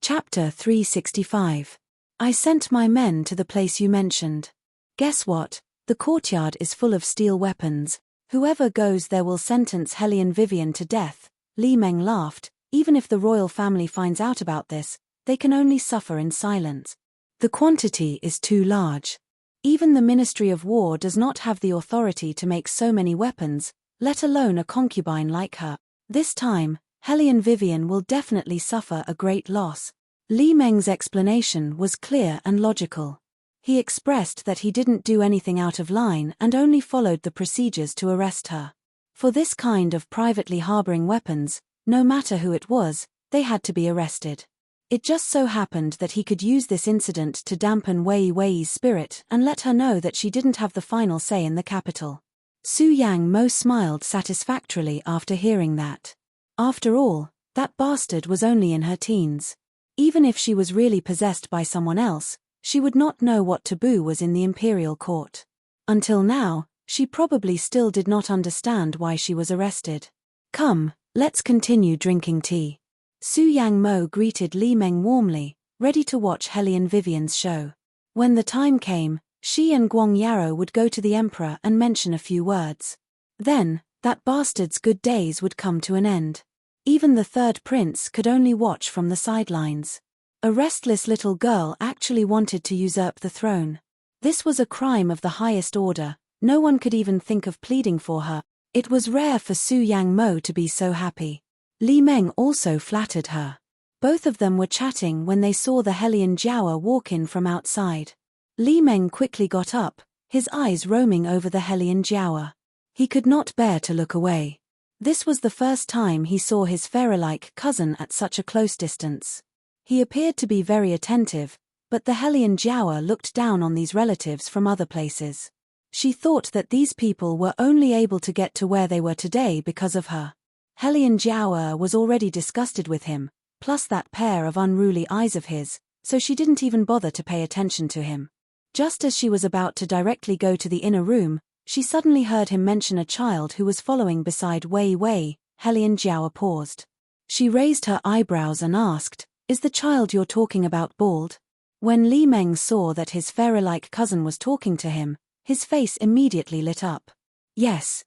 Chapter 365. I sent my men to the place you mentioned. Guess what? The courtyard is full of steel weapons. Whoever goes there will sentence Hellion Vivian to death. Li Meng laughed. Even if the royal family finds out about this, they can only suffer in silence. The quantity is too large. Even the Ministry of War does not have the authority to make so many weapons, let alone a concubine like her. This time, Hellion Vivian will definitely suffer a great loss. Li Meng's explanation was clear and logical. He expressed that he didn't do anything out of line and only followed the procedures to arrest her. For this kind of privately harboring weapons, no matter who it was, they had to be arrested. It just so happened that he could use this incident to dampen Wei Wei's spirit and let her know that she didn't have the final say in the capital. Su Yang Mo smiled satisfactorily after hearing that. After all, that bastard was only in her teens. Even if she was really possessed by someone else, she would not know what taboo was in the imperial court. Until now, she probably still did not understand why she was arrested. Come, let's continue drinking tea. Su Yang Mo greeted Li Meng warmly, ready to watch Hellion Vivian's show. When the time came, she and Guang Yarrow would go to the emperor and mention a few words. Then, that bastard's good days would come to an end. Even the third prince could only watch from the sidelines. A restless little girl actually wanted to usurp the throne. This was a crime of the highest order. No one could even think of pleading for her. It was rare for Su Yang Mo to be so happy. Li Meng also flattered her. Both of them were chatting when they saw the Hellion Jiaoer walk in from outside. Li Meng quickly got up, his eyes roaming over the Hellion Jiaoer. He could not bear to look away. This was the first time he saw his fairy-like cousin at such a close distance. He appeared to be very attentive, but the Hellion Jiaoer looked down on these relatives from other places. She thought that these people were only able to get to where they were today because of her. Hellion Jiaoer was already disgusted with him, plus that pair of unruly eyes of his, so she didn't even bother to pay attention to him. Just as she was about to directly go to the inner room, she suddenly heard him mention a child who was following beside Wei Wei. Hellion Jiaoer paused. She raised her eyebrows and asked, "Is the child you're talking about bald?" When Li Meng saw that his fairy-like cousin was talking to him, his face immediately lit up. Yes,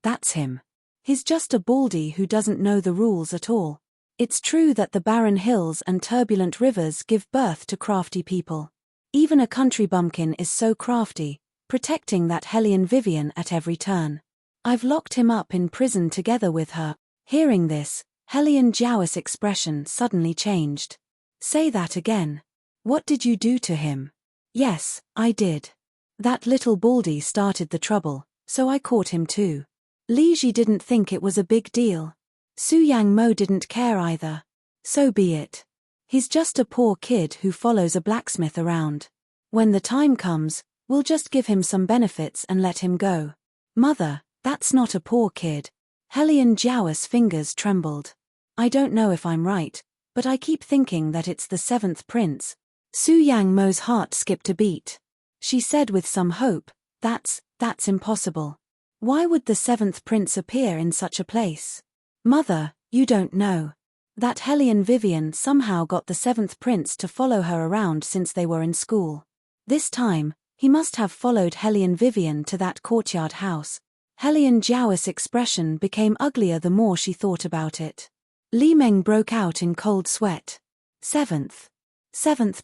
that's him. He's just a baldy who doesn't know the rules at all. It's true that the barren hills and turbulent rivers give birth to crafty people. Even a country bumpkin is so crafty, protecting that Hellion Vivian at every turn. I've locked him up in prison together with her. Hearing this, Hellion Jiaoer's expression suddenly changed. Say that again. What did you do to him? Yes, I did. That little baldy started the trouble, so I caught him too. Li Ji didn't think it was a big deal. Su Yang Mo didn't care either. So be it. He's just a poor kid who follows a blacksmith around. When the time comes, we'll just give him some benefits and let him go. Mother, that's not a poor kid. Hellion Jiaoer's fingers trembled. I don't know if I'm right, but I keep thinking that it's the seventh prince. Su Yang Mo's heart skipped a beat. She said with some hope, that's impossible. Why would the seventh prince appear in such a place? Mother, you don't know. That Hellion Vivian somehow got the seventh prince to follow her around since they were in school. This time, he must have followed Hellion Vivian to that courtyard house. Hellion Jiaoer's expression became uglier the more she thought about it. Li Meng broke out in cold sweat. Seventh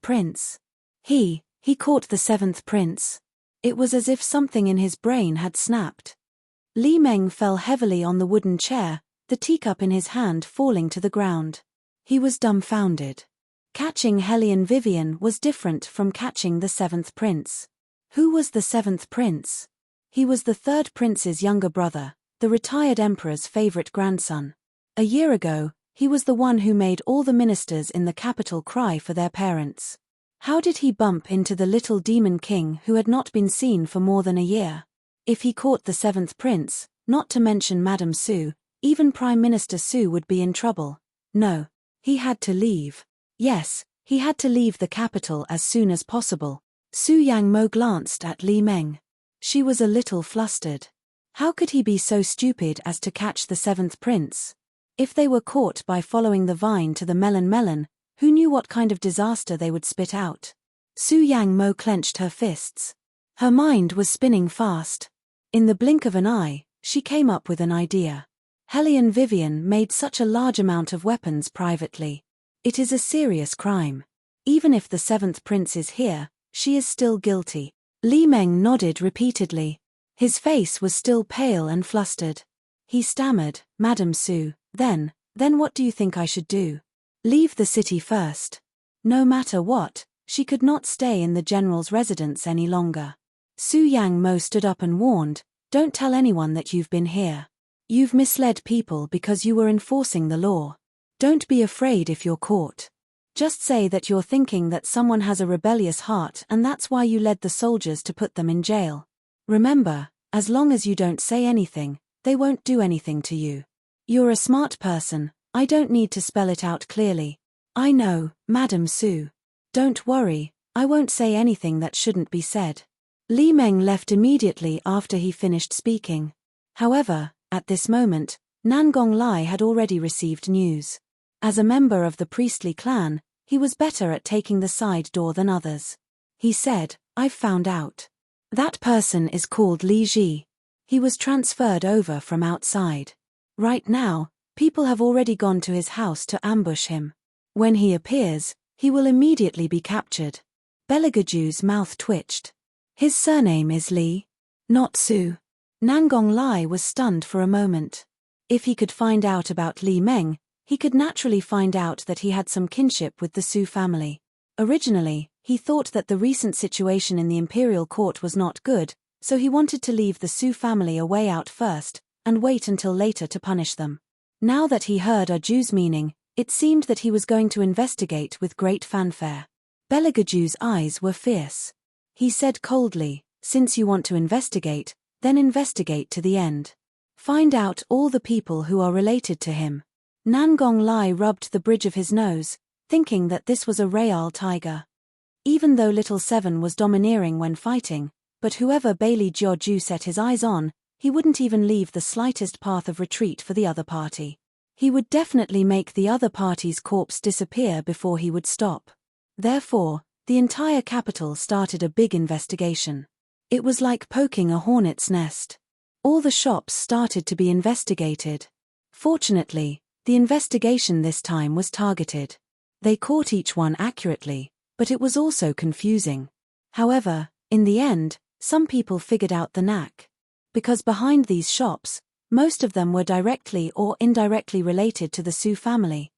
prince. He caught the seventh prince. It was as if something in his brain had snapped. Li Meng fell heavily on the wooden chair, the teacup in his hand falling to the ground. He was dumbfounded. Catching Hellion Vivian was different from catching the seventh prince. Who was the seventh prince? He was the third prince's younger brother, the retired emperor's favorite grandson. A year ago, he was the one who made all the ministers in the capital cry for their parents. How did he bump into the little demon king who had not been seen for more than a year? If he caught the seventh prince, not to mention Madame Su, even Prime Minister Su would be in trouble. No, he had to leave. Yes, he had to leave the capital as soon as possible. Su Yang Mo glanced at Li Meng. She was a little flustered. How could he be so stupid as to catch the seventh prince? If they were caught by following the vine to the melon, Who knew what kind of disaster they would spit out? Su Yang Mo clenched her fists. Her mind was spinning fast. In the blink of an eye, she came up with an idea. Hellion Vivian made such a large amount of weapons privately. It is a serious crime. Even if the seventh prince is here, she is still guilty. Li Meng nodded repeatedly. His face was still pale and flustered. He stammered, Madam Su, then what do you think I should do? Leave the city first. No matter what, she could not stay in the general's residence any longer. Su Yang Mo stood up and warned, don't tell anyone that you've been here. You've misled people because you were enforcing the law. Don't be afraid if you're caught. Just say that you're thinking that someone has a rebellious heart and that's why you led the soldiers to put them in jail. Remember, as long as you don't say anything, they won't do anything to you. You're a smart person, I don't need to spell it out clearly. I know, Madam Su. Don't worry, I won't say anything that shouldn't be said. Li Meng left immediately after he finished speaking. However, at this moment, Nangong Lai had already received news. As a member of the priestly clan, he was better at taking the side door than others. He said, I've found out. That person is called Li Ji. He was transferred over from outside. Right now, people have already gone to his house to ambush him. When he appears, he will immediately be captured. Belegaju's mouth twitched. His surname is Li, not Su. Nangong Lai was stunned for a moment. If he could find out about Li Meng, he could naturally find out that he had some kinship with the Su family. Originally, he thought that the recent situation in the imperial court was not good, so he wanted to leave the Su family a way out first, and wait until later to punish them. Now that he heard Ju's meaning, it seemed that he was going to investigate with great fanfare. Belegaju's eyes were fierce. He said coldly, since you want to investigate, then investigate to the end. Find out all the people who are related to him. Nangong Lai rubbed the bridge of his nose, thinking that this was a real tiger. Even though Little Seven was domineering when fighting, but whoever Bailey Jiu set his eyes on, he wouldn't even leave the slightest path of retreat for the other party. He would definitely make the other party's corpse disappear before he would stop. Therefore, the entire capital started a big investigation. It was like poking a hornet's nest. All the shops started to be investigated. Fortunately, the investigation this time was targeted. They caught each one accurately, but it was also confusing. However, in the end, some people figured out the knack. Because behind these shops, most of them were directly or indirectly related to the Su family.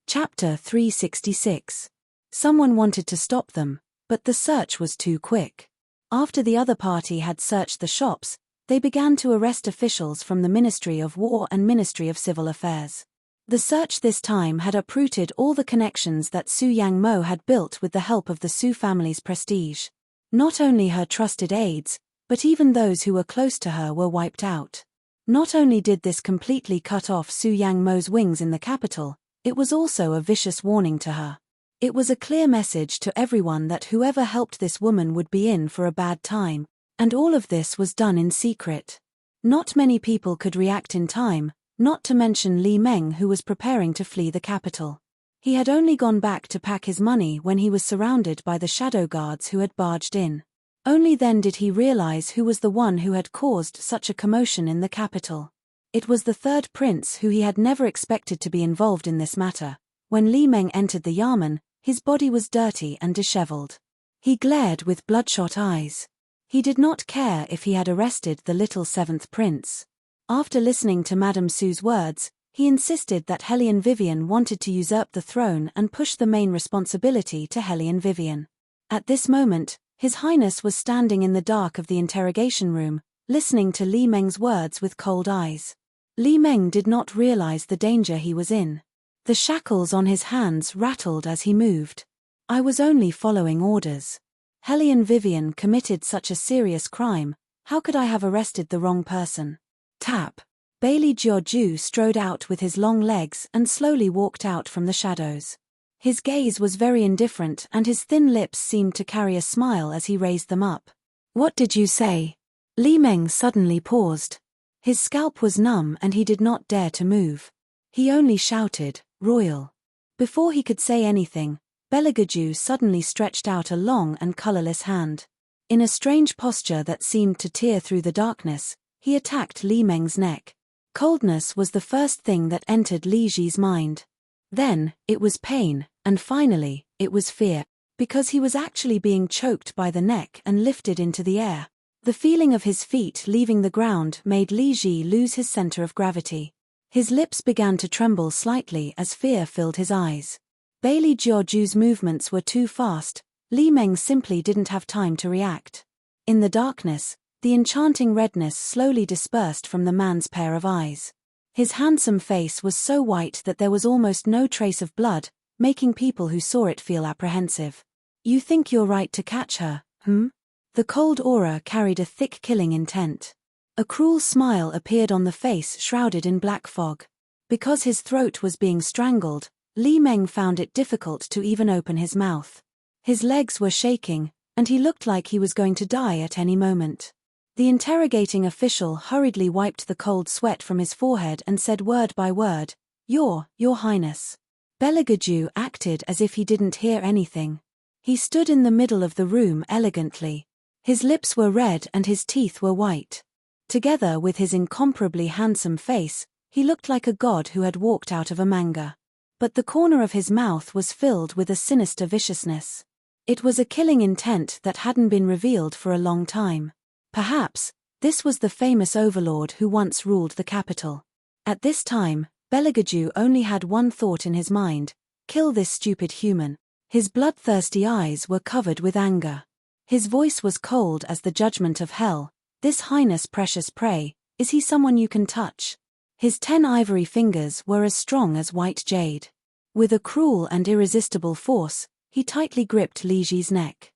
Chapter 366. Someone wanted to stop them, but the search was too quick. After the other party had searched the shops, they began to arrest officials from the Ministry of War and Ministry of Civil Affairs. The search this time had uprooted all the connections that Su Yang Mo had built with the help of the Su family's prestige. Not only her trusted aides, but even those who were close to her were wiped out. Not only did this completely cut off Su Yang Mo's wings in the capital, it was also a vicious warning to her. It was a clear message to everyone that whoever helped this woman would be in for a bad time, and all of this was done in secret. Not many people could react in time, not to mention Li Meng, who was preparing to flee the capital. He had only gone back to pack his money when he was surrounded by the shadow guards who had barged in. Only then did he realize who was the one who had caused such a commotion in the capital. It was the third prince who he had never expected to be involved in this matter. When Li Meng entered the yamen, his body was dirty and disheveled. He glared with bloodshot eyes. He did not care if he had arrested the little seventh prince. After listening to Madame Su's words, he insisted that Hellion Vivian wanted to usurp the throne and push the main responsibility to Hellion Vivian. At this moment, His Highness was standing in the dark of the interrogation room, listening to Li Meng's words with cold eyes. Li Meng did not realize the danger he was in. The shackles on his hands rattled as he moved. I was only following orders. Hellion Vivian committed such a serious crime, how could I have arrested the wrong person? Tap. Bailey Jiu strode out with his long legs and slowly walked out from the shadows. His gaze was very indifferent and his thin lips seemed to carry a smile as he raised them up. What did you say? Li Meng suddenly paused. His scalp was numb and he did not dare to move. He only shouted, Royal. Before he could say anything, Belagaju suddenly stretched out a long and colorless hand. In a strange posture that seemed to tear through the darkness, he attacked Li Meng's neck. Coldness was the first thing that entered Li Ji's mind. Then, it was pain, and finally, it was fear, because he was actually being choked by the neck and lifted into the air. The feeling of his feet leaving the ground made Li Ji lose his center of gravity. His lips began to tremble slightly as fear filled his eyes. Bailey Jiaoju's movements were too fast. Li Meng simply didn't have time to react. In the darkness, the enchanting redness slowly dispersed from the man's pair of eyes. His handsome face was so white that there was almost no trace of blood, making people who saw it feel apprehensive. "You think you're right to catch her, hmm?" The cold aura carried a thick killing intent. A cruel smile appeared on the face shrouded in black fog. Because his throat was being strangled, Li Meng found it difficult to even open his mouth. His legs were shaking, and he looked like he was going to die at any moment. The interrogating official hurriedly wiped the cold sweat from his forehead and said word by word, Your Highness." Belagaju acted as if he didn't hear anything. He stood in the middle of the room elegantly. His lips were red and his teeth were white. Together with his incomparably handsome face, he looked like a god who had walked out of a manga. But the corner of his mouth was filled with a sinister viciousness. It was a killing intent that hadn't been revealed for a long time. Perhaps, this was the famous overlord who once ruled the capital. At this time, Belagaju only had one thought in his mind: kill this stupid human. His bloodthirsty eyes were covered with anger. His voice was cold as the judgment of hell. "This Highness precious prey, is he someone you can touch?" His 10 ivory fingers were as strong as white jade. With a cruel and irresistible force, he tightly gripped Li Ji's neck.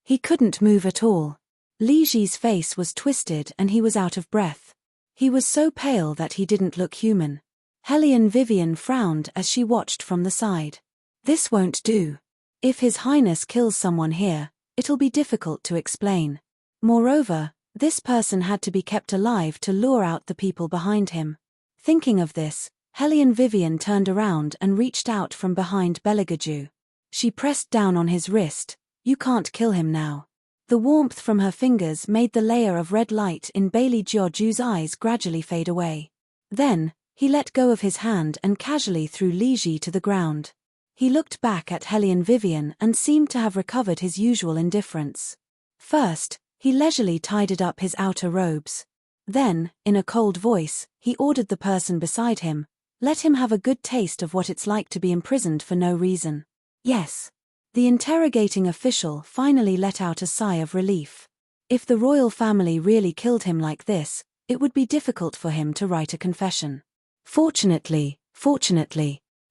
He couldn't move at all. Li Ji's face was twisted and he was out of breath. He was so pale that he didn't look human. Hellion Vivian frowned as she watched from the side. "This won't do. If His Highness kills someone here, it'll be difficult to explain. Moreover, this person had to be kept alive to lure out the people behind him." Thinking of this, Hellion Vivian turned around and reached out from behind Belagaju. She pressed down on his wrist. "You can't kill him now." The warmth from her fingers made the layer of red light in Bailey Jiaoju's eyes gradually fade away. Then, he let go of his hand and casually threw Li Ji to the ground. He looked back at Hellion Vivian and seemed to have recovered his usual indifference. First, he leisurely tidied up his outer robes. Then, in a cold voice, he ordered the person beside him, "Let him have a good taste of what it's like to be imprisoned for no reason." "Yes." The interrogating official finally let out a sigh of relief. If the royal family really killed him like this, it would be difficult for him to write a confession. Fortunately.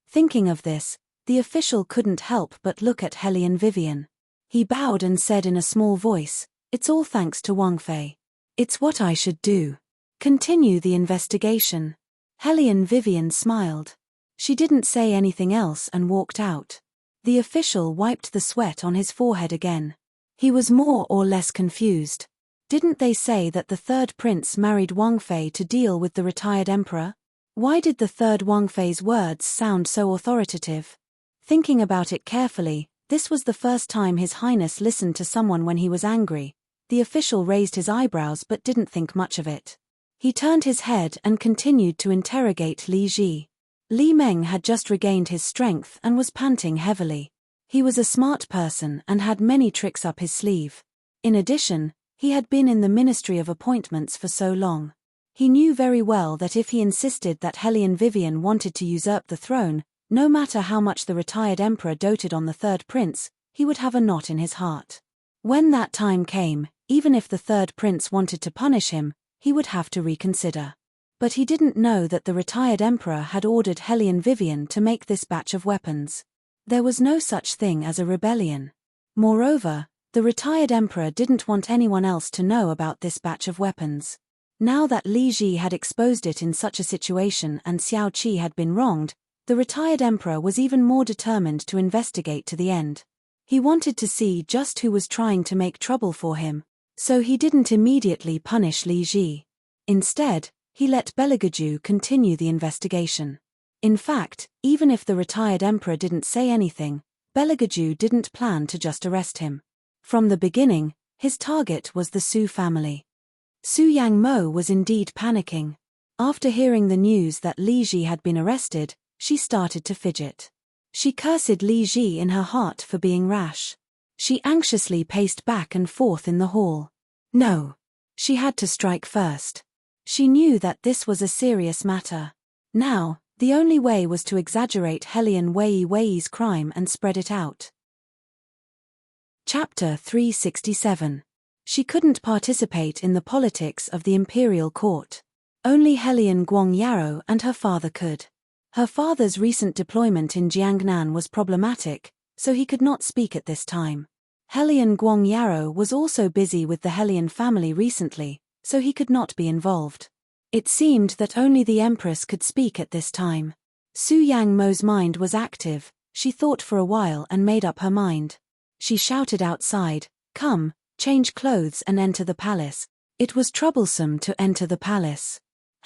Thinking of this, the official couldn't help but look at Hellion Vivian. He bowed and said in a small voice, "It's all thanks to Wang Fei. It's what I should do. Continue the investigation." Hellion Vivian smiled. She didn't say anything else and walked out. The official wiped the sweat on his forehead again. He was more or less confused. Didn't they say that the third prince married Wang Fei to deal with the retired emperor? Why did the third Wang Fei's words sound so authoritative? Thinking about it carefully, this was the first time His Highness listened to someone when he was angry. The official raised his eyebrows but didn't think much of it. He turned his head and continued to interrogate Li Ji. Li Meng had just regained his strength and was panting heavily. He was a smart person and had many tricks up his sleeve. In addition, he had been in the Ministry of Appointments for so long. He knew very well that if he insisted that Hellion Vivian wanted to usurp the throne, no matter how much the retired emperor doted on the third prince, he would have a knot in his heart. When that time came, even if the third prince wanted to punish him, he would have to reconsider. But he didn't know that the retired emperor had ordered Hellion Vivian to make this batch of weapons. There was no such thing as a rebellion. Moreover, the retired emperor didn't want anyone else to know about this batch of weapons. Now that Li Ji had exposed it in such a situation and Xiao Qi had been wronged, the retired emperor was even more determined to investigate to the end. He wanted to see just who was trying to make trouble for him, so he didn't immediately punish Li Ji. Instead, he let Belagaju continue the investigation. In fact, even if the retired emperor didn't say anything, Beligaju didn't plan to just arrest him. From the beginning, his target was the Su family. Su Yangmo was indeed panicking. After hearing the news that Li Ji had been arrested, she started to fidget. She cursed Li Ji in her heart for being rash. She anxiously paced back and forth in the hall. No. She had to strike first. She knew that this was a serious matter. Now, the only way was to exaggerate Helian Wei's crime and spread it out. Chapter 367. She couldn't participate in the politics of the imperial court. Only Helian Guangyaro and her father could. Her father's recent deployment in Jiangnan was problematic, so he could not speak at this time. Helian Guangyaro was also busy with the Helian family recently, so he could not be involved. It seemed that only the Empress could speak at this time. Su Yangmo's mind was active. She thought for a while and made up her mind. She shouted outside, "Come, change clothes and enter the palace." It was troublesome to enter the palace.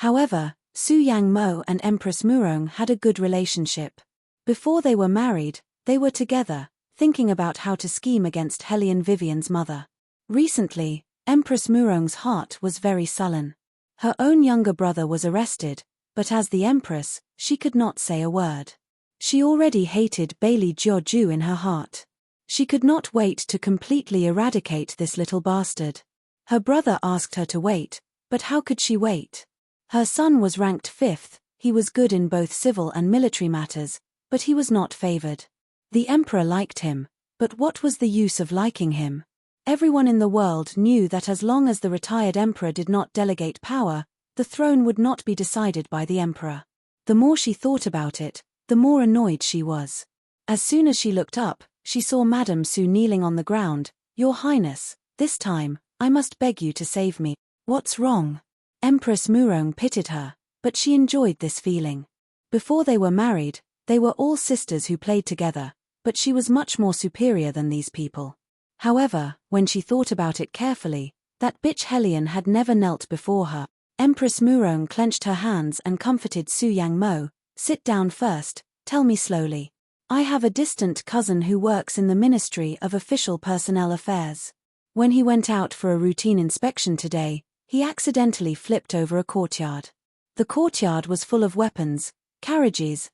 However, Su Yangmo and Empress Murong had a good relationship. Before they were married, they were together, thinking about how to scheme against Helian Vivian's mother. Recently, Empress Murong's heart was very sullen. Her own younger brother was arrested, but as the Empress, she could not say a word. She already hated Bailey Jiaoju in her heart. She could not wait to completely eradicate this little bastard. Her brother asked her to wait, but how could she wait? Her son was ranked 5th, he was good in both civil and military matters, but he was not favored. The emperor liked him, but what was the use of liking him? Everyone in the world knew that as long as the retired emperor did not delegate power, the throne would not be decided by the emperor. The more she thought about it, the more annoyed she was. As soon as she looked up, she saw Madame Su kneeling on the ground. "Your Highness, this time, I must beg you to save me." "What's wrong?" Empress Murong pitied her, but she enjoyed this feeling. Before they were married, they were all sisters who played together, but she was much more superior than these people. However, when she thought about it carefully, that bitch Helian had never knelt before her. Empress Murong clenched her hands and comforted Su Yangmo. "Sit down first, tell me slowly. I have a distant cousin who works in the Ministry of Official Personnel Affairs. When he went out for a routine inspection today, he accidentally flipped over a courtyard. The courtyard was full of weapons, carriages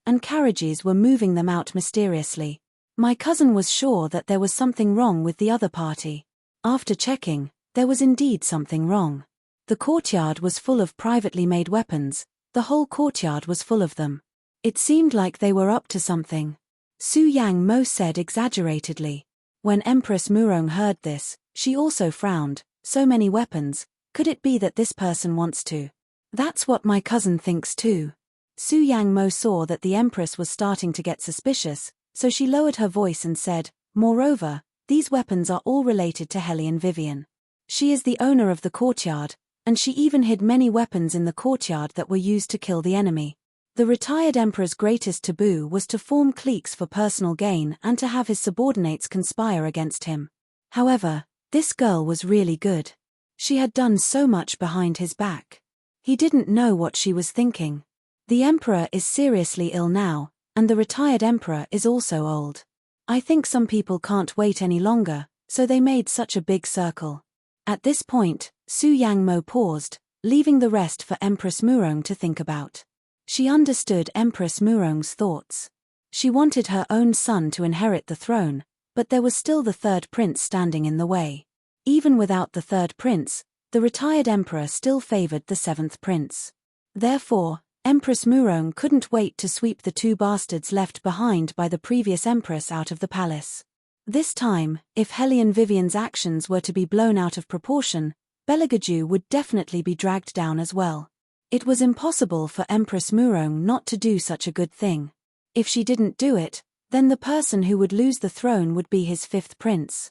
were moving them out mysteriously. My cousin was sure that there was something wrong with the other party. After checking, there was indeed something wrong. The courtyard was full of privately made weapons, the whole courtyard was full of them. It seemed like they were up to something," Su Yangmo said exaggeratedly. When Empress Murong heard this, she also frowned. "So many weapons, could it be that this person wants to?" "That's what my cousin thinks too." Su Yangmo saw that the Empress was starting to get suspicious, so she lowered her voice and said, "Moreover, these weapons are all related to Helian Vivian. She is the owner of the courtyard, and she even hid many weapons in the courtyard that were used to kill the enemy. The retired emperor's greatest taboo was to form cliques for personal gain and to have his subordinates conspire against him. However, this girl was really good. She had done so much behind his back. He didn't know what she was thinking. The emperor is seriously ill now, and the retired emperor is also old. I think some people can't wait any longer, so they made such a big circle." At this point, Su Yangmo paused, leaving the rest for Empress Murong to think about. She understood Empress Murong's thoughts. She wanted her own son to inherit the throne, but there was still the third prince standing in the way. Even without the third prince, the retired emperor still favored the seventh prince. Therefore, Empress Murong couldn't wait to sweep the two bastards left behind by the previous empress out of the palace. This time, if Helian Vivian's actions were to be blown out of proportion, Beligaju would definitely be dragged down as well. It was impossible for Empress Murong not to do such a good thing. If she didn't do it, then the person who would lose the throne would be his fifth prince.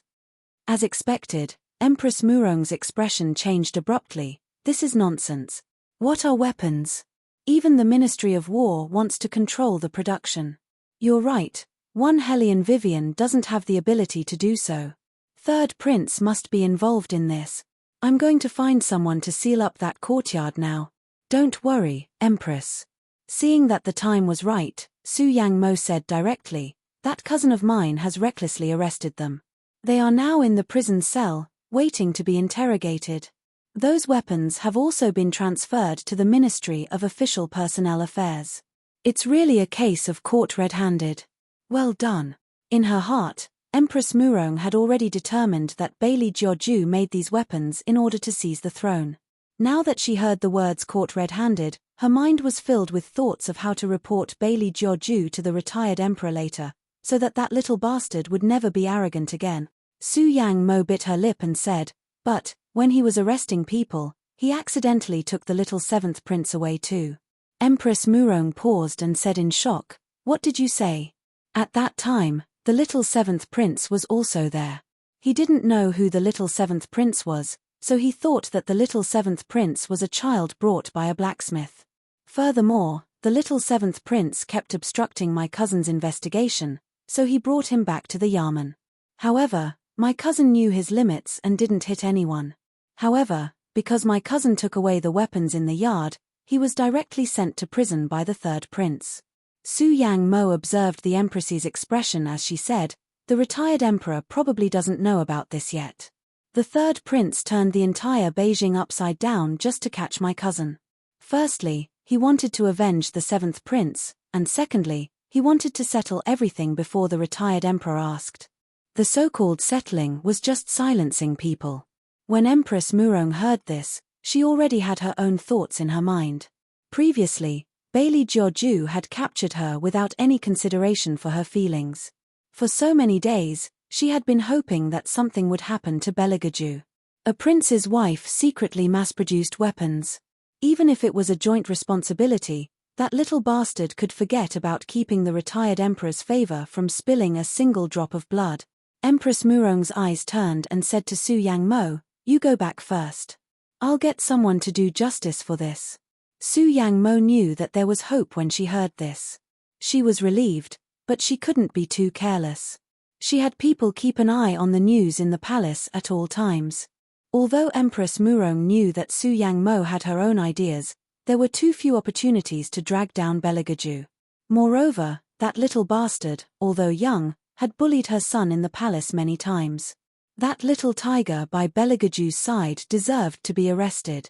As expected, Empress Murong's expression changed abruptly. "This is nonsense. What are weapons? Even the Ministry of War wants to control the production. You're right, one Helian Vivian doesn't have the ability to do so. Third prince must be involved in this. I'm going to find someone to seal up that courtyard now." "Don't worry, Empress. Seeing that the time was right, Su Yangmo said directly, "That cousin of mine has recklessly arrested them. They are now in the prison cell, waiting to be interrogated. Those weapons have also been transferred to the Ministry of Official Personnel Affairs. It's really a case of caught red-handed. Well done." In her heart, Empress Murong had already determined that Bailey Jiaoju made these weapons in order to seize the throne. Now that she heard the words caught red-handed, her mind was filled with thoughts of how to report Bailey Jiaoju to the retired emperor later, so that that little bastard would never be arrogant again. Su Yangmo bit her lip and said, "But, when he was arresting people, he accidentally took the little seventh prince away too." Empress Murong paused and said in shock, "What did you say?" At that time, the little seventh prince was also there. He didn't know who the little seventh prince was, so he thought that the little seventh prince was a child brought by a blacksmith. Furthermore, the little seventh prince kept obstructing my cousin's investigation, so he brought him back to the Yamen. However, my cousin knew his limits and didn't hit anyone. However, because my cousin took away the weapons in the yard, he was directly sent to prison by the third prince. Su Yangmo observed the empress's expression as she said, "The retired emperor probably doesn't know about this yet. The third prince turned the entire Beijing upside down just to catch my cousin. Firstly, he wanted to avenge the seventh prince, and secondly, he wanted to settle everything before the retired emperor asked." The so-called settling was just silencing people. When Empress Murong heard this, she already had her own thoughts in her mind. Previously, Bailey Jiaoju had captured her without any consideration for her feelings. For so many days, she had been hoping that something would happen to Beligaju. A prince's wife secretly mass-produced weapons. Even if it was a joint responsibility, that little bastard could forget about keeping the retired emperor's favor from spilling a single drop of blood. Empress Murong's eyes turned and said to Su Yangmo, "You go back first. I'll get someone to do justice for this." Su Yangmo knew that there was hope when she heard this. She was relieved, but she couldn't be too careless. She had people keep an eye on the news in the palace at all times. Although Empress Murong knew that Su Yangmo had her own ideas, there were too few opportunities to drag down Beligaju. Moreover, that little bastard, although young, had bullied her son in the palace many times. That little tiger by Beligaju's side deserved to be arrested.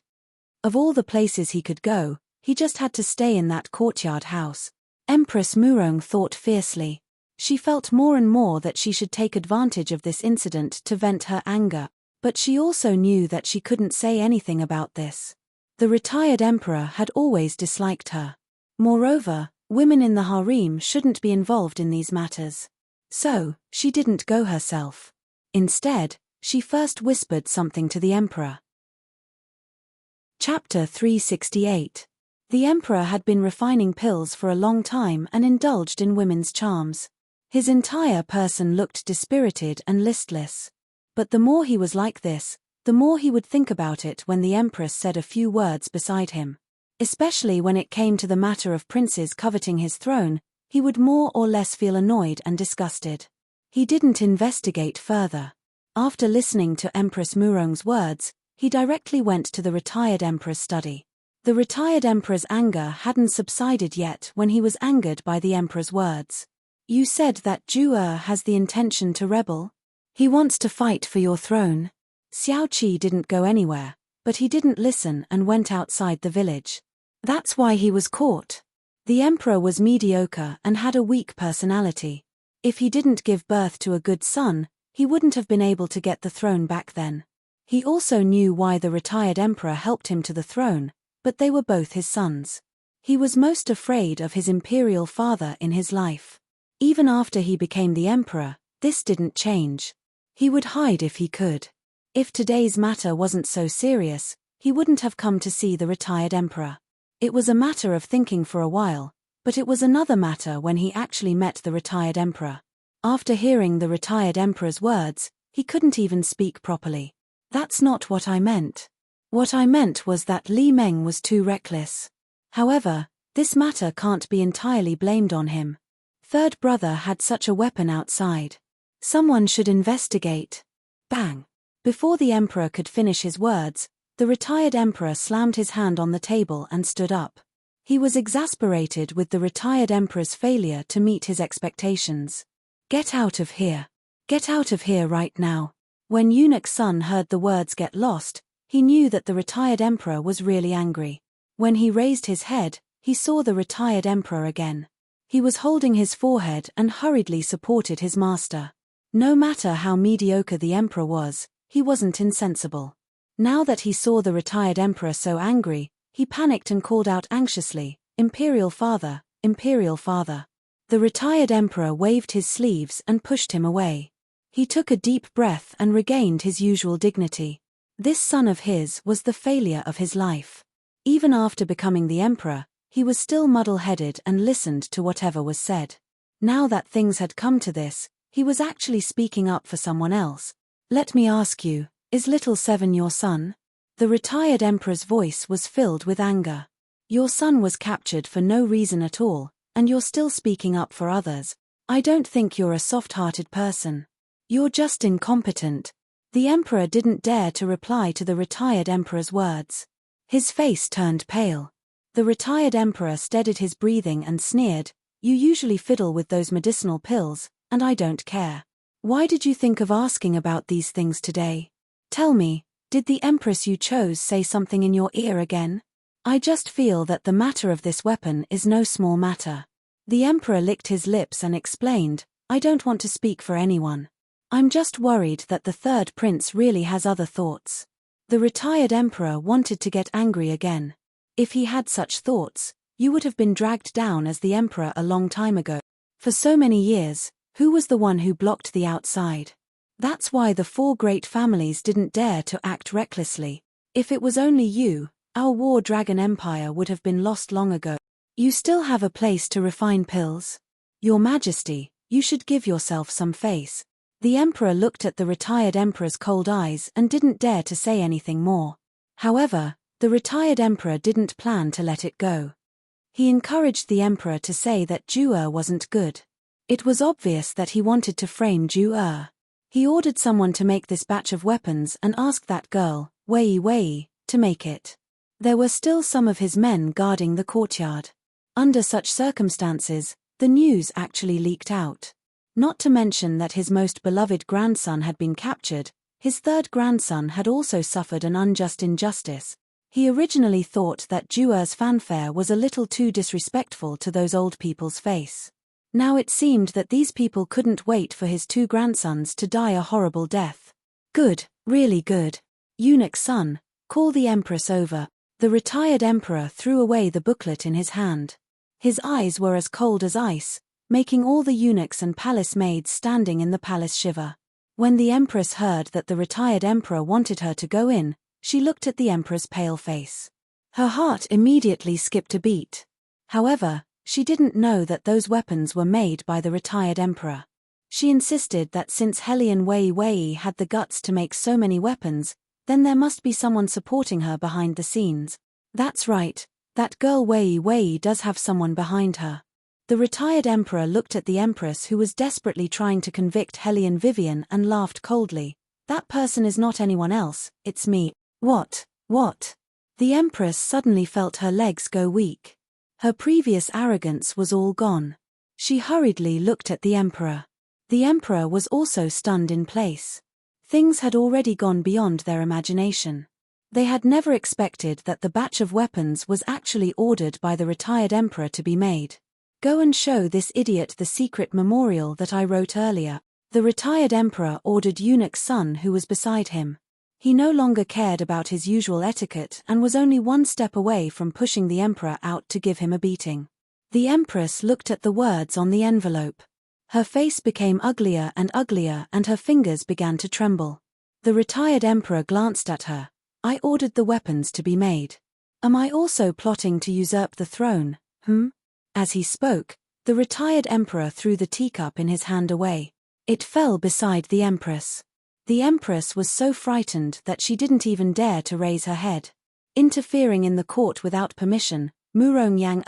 Of all the places he could go, he just had to stay in that courtyard house. Empress Murong thought fiercely. She felt more and more that she should take advantage of this incident to vent her anger, but she also knew that she couldn't say anything about this. The retired emperor had always disliked her. Moreover, women in the harem shouldn't be involved in these matters. So, she didn't go herself. Instead, she first whispered something to the emperor. Chapter 368. The emperor had been refining pills for a long time and indulged in women's charms. His entire person looked dispirited and listless. But the more he was like this, the more he would think about it when the empress said a few words beside him. Especially when it came to the matter of princes coveting his throne, he would more or less feel annoyed and disgusted. He didn't investigate further. After listening to Empress Murong's words, he directly went to the retired emperor's study. The retired emperor's anger hadn't subsided yet when he was angered by the emperor's words. "You said that Zhu has the intention to rebel? He wants to fight for your throne." Xiao Qi didn't go anywhere, but he didn't listen and went outside the village. That's why he was caught. The emperor was mediocre and had a weak personality. If he didn't give birth to a good son, he wouldn't have been able to get the throne back then. He also knew why the retired emperor helped him to the throne, but they were both his sons. He was most afraid of his imperial father in his life. Even after he became the emperor, this didn't change. He would hide if he could. If today's matter wasn't so serious, he wouldn't have come to see the retired emperor. It was a matter of thinking for a while, but it was another matter when he actually met the retired emperor. After hearing the retired emperor's words, he couldn't even speak properly. "That's not what I meant. What I meant was that Li Meng was too reckless. However, this matter can't be entirely blamed on him. Third brother had such a weapon outside. Someone should investigate." Bang! Before the emperor could finish his words, the retired emperor slammed his hand on the table and stood up. He was exasperated with the retired emperor's failure to meet his expectations. "Get out of here. Get out of here right now." When Eunuch Sun heard the words "get lost," he knew that the retired emperor was really angry. When he raised his head, he saw the retired emperor again. He was holding his forehead and hurriedly supported his master. No matter how mediocre the emperor was, he wasn't insensible. Now that he saw the retired emperor so angry, he panicked and called out anxiously, "Imperial father, Imperial father." The retired emperor waved his sleeves and pushed him away. He took a deep breath and regained his usual dignity. This son of his was the failure of his life. Even after becoming the emperor, he was still muddle-headed and listened to whatever was said. Now that things had come to this, he was actually speaking up for someone else. "Let me ask you, is little Seven your son?" The retired emperor's voice was filled with anger. "Your son was captured for no reason at all, and you're still speaking up for others. I don't think you're a soft-hearted person. You're just incompetent." The emperor didn't dare to reply to the retired emperor's words. His face turned pale. The retired emperor steadied his breathing and sneered, "You usually fiddle with those medicinal pills, and I don't care. Why did you think of asking about these things today? Tell me, did the empress you chose say something in your ear again? I just feel that the matter of this weapon is no small matter." The emperor licked his lips and explained, "I don't want to speak for anyone. I'm just worried that the third prince really has other thoughts." The retired emperor wanted to get angry again. If he had such thoughts, you would have been dragged down as the emperor a long time ago. For so many years, who was the one who blocked the outside? That's why the four great families didn't dare to act recklessly. If it was only you, our war dragon empire would have been lost long ago. You still have a place to refine pills? Your Majesty, you should give yourself some face. The emperor looked at the retired emperor's cold eyes and didn't dare to say anything more. However, the retired emperor didn't plan to let it go. He encouraged the emperor to say that Ju wasn't good. It was obvious that he wanted to frame Ju. He ordered someone to make this batch of weapons and asked that girl, Wei, to make it. There were still some of his men guarding the courtyard. Under such circumstances, the news actually leaked out. Not to mention that his most beloved grandson had been captured, his third grandson had also suffered an unjust injustice. He originally thought that Ju's fanfare was a little too disrespectful to those old people's face. Now it seemed that these people couldn't wait for his two grandsons to die a horrible death. "Good, really good. Eunuch Sun, call the empress over." The retired emperor threw away the booklet in his hand. His eyes were as cold as ice, making all the eunuchs and palace maids standing in the palace shiver. When the empress heard that the retired emperor wanted her to go in, she looked at the emperor's pale face. Her heart immediately skipped a beat. However, she didn't know that those weapons were made by the retired emperor. She insisted that since Helion Wei had the guts to make so many weapons, then there must be someone supporting her behind the scenes. That's right, that girl Wei does have someone behind her. The retired emperor looked at the empress who was desperately trying to convict Helion Vivian and laughed coldly. "That person is not anyone else, it's me." What? The empress suddenly felt her legs go weak. Her previous arrogance was all gone. She hurriedly looked at the emperor. The emperor was also stunned in place. Things had already gone beyond their imagination. They had never expected that the batch of weapons was actually ordered by the retired emperor to be made. "Go and show this idiot the secret memorial that I wrote earlier." The retired emperor ordered Eunuch Sun, who was beside him. He no longer cared about his usual etiquette and was only one step away from pushing the emperor out to give him a beating. The empress looked at the words on the envelope. Her face became uglier and uglier and her fingers began to tremble. The retired emperor glanced at her. "I ordered the weapons to be made. Am I also plotting to usurp the throne, As he spoke, the retired emperor threw the teacup in his hand away. It fell beside the empress. The empress was so frightened that she didn't even dare to raise her head. Interfering in the court without permission, Murong Yang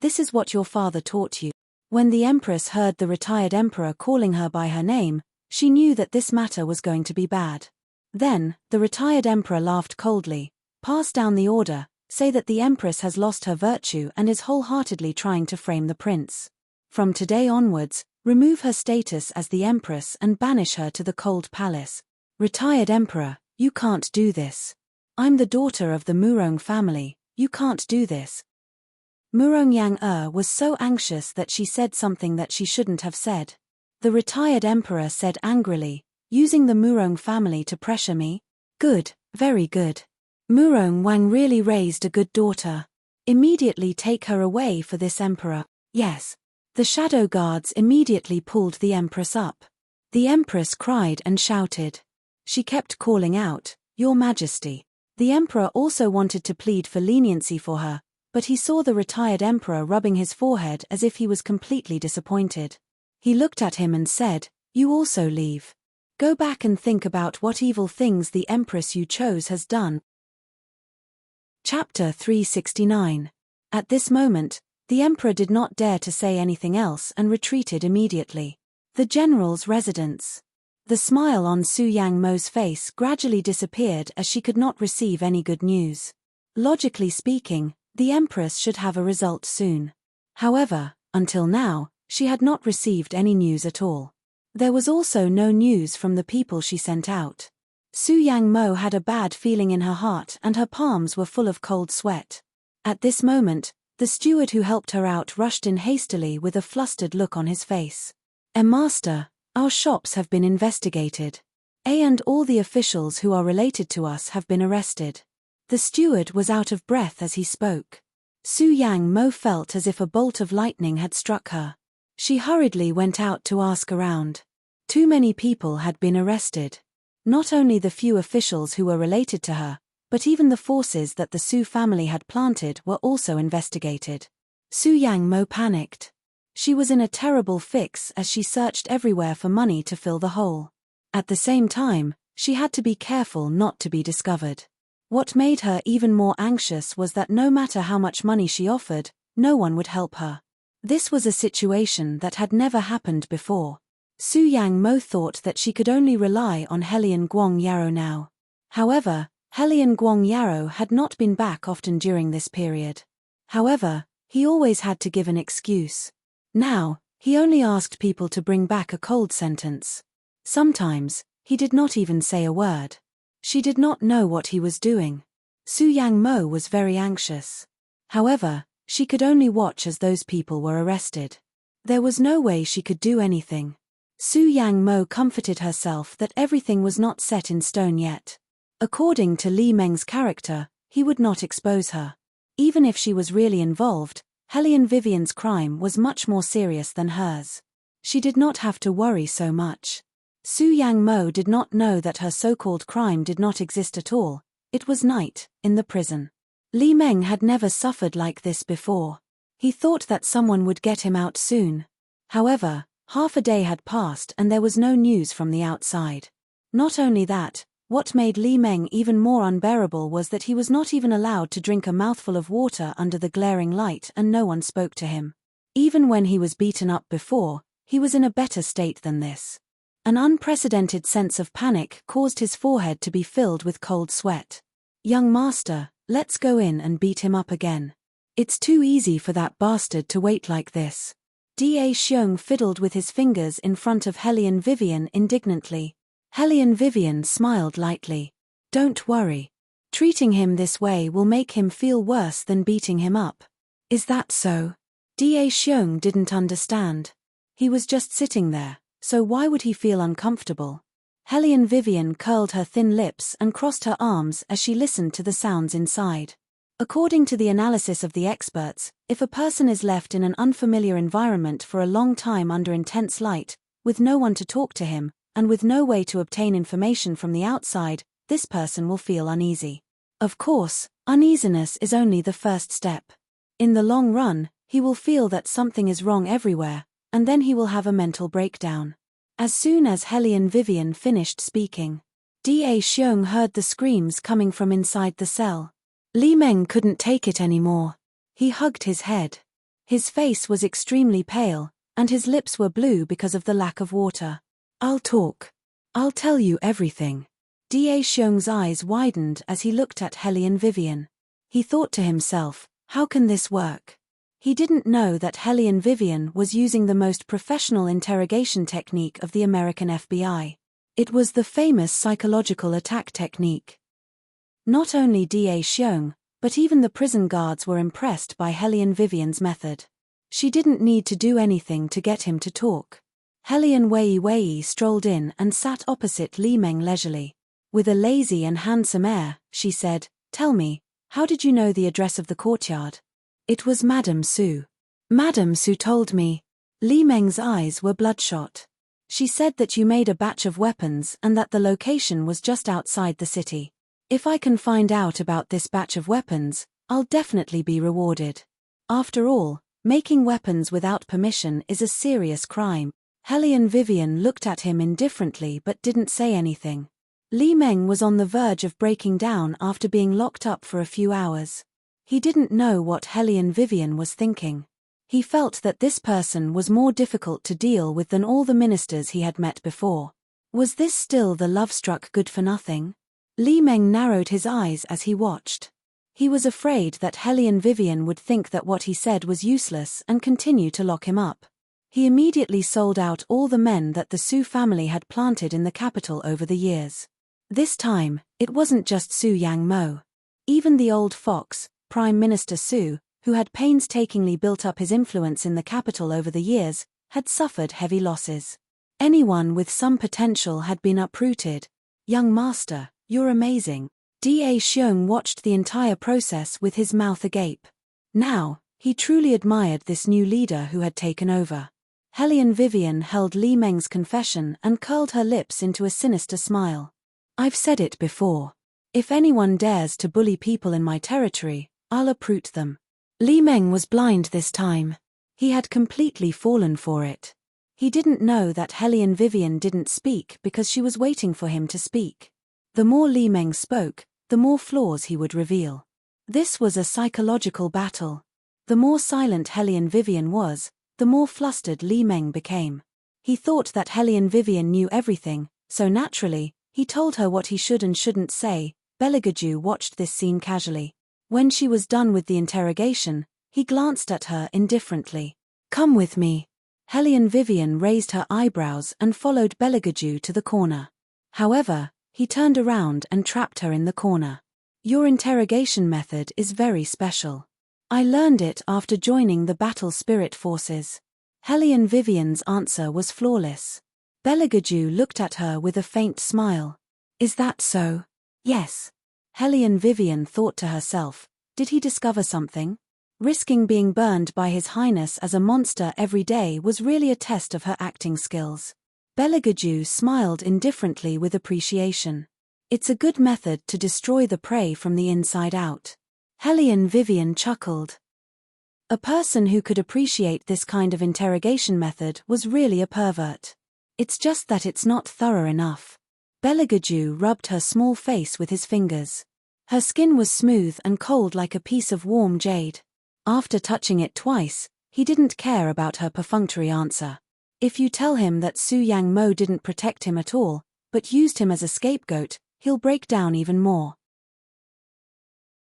this is what your father taught you. When the empress heard the retired emperor calling her by her name, she knew that this matter was going to be bad. Then, the retired emperor laughed coldly. "Pass down the order, say that the Empress has lost her virtue and is wholeheartedly trying to frame the prince. From today onwards, remove her status as the Empress and banish her to the cold palace. Retired Emperor, you can't do this. I'm the daughter of the Murong family, you can't do this. Murong Yang was so anxious that she said something that she shouldn't have said. The retired emperor said angrily, using the Murong family to pressure me? Good, very good. Murong Wang really raised a good daughter. Immediately take her away for this emperor. Yes. The shadow guards immediately pulled the empress up. The empress cried and shouted. She kept calling out, Your Majesty. The emperor also wanted to plead for leniency for her, but he saw the retired emperor rubbing his forehead as if he was completely disappointed. He looked at him and said, You also leave. Go back and think about what evil things the empress you chose has done. Chapter 369. At this moment, the emperor did not dare to say anything else and retreated immediately. The general's residence. The smile on Su Yang Mo's face gradually disappeared as she could not receive any good news. Logically speaking, the empress should have a result soon. However, until now, she had not received any news at all. There was also no news from the people she sent out. Su Yang Mo had a bad feeling in her heart and her palms were full of cold sweat. At this moment, the steward who helped her out rushed in hastily with a flustered look on his face. Master, our shops have been investigated. And all the officials who are related to us have been arrested. The steward was out of breath as he spoke. Su Yang Mo felt as if a bolt of lightning had struck her. She hurriedly went out to ask around. Too many people had been arrested. Not only the few officials who were related to her, but even the forces that the Su family had planted were also investigated. Su Yang Mo panicked. She was in a terrible fix as she searched everywhere for money to fill the hole. At the same time, she had to be careful not to be discovered. What made her even more anxious was that no matter how much money she offered, no one would help her. This was a situation that had never happened before. Su Yang Mo thought that she could only rely on Helian Guang Yarrow now. However, Helian Guang Yarrow had not been back often during this period. However, he always had to give an excuse. Now, he only asked people to bring back a cold sentence. Sometimes, he did not even say a word. She did not know what he was doing. Su Yang Mo was very anxious. However, she could only watch as those people were arrested. There was no way she could do anything. Su Yang Mo comforted herself that everything was not set in stone yet. According to Li Meng's character, he would not expose her. Even if she was really involved, Helian Vivian's crime was much more serious than hers. She did not have to worry so much. Su Yang Mo did not know that her so-called crime did not exist at all. It was night, in the prison. Li Meng had never suffered like this before. He thought that someone would get him out soon. However, half a day had passed and there was no news from the outside. Not only that, what made Li Meng even more unbearable was that he was not even allowed to drink a mouthful of water under the glaring light and no one spoke to him. Even when he was beaten up before, he was in a better state than this. An unprecedented sense of panic caused his forehead to be filled with cold sweat. Young master, let's go in and beat him up again. It's too easy for that bastard to wait like this. Da Xiong fiddled with his fingers in front of Helian Vivian indignantly. Helian Vivian smiled lightly. Don't worry. Treating him this way will make him feel worse than beating him up. Is that so? Da Xiong didn't understand. He was just sitting there, so why would he feel uncomfortable? Helian Vivian curled her thin lips and crossed her arms as she listened to the sounds inside. According to the analysis of the experts, if a person is left in an unfamiliar environment for a long time under intense light, with no one to talk to him, and with no way to obtain information from the outside, this person will feel uneasy. Of course, uneasiness is only the first step. In the long run, he will feel that something is wrong everywhere, and then he will have a mental breakdown. As soon as Helian Vivian finished speaking, Da Xiong heard the screams coming from inside the cell. Li Meng couldn't take it anymore. He hugged his head. His face was extremely pale, and his lips were blue because of the lack of water. I'll talk. I'll tell you everything. Da Xiong's eyes widened as he looked at Helian Vivian. He thought to himself, how can this work? He didn't know that Hellion Vivian was using the most professional interrogation technique of the American FBI. It was the famous psychological attack technique. Not only Da Xiong, but even the prison guards were impressed by Hellion Vivian's method. She didn't need to do anything to get him to talk. Hellion Wei strolled in and sat opposite Li Meng leisurely. With a lazy and handsome air, she said, "Tell me, how did you know the address of the courtyard?" "It was Madame Su. Madame Su told me." Li Meng's eyes were bloodshot. "She said that you made a batch of weapons and that the location was just outside the city. If I can find out about this batch of weapons, I'll definitely be rewarded. After all, making weapons without permission is a serious crime." Hellion Vivian looked at him indifferently but didn't say anything. Li Meng was on the verge of breaking down after being locked up for a few hours. He didn't know what Hellion Vivian was thinking. He felt that this person was more difficult to deal with than all the ministers he had met before. Was this still the love-struck good-for-nothing? Li Meng narrowed his eyes as he watched. He was afraid that Hellion Vivian would think that what he said was useless and continue to lock him up. He immediately sold out all the men that the Su family had planted in the capital over the years. This time, it wasn't just Su Yang Mo. Even the old fox, Prime Minister Su, who had painstakingly built up his influence in the capital over the years, had suffered heavy losses. Anyone with some potential had been uprooted. "Young master, you're amazing." Da Xiong watched the entire process with his mouth agape. Now, he truly admired this new leader who had taken over. Hellion Vivian held Li Meng's confession and curled her lips into a sinister smile. "I've said it before. If anyone dares to bully people in my territory, I'll uproot them." Li Meng was blind this time. He had completely fallen for it. He didn't know that Hellion Vivian didn't speak because she was waiting for him to speak. The more Li Meng spoke, the more flaws he would reveal. This was a psychological battle. The more silent Hellion Vivian was, the more flustered Li Meng became. He thought that Hellion Vivian knew everything, so naturally, he told her what he should and shouldn't say. Beligaju watched this scene casually. When she was done with the interrogation, he glanced at her indifferently. "Come with me." Hellion Vivian raised her eyebrows and followed Beligaju to the corner. However, he turned around and trapped her in the corner. "Your interrogation method is very special. I learned it after joining the Battle Spirit Forces." Hellion Vivian's answer was flawless. Beligaju looked at her with a faint smile. "Is that so?" "Yes." Hellion Vivian thought to herself, did he discover something? Risking being burned by His Highness as a monster every day was really a test of her acting skills. Beligaju smiled indifferently with appreciation. "It's a good method to destroy the prey from the inside out." Hellion Vivian chuckled. A person who could appreciate this kind of interrogation method was really a pervert. It's just that it's not thorough enough. Beligaju rubbed her small face with his fingers. Her skin was smooth and cold like a piece of warm jade. After touching it twice, he didn't care about her perfunctory answer. If you tell him that Su Yang Mo didn't protect him at all, but used him as a scapegoat, he'll break down even more.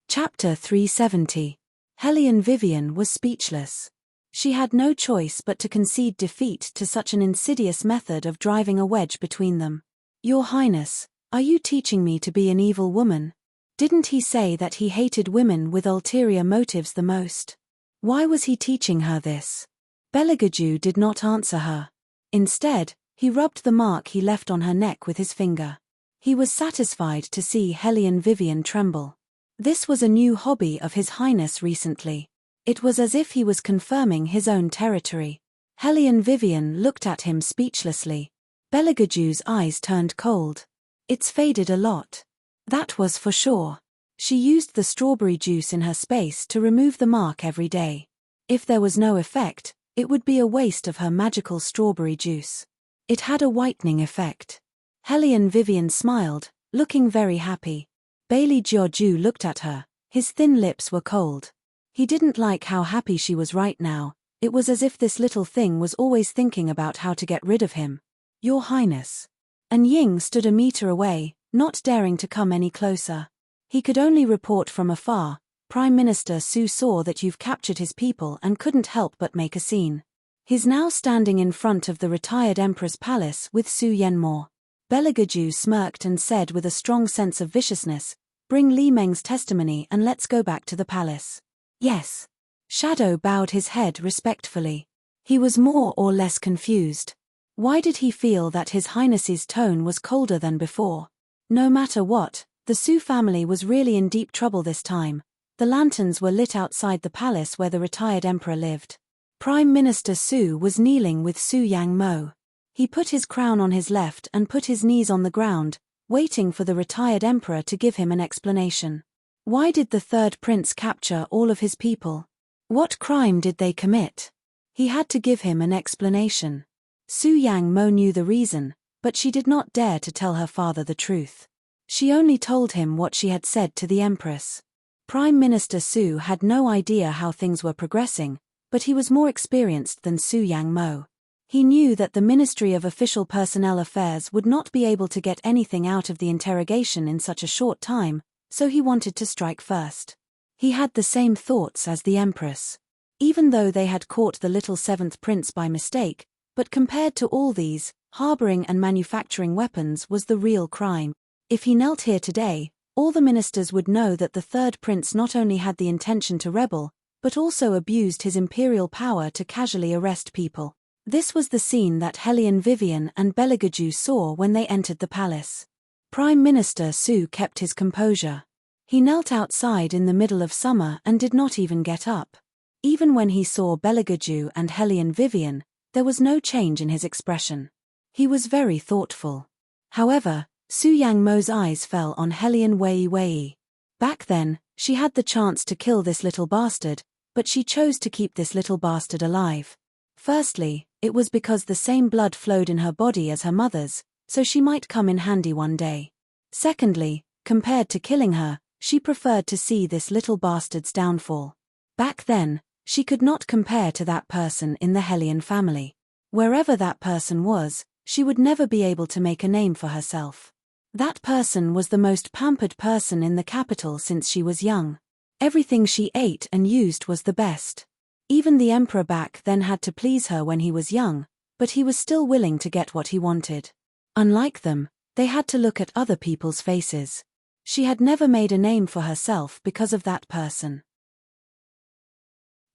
Chapter 370. Hellion Vivian was speechless. She had no choice but to concede defeat to such an insidious method of driving a wedge between them. "Your Highness, are you teaching me to be an evil woman? Didn't he say that he hated women with ulterior motives the most? Why was he teaching her this?" Beligaju did not answer her. Instead, he rubbed the mark he left on her neck with his finger. He was satisfied to see Hellion Vivian tremble. This was a new hobby of His Highness recently. It was as if he was confirming his own territory. Hellion Vivian looked at him speechlessly. Beligaju's eyes turned cold. "It's faded a lot." That was for sure. She used the strawberry juice in her space to remove the mark every day. If there was no effect, it would be a waste of her magical strawberry juice. It had a whitening effect. Hellion Vivian smiled, looking very happy. Bailey Jiaoju looked at her. His thin lips were cold. He didn't like how happy she was right now. It was as if this little thing was always thinking about how to get rid of him. "Your Highness." And Ying stood a meter away, not daring to come any closer. He could only report from afar, Prime Minister Su saw that you've captured his people and couldn't help but make a scene. He's now standing in front of the retired Emperor's palace with Su Yenmo. Beligaju smirked and said with a strong sense of viciousness, "Bring Li Meng's testimony and let's go back to the palace." "Yes." Shadow bowed his head respectfully. He was more or less confused. Why did he feel that His Highness's tone was colder than before? No matter what, the Su family was really in deep trouble this time. The lanterns were lit outside the palace where the retired emperor lived. Prime Minister Su was kneeling with Su Yangmo. He put his crown on his left and put his knees on the ground, waiting for the retired emperor to give him an explanation. Why did the third prince capture all of his people? What crime did they commit? He had to give him an explanation. Su Yangmo knew the reason, but she did not dare to tell her father the truth. She only told him what she had said to the empress. Prime Minister Su had no idea how things were progressing, but he was more experienced than Su Yangmo. He knew that the Ministry of Official Personnel Affairs would not be able to get anything out of the interrogation in such a short time, so he wanted to strike first. He had the same thoughts as the empress. Even though they had caught the little seventh prince by mistake, but compared to all these, harboring and manufacturing weapons was the real crime. If he knelt here today, all the ministers would know that the third prince not only had the intention to rebel, but also abused his imperial power to casually arrest people. This was the scene that Hellion Vivian and Beligaju saw when they entered the palace. Prime Minister Su kept his composure. He knelt outside in the middle of summer and did not even get up. Even when he saw Beligaju and Hellion Vivian, there was no change in his expression. He was very thoughtful. However, Su Yangmo's eyes fell on Hellion Wei Wei. Back then, she had the chance to kill this little bastard, but she chose to keep this little bastard alive. Firstly, it was because the same blood flowed in her body as her mother's, so she might come in handy one day. Secondly, compared to killing her, she preferred to see this little bastard's downfall. Back then, she could not compare to that person in the Hellion family. Wherever that person was, she would never be able to make a name for herself. That person was the most pampered person in the capital since she was young. Everything she ate and used was the best. Even the emperor back then had to please her when he was young, but he was still willing to get what he wanted. Unlike them, they had to look at other people's faces. She had never made a name for herself because of that person.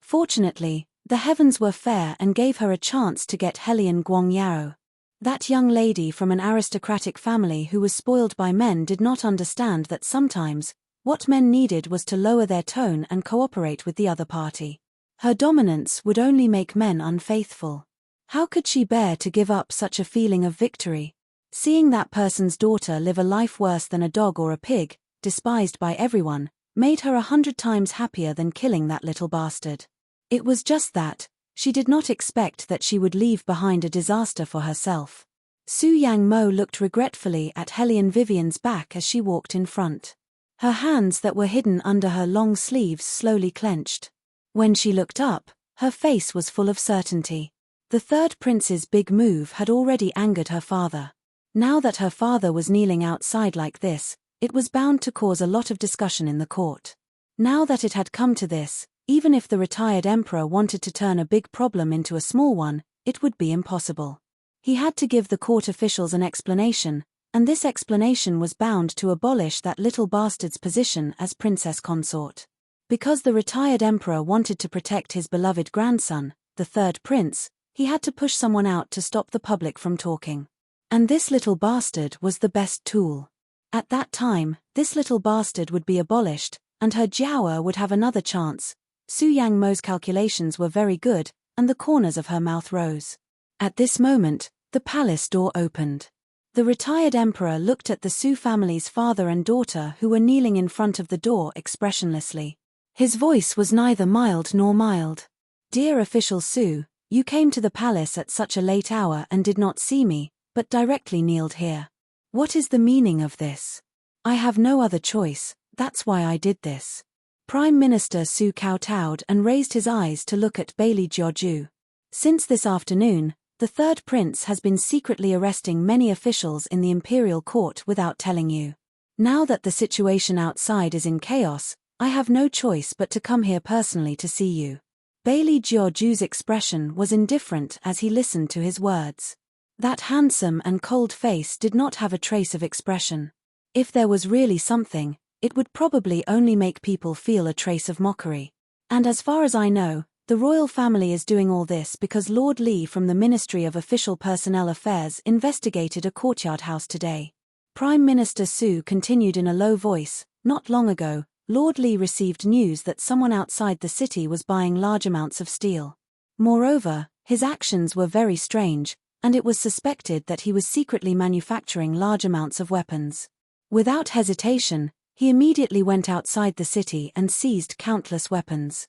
Fortunately, the heavens were fair and gave her a chance to get Hellion Guangyao. That young lady from an aristocratic family who was spoiled by men did not understand that sometimes, what men needed was to lower their tone and cooperate with the other party. Her dominance would only make men unfaithful. How could she bear to give up such a feeling of victory? Seeing that person's daughter live a life worse than a dog or a pig, despised by everyone, made her 100 times happier than killing that little bastard. It was just that, she did not expect that she would leave behind a disaster for herself. Su Yangmo looked regretfully at Hellion Vivian's back as she walked in front. Her hands that were hidden under her long sleeves slowly clenched. When she looked up, her face was full of certainty. The third prince's big move had already angered her father. Now that her father was kneeling outside like this, it was bound to cause a lot of discussion in the court. Now that it had come to this, even if the retired emperor wanted to turn a big problem into a small one, it would be impossible. He had to give the court officials an explanation, and this explanation was bound to abolish that little bastard's position as princess consort. Because the retired emperor wanted to protect his beloved grandson, the third prince, he had to push someone out to stop the public from talking. And this little bastard was the best tool. At that time, this little bastard would be abolished, and her Jiaoer would have another chance. Su Yangmo's calculations were very good, and the corners of her mouth rose. At this moment, the palace door opened. The retired emperor looked at the Su family's father and daughter who were kneeling in front of the door expressionlessly. His voice was neither mild nor mild. "Dear official Su, you came to the palace at such a late hour and did not see me, but directly kneeled here. What is the meaning of this? I have no other choice, that's why I did this." Prime Minister Su kowtowed and raised his eyes to look at Bailey Jiaoju. Since this afternoon, the third prince has been secretly arresting many officials in the imperial court without telling you. Now that the situation outside is in chaos, I have no choice but to come here personally to see you. Bailey Georgiou's expression was indifferent as he listened to his words. That handsome and cold face did not have a trace of expression. If there was really something, it would probably only make people feel a trace of mockery. And as far as I know, the royal family is doing all this because Lord Lee from the Ministry of Official Personnel Affairs investigated a courtyard house today. Prime Minister Su continued in a low voice, not long ago, Lord Lee received news that someone outside the city was buying large amounts of steel. Moreover, his actions were very strange, and it was suspected that he was secretly manufacturing large amounts of weapons. Without hesitation, he immediately went outside the city and seized countless weapons.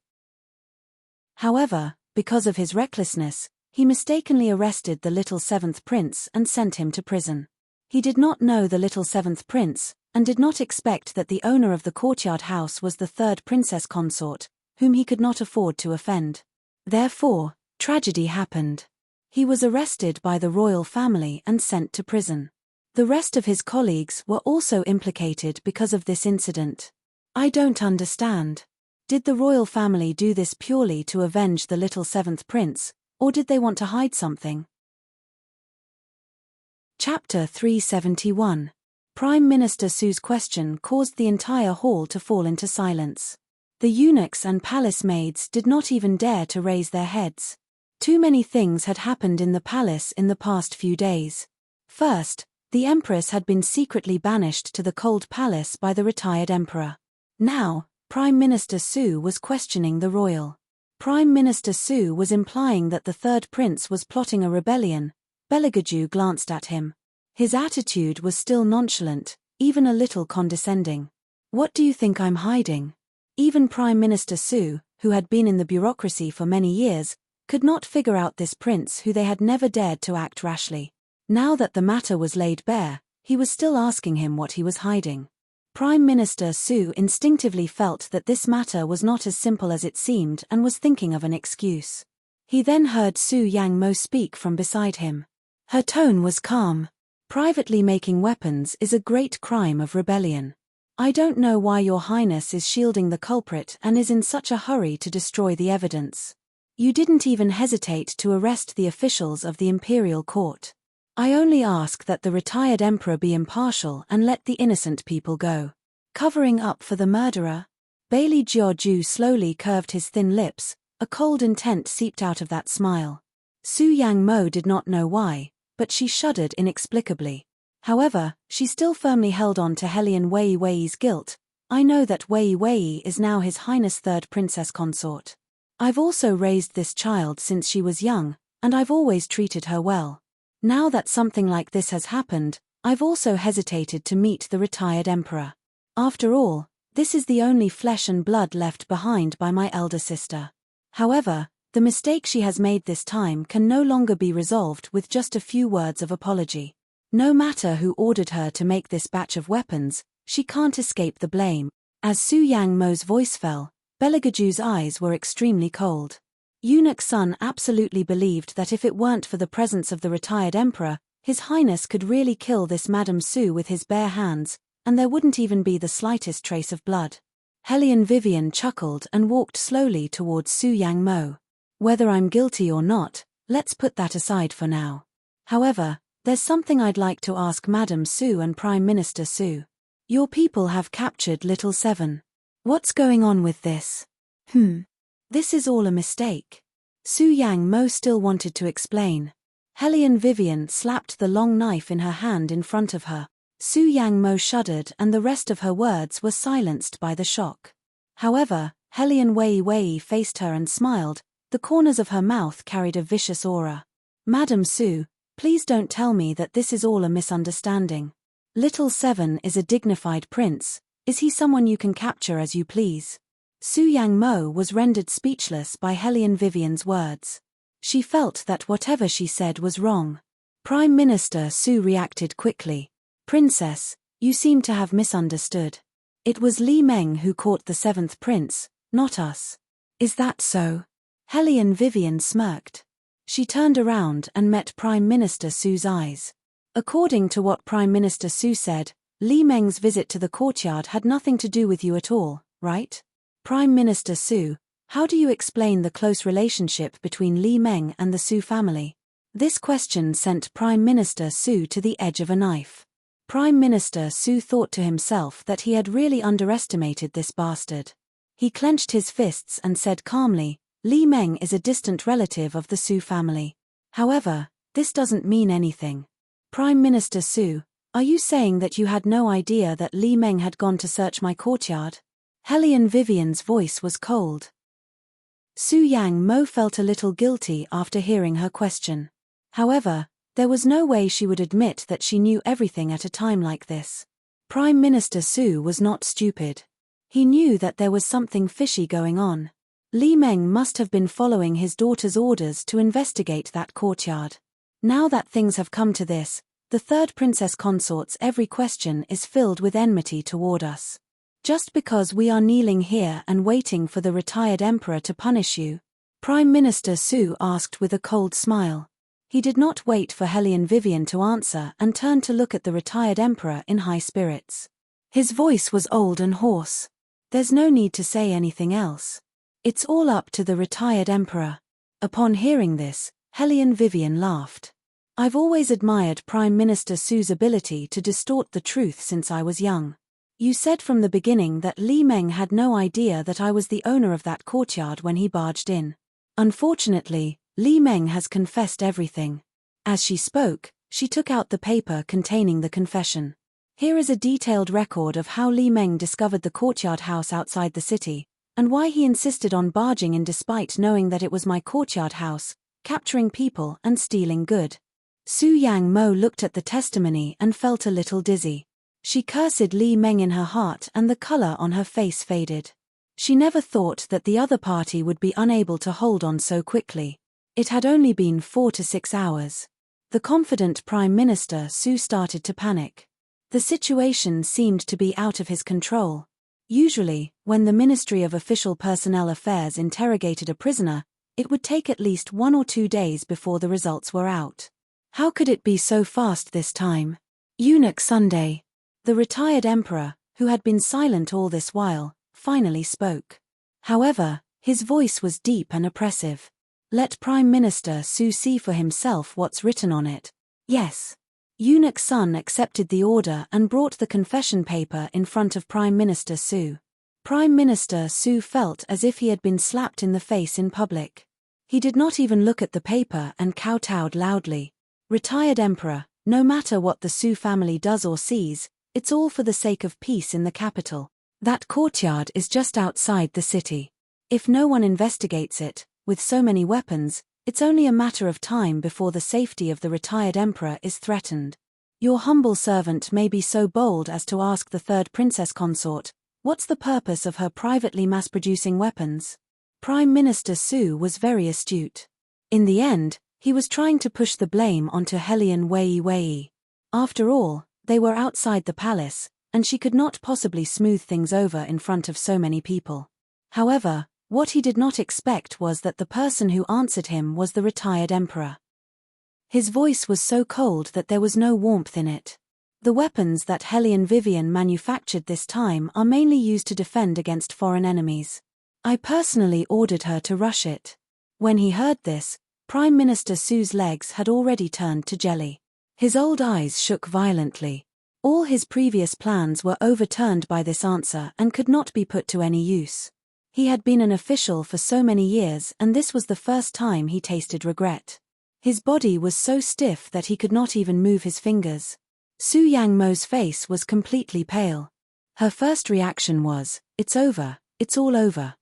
However, because of his recklessness, he mistakenly arrested the little seventh prince and sent him to prison. He did not know the little seventh prince, and did not expect that the owner of the courtyard house was the third princess consort, whom he could not afford to offend. Therefore, tragedy happened. He was arrested by the royal family and sent to prison. The rest of his colleagues were also implicated because of this incident. I don't understand. Did the royal family do this purely to avenge the little seventh prince, or did they want to hide something? Chapter 371. Prime Minister Su's question caused the entire hall to fall into silence. The eunuchs and palace maids did not even dare to raise their heads. Too many things had happened in the palace in the past few days. First, the empress had been secretly banished to the cold palace by the retired emperor. Now, Prime Minister Su was questioning the royal. Prime Minister Su was implying that the third prince was plotting a rebellion. Beligaju glanced at him. His attitude was still nonchalant, even a little condescending. What do you think I'm hiding? Even Prime Minister Su, who had been in the bureaucracy for many years, could not figure out this prince who they had never dared to act rashly. Now that the matter was laid bare, he was still asking him what he was hiding. Prime Minister Su instinctively felt that this matter was not as simple as it seemed and was thinking of an excuse. He then heard Su Yang Mo speak from beside him. Her tone was calm. Privately making weapons is a great crime of rebellion. I don't know why Your Highness is shielding the culprit and is in such a hurry to destroy the evidence. You didn't even hesitate to arrest the officials of the imperial court. I only ask that the retired emperor be impartial and let the innocent people go. Covering up for the murderer? Bailey Georgiou slowly curved his thin lips, a cold intent seeped out of that smile. Su Yang Mo did not know why, but she shuddered inexplicably. However, she still firmly held on to Helian Wei Wei's guilt. I know that Wei Wei is now His Highness third princess consort. I've also raised this child since she was young, and I've always treated her well. Now that something like this has happened, I've also hesitated to meet the retired emperor. After all, this is the only flesh and blood left behind by my elder sister. However, the mistake she has made this time can no longer be resolved with just a few words of apology. No matter who ordered her to make this batch of weapons, she can't escape the blame. As Su Yang Mo's voice fell, Beligaju's eyes were extremely cold. Eunuch Sun absolutely believed that if it weren't for the presence of the retired emperor, His Highness could really kill this Madame Su with his bare hands, and there wouldn't even be the slightest trace of blood. Helian Vivian chuckled and walked slowly towards Su Yang Mo. Whether I'm guilty or not, let's put that aside for now. However, there's something I'd like to ask Madame Su and Prime Minister Su. Your people have captured Little Seven. What's going on with this? This is all a mistake. Su Yang Mo still wanted to explain. Helian Vivian slapped the long knife in her hand in front of her. Su Yang Mo shuddered and the rest of her words were silenced by the shock. However, Helian Wei Wei faced her and smiled. The corners of her mouth carried a vicious aura. Madame Su, please don't tell me that this is all a misunderstanding. Little Seven is a dignified prince. Is he someone you can capture as you please? Su Yang Mo was rendered speechless by Helian Vivian's words. She felt that whatever she said was wrong. Prime Minister Su reacted quickly. Princess, you seem to have misunderstood. It was Li Meng who caught the seventh prince, not us. Is that so? Helian Vivian smirked. She turned around and met Prime Minister Su's eyes. According to what Prime Minister Su said, Li Meng's visit to the courtyard had nothing to do with you at all. right? Prime Minister Su, how do you explain the close relationship between Li Meng and the Su family? This question sent Prime Minister Su to the edge of a knife. Prime Minister Su thought to himself that he had really underestimated this bastard. He clenched his fists and said calmly, Li Meng is a distant relative of the Su family. However, this doesn't mean anything. Prime Minister Su, are you saying that you had no idea that Li Meng had gone to search my courtyard? Hellion Vivian's voice was cold. Su Yang Mo felt a little guilty after hearing her question. However, there was no way she would admit that she knew everything at a time like this. Prime Minister Su was not stupid. He knew that there was something fishy going on. Li Meng must have been following his daughter's orders to investigate that courtyard. Now that things have come to this, the third princess consort's every question is filled with enmity toward us. Just because we are kneeling here and waiting for the retired emperor to punish you? Prime Minister Su asked with a cold smile. He did not wait for Hellion Vivian to answer and turned to look at the retired emperor in high spirits. His voice was old and hoarse. There's no need to say anything else. It's all up to the retired emperor. Upon hearing this, Hellion Vivian laughed. I've always admired Prime Minister Su's ability to distort the truth since I was young. You said from the beginning that Li Meng had no idea that I was the owner of that courtyard when he barged in. Unfortunately, Li Meng has confessed everything. As she spoke, she took out the paper containing the confession. Here is a detailed record of how Li Meng discovered the courtyard house outside the city, and why he insisted on barging in despite knowing that it was my courtyard house, capturing people and stealing good. Su Yang Mo looked at the testimony and felt a little dizzy. She cursed Li Meng in her heart and the color on her face faded. She never thought that the other party would be unable to hold on so quickly. It had only been 4 to 6 hours. The confident Prime Minister Su started to panic. The situation seemed to be out of his control. Usually, when the Ministry of Official Personnel Affairs interrogated a prisoner, it would take at least 1 or 2 days before the results were out. How could it be so fast this time? Eunuch Sunday. The retired emperor, who had been silent all this while, finally spoke. However, his voice was deep and oppressive. Let Prime Minister Su see for himself what's written on it. Yes. Eunuch Sun accepted the order and brought the confession paper in front of Prime Minister Su. Prime Minister Su felt as if he had been slapped in the face in public. He did not even look at the paper and kowtowed loudly. Retired Emperor, no matter what the Su family does or sees, it's all for the sake of peace in the capital. That courtyard is just outside the city. If no one investigates it, with so many weapons, it's only a matter of time before the safety of the retired emperor is threatened. Your humble servant may be so bold as to ask the third princess consort, what's the purpose of her privately mass-producing weapons? Prime Minister Su was very astute. In the end, he was trying to push the blame onto Hellion Wei. After all, they were outside the palace, and she could not possibly smooth things over in front of so many people. However, what he did not expect was that the person who answered him was the retired emperor. His voice was so cold that there was no warmth in it. The weapons that Hellion Vivian manufactured this time are mainly used to defend against foreign enemies. I personally ordered her to rush it. When he heard this, Prime Minister Su's legs had already turned to jelly. His old eyes shook violently. All his previous plans were overturned by this answer and could not be put to any use. He had been an official for so many years and this was the first time he tasted regret. His body was so stiff that he could not even move his fingers. Su Yang Mo's face was completely pale. Her first reaction was, it's over, it's all over.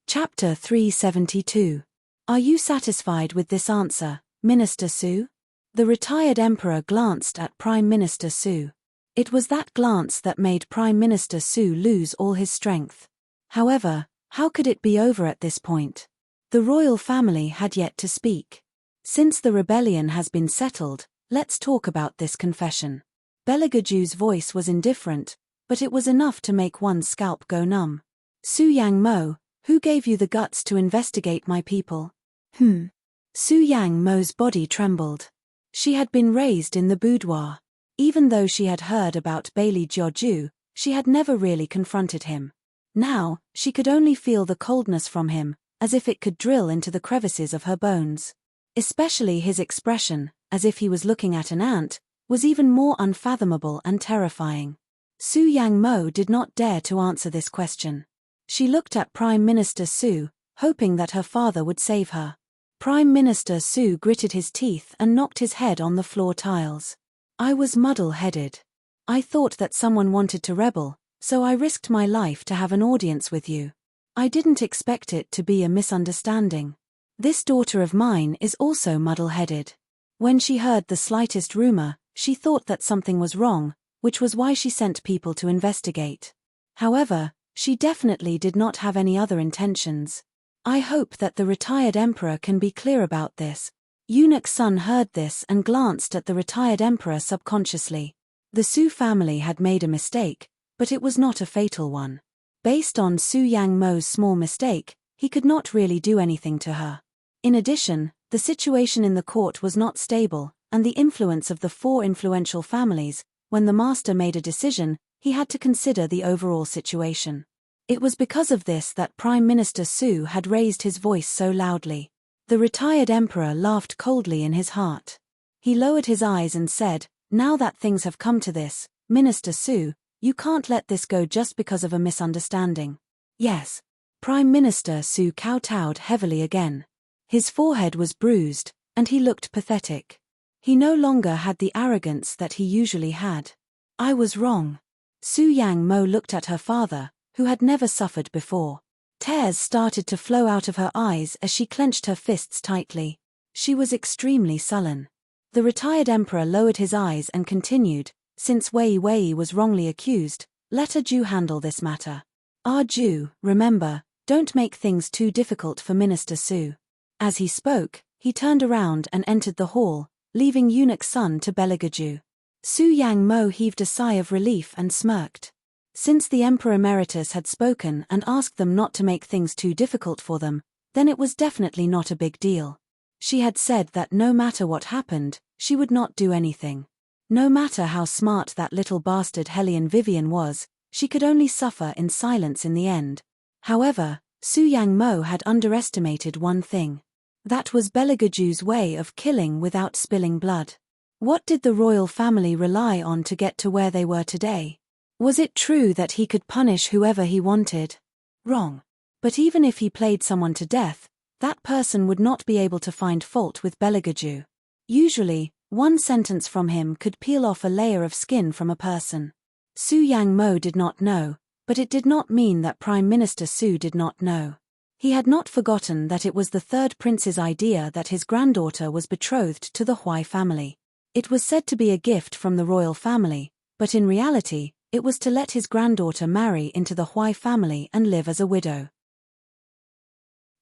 Chapter 372. Are you satisfied with this answer, Minister Su? The retired emperor glanced at Prime Minister Su. It was that glance that made Prime Minister Su lose all his strength. However, how could it be over at this point? The royal family had yet to speak. Since the rebellion has been settled, let's talk about this confession. Belegaju's voice was indifferent, but it was enough to make one's scalp go numb. Su Yang Mo, who gave you the guts to investigate my people? Su Yang Mo's body trembled. She had been raised in the boudoir. Even though she had heard about Bailey Jiaoju, She had never really confronted him. Now, she could only feel the coldness from him, as if it could drill into the crevices of her bones. Especially his expression, as if he was looking at an ant, was even more unfathomable and terrifying. Su Yang Mo did not dare to answer this question. She looked at Prime Minister Su, hoping that her father would save her. Prime Minister Su gritted his teeth and knocked his head on the floor tiles. I was muddle-headed. I thought that someone wanted to rebel, so I risked my life to have an audience with you. I didn't expect it to be a misunderstanding. This daughter of mine is also muddle-headed. When she heard the slightest rumor, she thought that something was wrong, which was why she sent people to investigate. However, she definitely did not have any other intentions. I hope that the retired emperor can be clear about this. Eunuch Sun heard this and glanced at the retired emperor subconsciously. The Su family had made a mistake, but it was not a fatal one. Based on Su Yang Mo's small mistake, he could not really do anything to her. In addition, the situation in the court was not stable, and the influence of the 4 influential families. When the master made a decision, he had to consider the overall situation. It was because of this that Prime Minister Su had raised his voice so loudly. The retired emperor laughed coldly in his heart. He lowered his eyes and said, "Now that things have come to this, Minister Su, you can't let this go just because of a misunderstanding." Yes. Prime Minister Su kowtowed heavily again. His forehead was bruised, and he looked pathetic. He no longer had the arrogance that he usually had. I was wrong. Su Yang Mo looked at her father, who had never suffered before. Tears started to flow out of her eyes as she clenched her fists tightly. She was extremely sullen. The retired emperor lowered his eyes and continued, "Since Wei Wei was wrongly accused, let Ju handle this matter. Ju, remember, don't make things too difficult for Minister Su." As he spoke, he turned around and entered the hall, leaving Eunuch Sun to Ju. Su Yang Mo heaved a sigh of relief and smirked. Since the Emperor Emeritus had spoken and asked them not to make things too difficult for them, then it was definitely not a big deal. She had said that no matter what happened, she would not do anything. No matter how smart that little bastard Hellion Vivian was, she could only suffer in silence in the end. However, Su Yang Mo had underestimated one thing. That was Belegaju's way of killing without spilling blood. What did the royal family rely on to get to where they were today? Was it true that he could punish whoever he wanted? Wrong. But even if he played someone to death, that person would not be able to find fault with Belegaju. Usually, one sentence from him could peel off a layer of skin from a person. Su Yang Mo did not know, but it did not mean that Prime Minister Su did not know. He had not forgotten that it was the third prince's idea that his granddaughter was betrothed to the Huai family. It was said to be a gift from the royal family, but in reality, it was to let his granddaughter marry into the Huai family and live as a widow.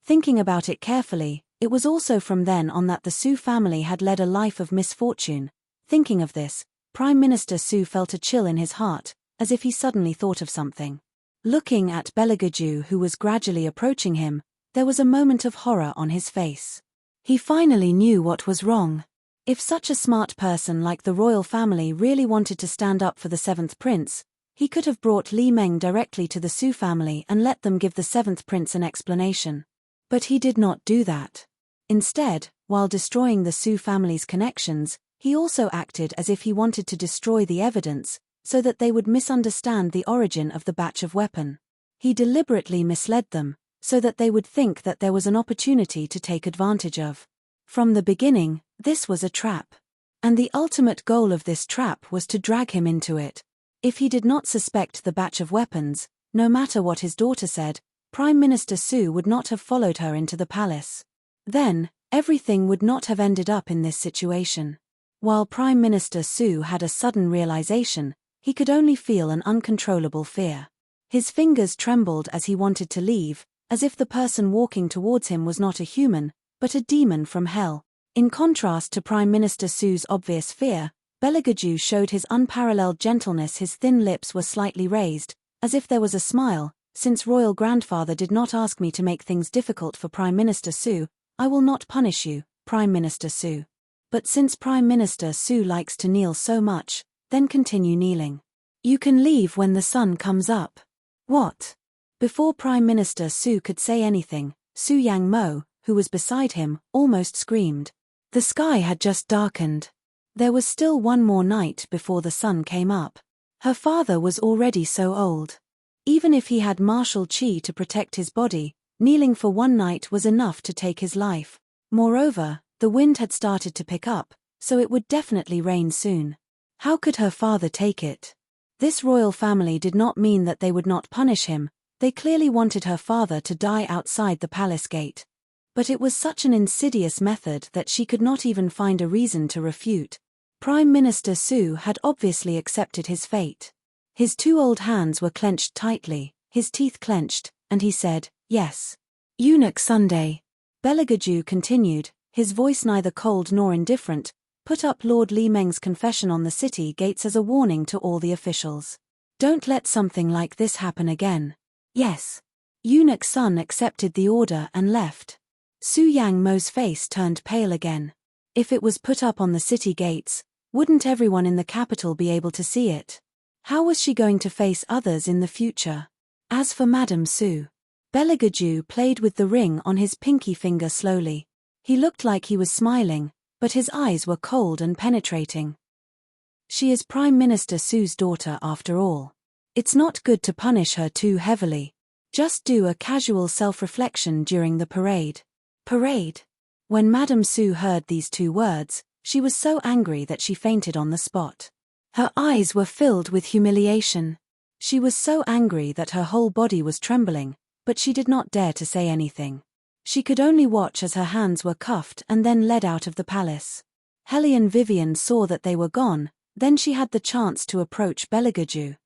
Thinking about it carefully, it was also from then on that the Su family had led a life of misfortune. Thinking of this, Prime Minister Su felt a chill in his heart, as if he suddenly thought of something. Looking at Belegaju, who was gradually approaching him, there was a moment of horror on his face. He finally knew what was wrong. If such a smart person like the royal family really wanted to stand up for the 7th prince, he could have brought Li Meng directly to the Su family and let them give the 7th prince an explanation. But he did not do that. Instead, while destroying the Su family's connections, he also acted as if he wanted to destroy the evidence, so that they would misunderstand the origin of the batch of weapon. He deliberately misled them, so that they would think that there was an opportunity to take advantage of. From the beginning, this was a trap. And the ultimate goal of this trap was to drag him into it. If he did not suspect the batch of weapons, no matter what his daughter said, Prime Minister Su would not have followed her into the palace. Then, everything would not have ended up in this situation. While Prime Minister Su had a sudden realization, he could only feel an uncontrollable fear. His fingers trembled as he wanted to leave, as if the person walking towards him was not a human, but a demon from hell. In contrast to Prime Minister Su's obvious fear, Belegaju showed his unparalleled gentleness. His thin lips were slightly raised, as if there was a smile. Since Royal Grandfather did not ask me to make things difficult for Prime Minister Su, I will not punish you, Prime Minister Su. But since Prime Minister Su likes to kneel so much, then continue kneeling. You can leave when the sun comes up. What? Before Prime Minister Su could say anything, Su Yang Mo, who was beside him, almost screamed. The sky had just darkened. There was still one more night before the sun came up. Her father was already so old. Even if he had martial qi to protect his body, kneeling for one night was enough to take his life. Moreover, the wind had started to pick up, so it would definitely rain soon. How could her father take it? This royal family did not mean that they would not punish him, they clearly wanted her father to die outside the palace gate. But it was such an insidious method that she could not even find a reason to refute. Prime Minister Su had obviously accepted his fate. His two old hands were clenched tightly, his teeth clenched, and he said, "Yes." Eunuch Sunday. Beligaju continued, his voice neither cold nor indifferent, put up Lord Li Meng's confession on the city gates as a warning to all the officials. Don't let something like this happen again. Yes. Eunuch Sun accepted the order and left. Su Yang Mo's face turned pale again. If it was put up on the city gates, wouldn't everyone in the capital be able to see it? How was she going to face others in the future? As for Madame Su, Beligaju played with the ring on his pinky finger slowly. He looked like he was smiling, but his eyes were cold and penetrating. She is Prime Minister Su's daughter after all. It's not good to punish her too heavily. Just do a casual self-reflection during the parade. Parade? When Madame Su heard these two words, she was so angry that she fainted on the spot. Her eyes were filled with humiliation. She was so angry that her whole body was trembling, but she did not dare to say anything. She could only watch as her hands were cuffed and then led out of the palace. Hellion Vivian saw that they were gone, then she had the chance to approach Beligaju.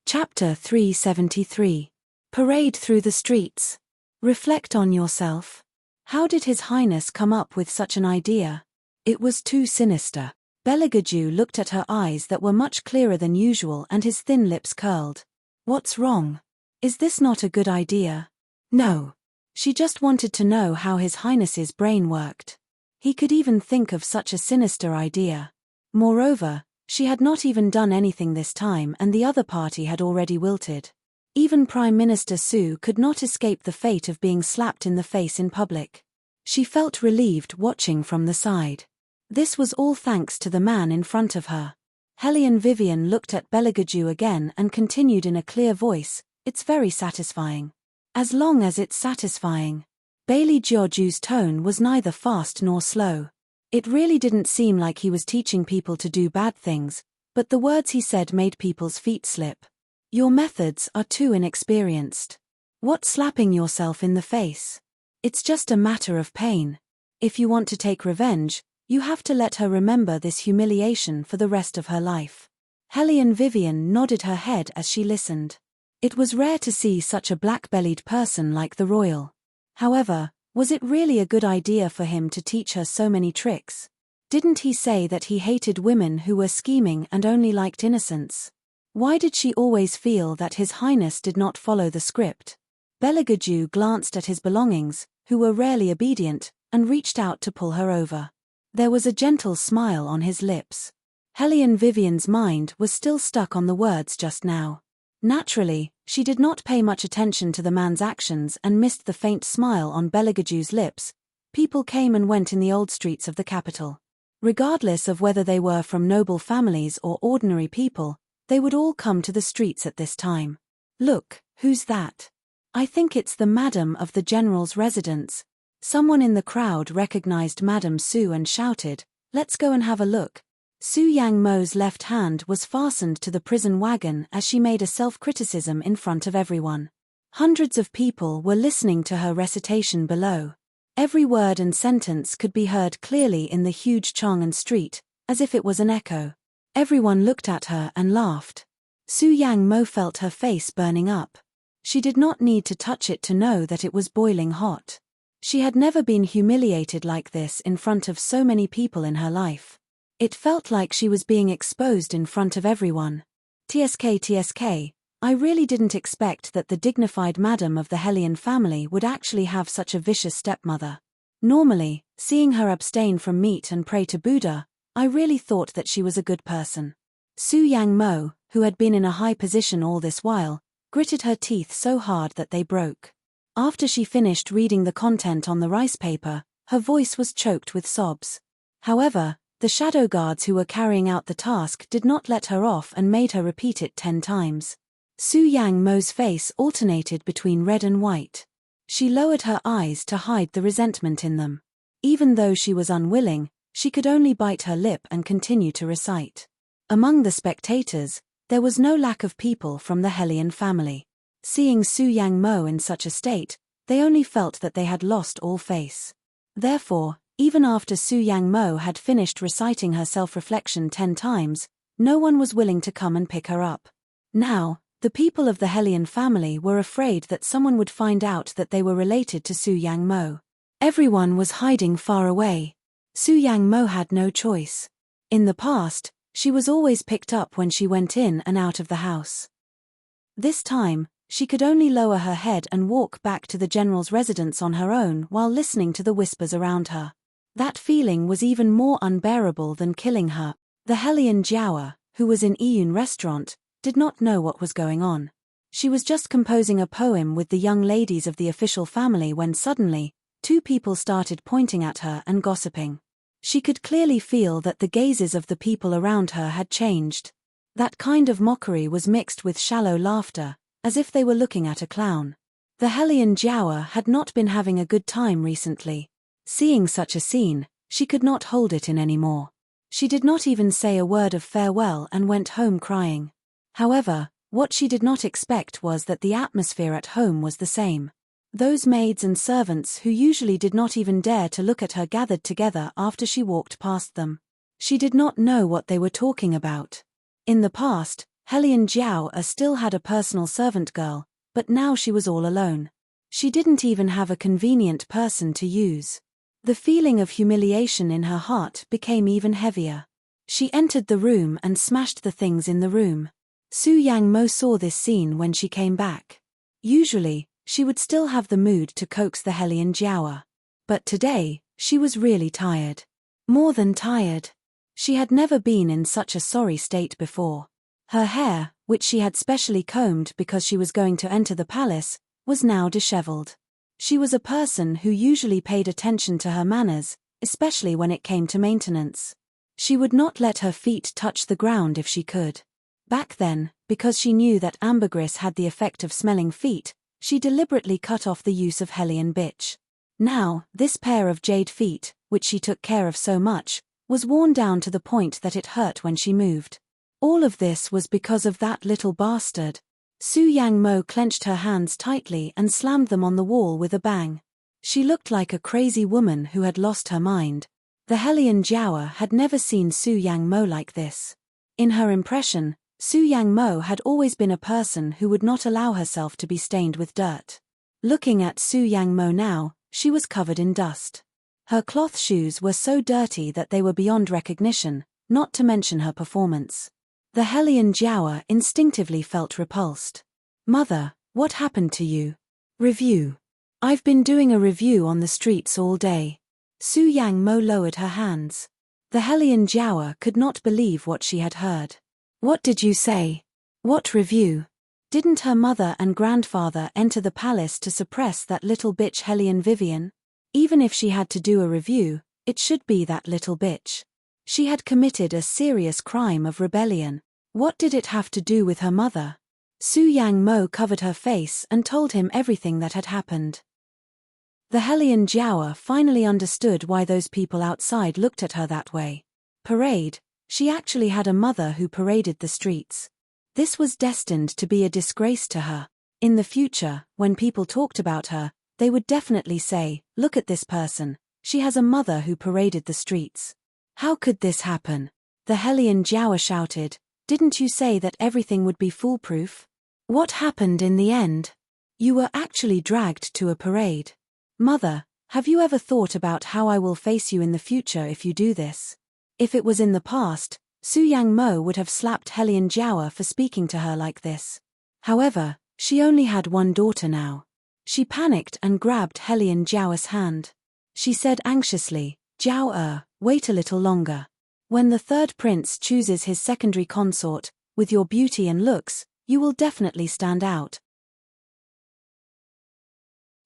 Chapter 373. Parade through the streets. Reflect on yourself. How did His Highness come up with such an idea? It was too sinister. Beligaju looked at her eyes that were much clearer than usual and his thin lips curled. What's wrong? Is this not a good idea? No. She just wanted to know how His Highness's brain worked. He could even think of such a sinister idea. Moreover, she had not even done anything this time and the other party had already wilted. Even Prime Minister Su could not escape the fate of being slapped in the face in public. She felt relieved watching from the side. This was all thanks to the man in front of her. Hellion Vivian looked at Beligaju again and continued in a clear voice, "It's very satisfying. As long as it's satisfying." Bailey Jiaoju's tone was neither fast nor slow. It really didn't seem like he was teaching people to do bad things, but the words he said made people's feet slip. Your methods are too inexperienced. What slapping yourself in the face? It's just a matter of pain. If you want to take revenge, you have to let her remember this humiliation for the rest of her life. Hellion Vivian nodded her head as she listened. It was rare to see such a black-bellied person like the royal. However, was it really a good idea for him to teach her so many tricks? Didn't he say that he hated women who were scheming and only liked innocence? Why did she always feel that His Highness did not follow the script? Beligaju glanced at his belongings, who were rarely obedient, and reached out to pull her over. There was a gentle smile on his lips. Hellion Vivian's mind was still stuck on the words just now. Naturally, she did not pay much attention to the man's actions and missed the faint smile on Beligaju's lips. People came and went in the old streets of the capital. Regardless of whether they were from noble families or ordinary people, they would all come to the streets at this time. Look, who's that? I think it's the madam of the general's residence. Someone in the crowd recognized Madame Su and shouted, "Let's go and have a look." Su Yang Mo's left hand was fastened to the prison wagon as she made a self-criticism in front of everyone. Hundreds of people were listening to her recitation below. Every word and sentence could be heard clearly in the huge Chang'an street, as if it was an echo. Everyone looked at her and laughed. Su Yang Mo felt her face burning up. She did not need to touch it to know that it was boiling hot. She had never been humiliated like this in front of so many people in her life. It felt like she was being exposed in front of everyone. TSK, I really didn't expect that the dignified madam of the Hellion family would actually have such a vicious stepmother. Normally, seeing her abstain from meat and pray to Buddha, I really thought that she was a good person. Su Yang Mo, who had been in a high position all this while, gritted her teeth so hard that they broke. After she finished reading the content on the rice paper, her voice was choked with sobs. However, the shadow guards who were carrying out the task did not let her off and made her repeat it 10 times. Su Yang Mo's face alternated between red and white. She lowered her eyes to hide the resentment in them. Even though she was unwilling, she could only bite her lip and continue to recite. Among the spectators, there was no lack of people from the Hellion family. Seeing Su Yang Mo in such a state, they only felt that they had lost all face. Therefore, even after Su Yang Mo had finished reciting her self-reflection 10 times, no one was willing to come and pick her up. Now, the people of the Hellion family were afraid that someone would find out that they were related to Su Yang Mo. Everyone was hiding far away. Su Yang Mo had no choice. In the past, she was always picked up when she went in and out of the house. This time, she could only lower her head and walk back to the general's residence on her own while listening to the whispers around her. That feeling was even more unbearable than killing her. The Hellion Jiawa, who was in Iyun restaurant, did not know what was going on. She was just composing a poem with the young ladies of the official family when suddenly, 2 people started pointing at her and gossiping. She could clearly feel that the gazes of the people around her had changed. That kind of mockery was mixed with shallow laughter, as if they were looking at a clown. The Hellion Jiawa had not been having a good time recently. Seeing such a scene, she could not hold it in anymore. She did not even say a word of farewell and went home crying. However, what she did not expect was that the atmosphere at home was the same. Those maids and servants who usually did not even dare to look at her gathered together after she walked past them. She did not know what they were talking about. In the past, Hellion Jiawa still had a personal servant girl, but now she was all alone. She didn't even have a convenient person to use. The feeling of humiliation in her heart became even heavier. She entered the room and smashed the things in the room. Su Yang Mo saw this scene when she came back. Usually, she would still have the mood to coax the Hellion Jiawa. But today, she was really tired. More than tired. She had never been in such a sorry state before. Her hair, which she had specially combed because she was going to enter the palace, was now disheveled. She was a person who usually paid attention to her manners, especially when it came to maintenance. She would not let her feet touch the ground if she could. Back then, because she knew that ambergris had the effect of smelling feet, she deliberately cut off the use of Hellion bitch. Now, this pair of jade feet, which she took care of so much, was worn down to the point that it hurt when she moved. All of this was because of that little bastard. Su Yang Mo clenched her hands tightly and slammed them on the wall with a bang. She looked like a crazy woman who had lost her mind. The Hellion Jiawa had never seen Su Yang Mo like this. In her impression, Su Yang Mo had always been a person who would not allow herself to be stained with dirt. Looking at Su Yang Mo now, she was covered in dust. Her cloth shoes were so dirty that they were beyond recognition, not to mention her performance. The Hellion Jiawa instinctively felt repulsed. "Mother, what happened to you?" "Review. I've been doing a review on the streets all day." Su Yang Mo lowered her hands. The Hellion Jiawa could not believe what she had heard. "What did you say? What review? Didn't her mother and grandfather enter the palace to suppress that little bitch Hellion Vivian? Even if she had to do a review, it should be that little bitch. She had committed a serious crime of rebellion. What did it have to do with her mother?" Su Yang Mo covered her face and told him everything that had happened. The Hellion Jiawa finally understood why those people outside looked at her that way. Parade. She actually had a mother who paraded the streets. This was destined to be a disgrace to her. In the future, when people talked about her, they would definitely say, "Look at this person, she has a mother who paraded the streets." "How could this happen?" The Hellion Jiawa shouted. "Didn't you say that everything would be foolproof? What happened in the end? You were actually dragged to a parade. Mother, have you ever thought about how I will face you in the future if you do this?" If it was in the past, Su Yang Mo would have slapped Hellion Jiawa for speaking to her like this. However, she only had one daughter now. She panicked and grabbed Hellion Jiawa's hand. She said anxiously, "Jiao, wait a little longer." When the third prince chooses his secondary consort, with your beauty and looks, you will definitely stand out.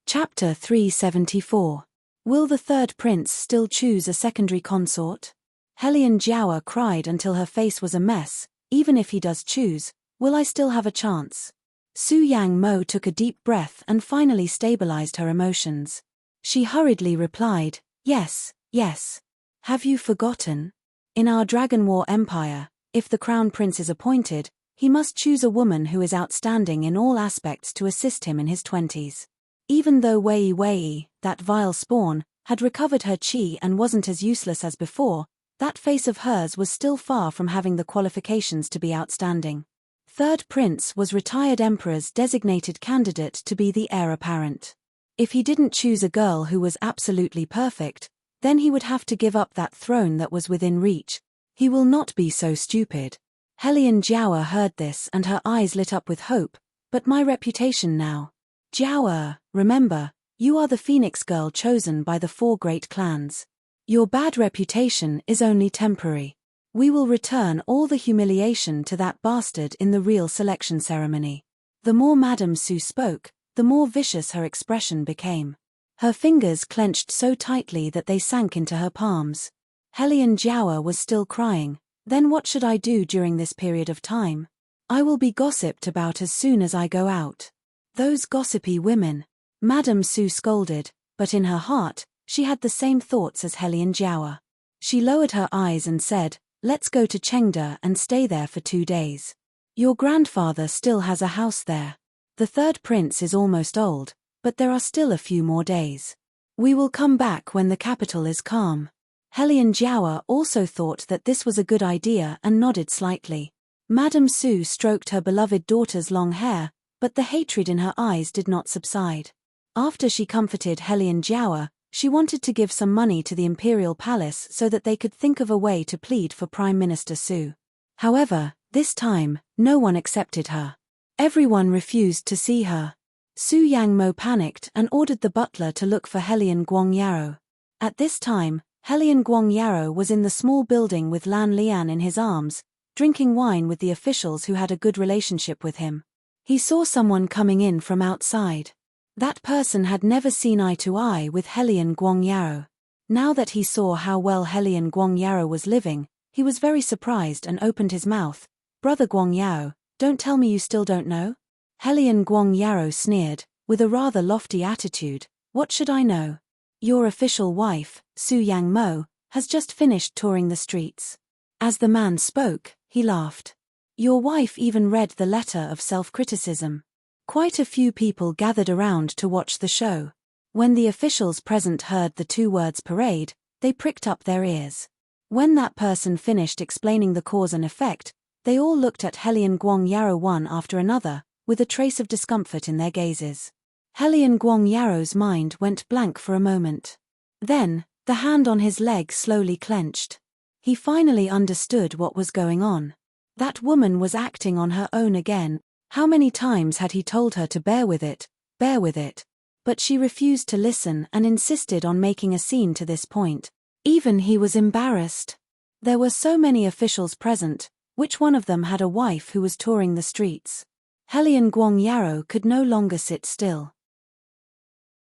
Chapter 374. Will the third prince still choose a secondary consort? Helian Jiawa cried until her face was a mess. Even if he does choose, will I still have a chance? Su Yang Mo took a deep breath and finally stabilized her emotions. She hurriedly replied, yes, yes. Have you forgotten? In our Dragon War Empire, if the crown prince is appointed, he must choose a woman who is outstanding in all aspects to assist him in his 20s. Even though Wei Wei, that vile spawn, had recovered her chi and wasn't as useless as before, that face of hers was still far from having the qualifications to be outstanding. Third prince was retired emperor's designated candidate to be the heir apparent. If he didn't choose a girl who was absolutely perfect, then he would have to give up that throne that was within reach. He will not be so stupid. Helian Jiawa heard this and her eyes lit up with hope. But my reputation now. Jiawa, remember, you are the phoenix girl chosen by the 4 great clans. Your bad reputation is only temporary. We will return all the humiliation to that bastard in the real selection ceremony. The more Madame Su spoke, the more vicious her expression became. Her fingers clenched so tightly that they sank into her palms. Helian Jiawa was still crying. Then what should I do during this period of time? I will be gossiped about as soon as I go out. Those gossipy women. Madame Su scolded, but in her heart, she had the same thoughts as Helian Jiawa. She lowered her eyes and said, let's go to Chengde and stay there for 2 days. Your grandfather still has a house there. The third prince is almost old, but there are still a few more days. We will come back when the capital is calm. Helian Jiawa also thought that this was a good idea and nodded slightly. Madame Su stroked her beloved daughter's long hair, but the hatred in her eyes did not subside. After she comforted Helian Jiawa, she wanted to give some money to the imperial palace so that they could think of a way to plead for Prime Minister Su. However, this time, no one accepted her. Everyone refused to see her. Su Yang Mo panicked and ordered the butler to look for Helian Guangyaro. At this time, Helian Guangyaro was in the small building with Lan Lian in his arms, drinking wine with the officials who had a good relationship with him. He saw someone coming in from outside. That person had never seen eye to eye with Helian Guangyaro. Now that he saw how well Helian Guangyaro was living, he was very surprised and opened his mouth. Brother Guangyao, don't tell me you still don't know? Helian Guangyaro sneered, with a rather lofty attitude. What should I know? Your official wife, Su Yang Mo, has just finished touring the streets. As the man spoke, he laughed. Your wife even read the letter of self-criticism. Quite a few people gathered around to watch the show. When the officials present heard the 2 words parade, they pricked up their ears. When that person finished explaining the cause and effect, they all looked at Helian Guangyaro one after another, with a trace of discomfort in their gazes. Helian Guangyaro's mind went blank for a moment. Then, the hand on his leg slowly clenched. He finally understood what was going on. That woman was acting on her own again. How many times had he told her to bear with it? But she refused to listen and insisted on making a scene to this point. Even he was embarrassed. There were so many officials present. Which one of them had a wife who was touring the streets? Helian Guangyaro could no longer sit still.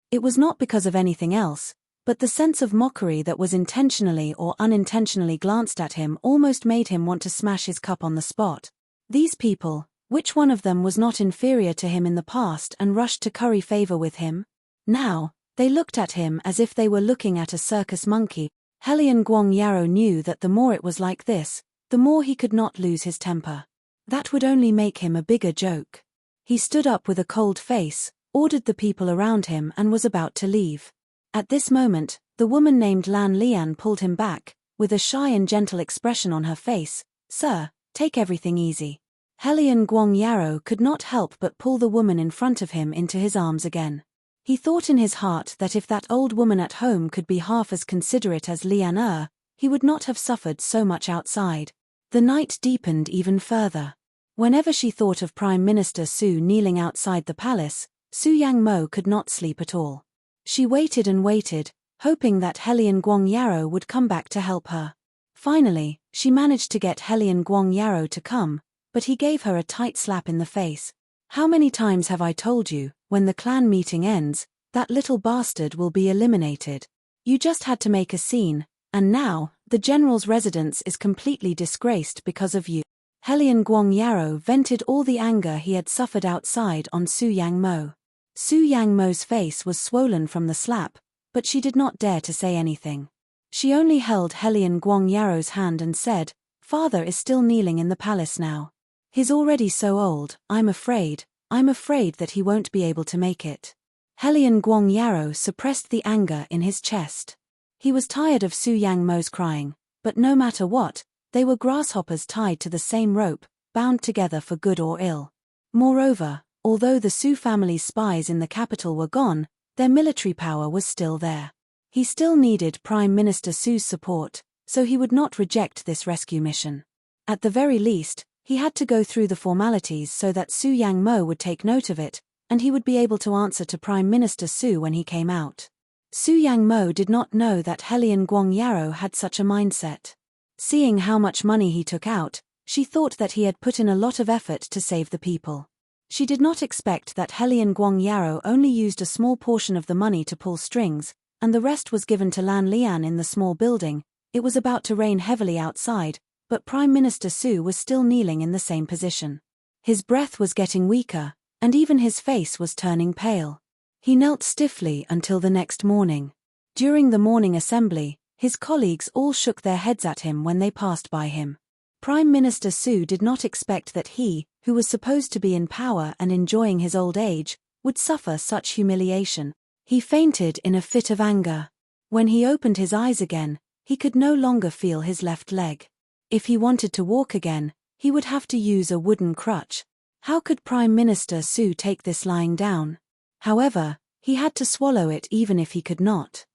It was not because of anything else, but the sense of mockery that was intentionally or unintentionally glanced at him almost made him want to smash his cup on the spot. These people, which one of them was not inferior to him in the past and rushed to curry favor with him? Now, they looked at him as if they were looking at a circus monkey. Helian Guangyaro knew that the more it was like this, the more he could not lose his temper. That would only make him a bigger joke. He stood up with a cold face, ordered the people around him and was about to leave. At this moment, the woman named Lan Lian pulled him back, with a shy and gentle expression on her face. Sir, take everything easy. Helian Guangyaro could not help but pull the woman in front of him into his arms again. He thought in his heart that if that old woman at home could be half as considerate as Lian, he would not have suffered so much outside. The night deepened even further. Whenever she thought of Prime Minister Su kneeling outside the palace, Su Yang Mo could not sleep at all. She waited and waited, hoping that Helian Guangyaro would come back to help her. Finally, she managed to get Helion Guang Yarrow to come, but he gave her a tight slap in the face. How many times have I told you, when the clan meeting ends, that little bastard will be eliminated? You just had to make a scene, and now, the general's residence is completely disgraced because of you. Helion Guang Yarrow vented all the anger he had suffered outside on Su Yang Mo. Su Yang Mo's face was swollen from the slap, but she did not dare to say anything. She only held Helion Guang Yarrow's hand and said, "Father is still kneeling in the palace now. He's already so old, I'm afraid that he won't be able to make it." Helion Guang Yarrow suppressed the anger in his chest. He was tired of Su Yang Mo's crying, but no matter what, they were grasshoppers tied to the same rope, bound together for good or ill. Moreover, although the Su family's spies in the capital were gone, their military power was still there. He still needed Prime Minister Su's support, so he would not reject this rescue mission. At the very least, he had to go through the formalities so that Su Yang Mo would take note of it, and he would be able to answer to Prime Minister Su when he came out. Su Yang Mo did not know that Helion Guang Yarrow had such a mindset. Seeing how much money he took out, she thought that he had put in a lot of effort to save the people. She did not expect that Helion Guang Yarrow only used a small portion of the money to pull strings, and the rest was given to Lan Lian in the small building. It was about to rain heavily outside, but Prime Minister Su was still kneeling in the same position. His breath was getting weaker, and even his face was turning pale. He knelt stiffly until the next morning. During the morning assembly, his colleagues all shook their heads at him when they passed by him. Prime Minister Su did not expect that he, who was supposed to be in power and enjoying his old age, would suffer such humiliation. He fainted in a fit of anger. When he opened his eyes again, he could no longer feel his left leg. If he wanted to walk again, he would have to use a wooden crutch. How could Prime Minister Su take this lying down? However, he had to swallow it even if he could not.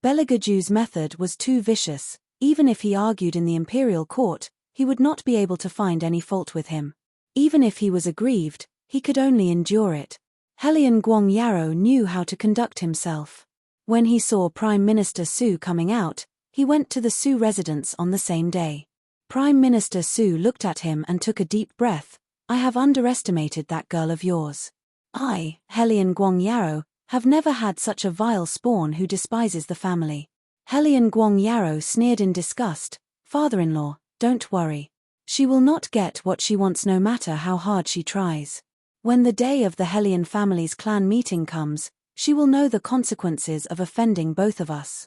Belegaju's method was too vicious. Even if he argued in the imperial court, he would not be able to find any fault with him. Even if he was aggrieved, he could only endure it. Helion Guang Yarrow knew how to conduct himself. When he saw Prime Minister Su coming out, he went to the Su residence on the same day. Prime Minister Su looked at him and took a deep breath. "I have underestimated that girl of yours. I, Helion Guang Yarrow, have never had such a vile spawn who despises the family." Helion Guang Yarrow sneered in disgust. "Father-in-law, don't worry. She will not get what she wants no matter how hard she tries. When the day of the Helion family's clan meeting comes, she will know the consequences of offending both of us."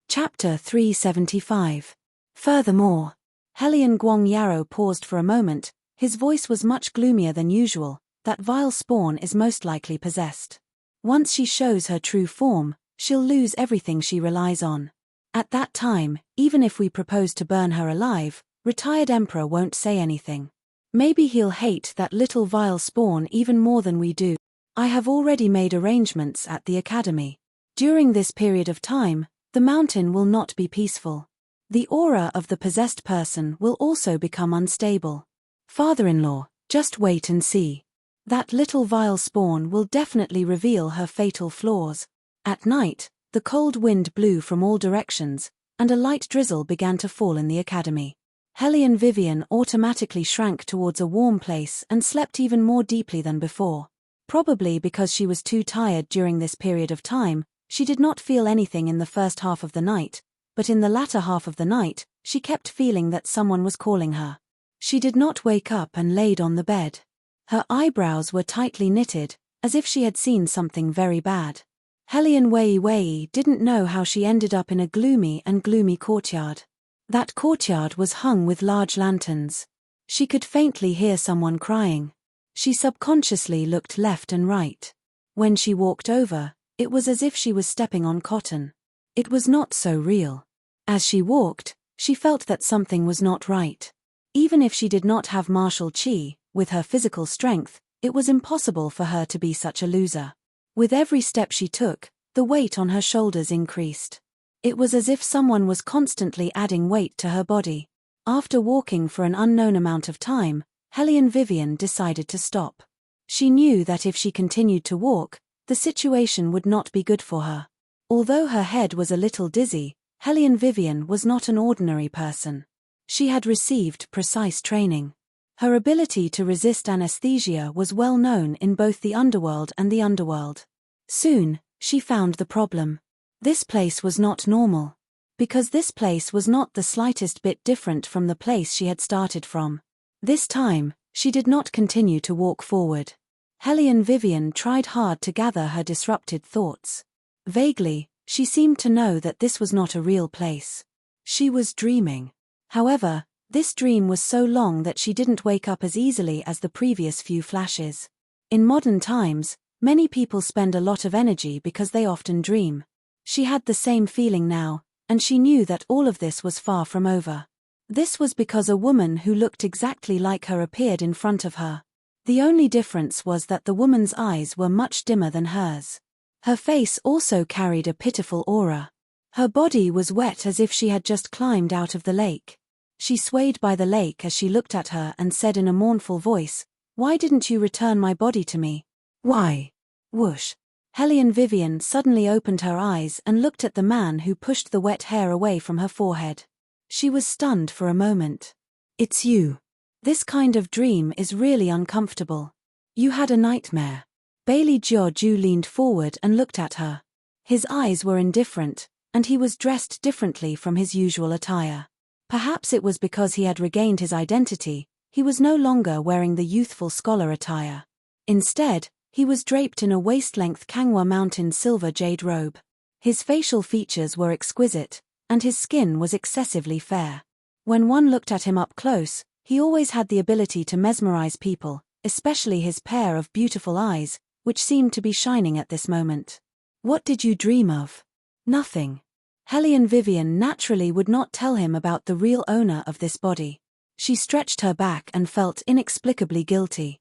Chapter 375. Furthermore. Helion Guang Yarrow paused for a moment. His voice was much gloomier than usual. "That vile spawn is most likely possessed. Once she shows her true form, she'll lose everything she relies on. At that time, even if we propose to burn her alive, retired emperor won't say anything. Maybe he'll hate that little vile spawn even more than we do. I have already made arrangements at the academy. During this period of time, the mountain will not be peaceful. The aura of the possessed person will also become unstable. Father-in-law, just wait and see. That little vile spawn will definitely reveal her fatal flaws." At night, the cold wind blew from all directions, and a light drizzle began to fall in the academy. Helion Vivian automatically shrank towards a warm place and slept even more deeply than before. Probably because she was too tired during this period of time, she did not feel anything in the first half of the night, but in the latter half of the night, she kept feeling that someone was calling her. She did not wake up and laid on the bed. Her eyebrows were tightly knitted, as if she had seen something very bad. Helion Wei didn't know how she ended up in a gloomy courtyard. That courtyard was hung with large lanterns. She could faintly hear someone crying. She subconsciously looked left and right. When she walked over, it was as if she was stepping on cotton. It was not so real. As she walked, she felt that something was not right. Even if she did not have martial qi, with her physical strength, it was impossible for her to be such a loser. With every step she took, the weight on her shoulders increased. It was as if someone was constantly adding weight to her body. After walking for an unknown amount of time, Helion Vivian decided to stop. She knew that if she continued to walk, the situation would not be good for her. Although her head was a little dizzy, Hellion Vivian was not an ordinary person. She had received precise training. Her ability to resist anesthesia was well known in both the underworld and the underworld. Soon, she found the problem. This place was not normal. Because this place was not the slightest bit different from the place she had started from. This time, she did not continue to walk forward. Hellion Vivian tried hard to gather her disrupted thoughts. Vaguely, she seemed to know that this was not a real place. She was dreaming. However, this dream was so long that she didn't wake up as easily as the previous few flashes. In modern times, many people spend a lot of energy because they often dream. She had the same feeling now, and she knew that all of this was far from over. This was because a woman who looked exactly like her appeared in front of her. The only difference was that the woman's eyes were much dimmer than hers. Her face also carried a pitiful aura. Her body was wet as if she had just climbed out of the lake. She swayed by the lake as she looked at her and said in a mournful voice, "Why didn't you return my body to me?" "Why?" Whoosh. Hellion Vivian suddenly opened her eyes and looked at the man who pushed the wet hair away from her forehead. She was stunned for a moment. "It's you. This kind of dream is really uncomfortable. You had a nightmare." Bailey Jiu leaned forward and looked at her. His eyes were indifferent, and he was dressed differently from his usual attire. Perhaps it was because he had regained his identity, he was no longer wearing the youthful scholar attire. Instead, he was draped in a waist-length Kangwa Mountain silver jade robe. His facial features were exquisite, and his skin was excessively fair. When one looked at him up close, he always had the ability to mesmerize people, especially his pair of beautiful eyes, which seemed to be shining at this moment. "What did you dream of?" "Nothing." Hellion Vivian naturally would not tell him about the real owner of this body. She stretched her back and felt inexplicably guilty.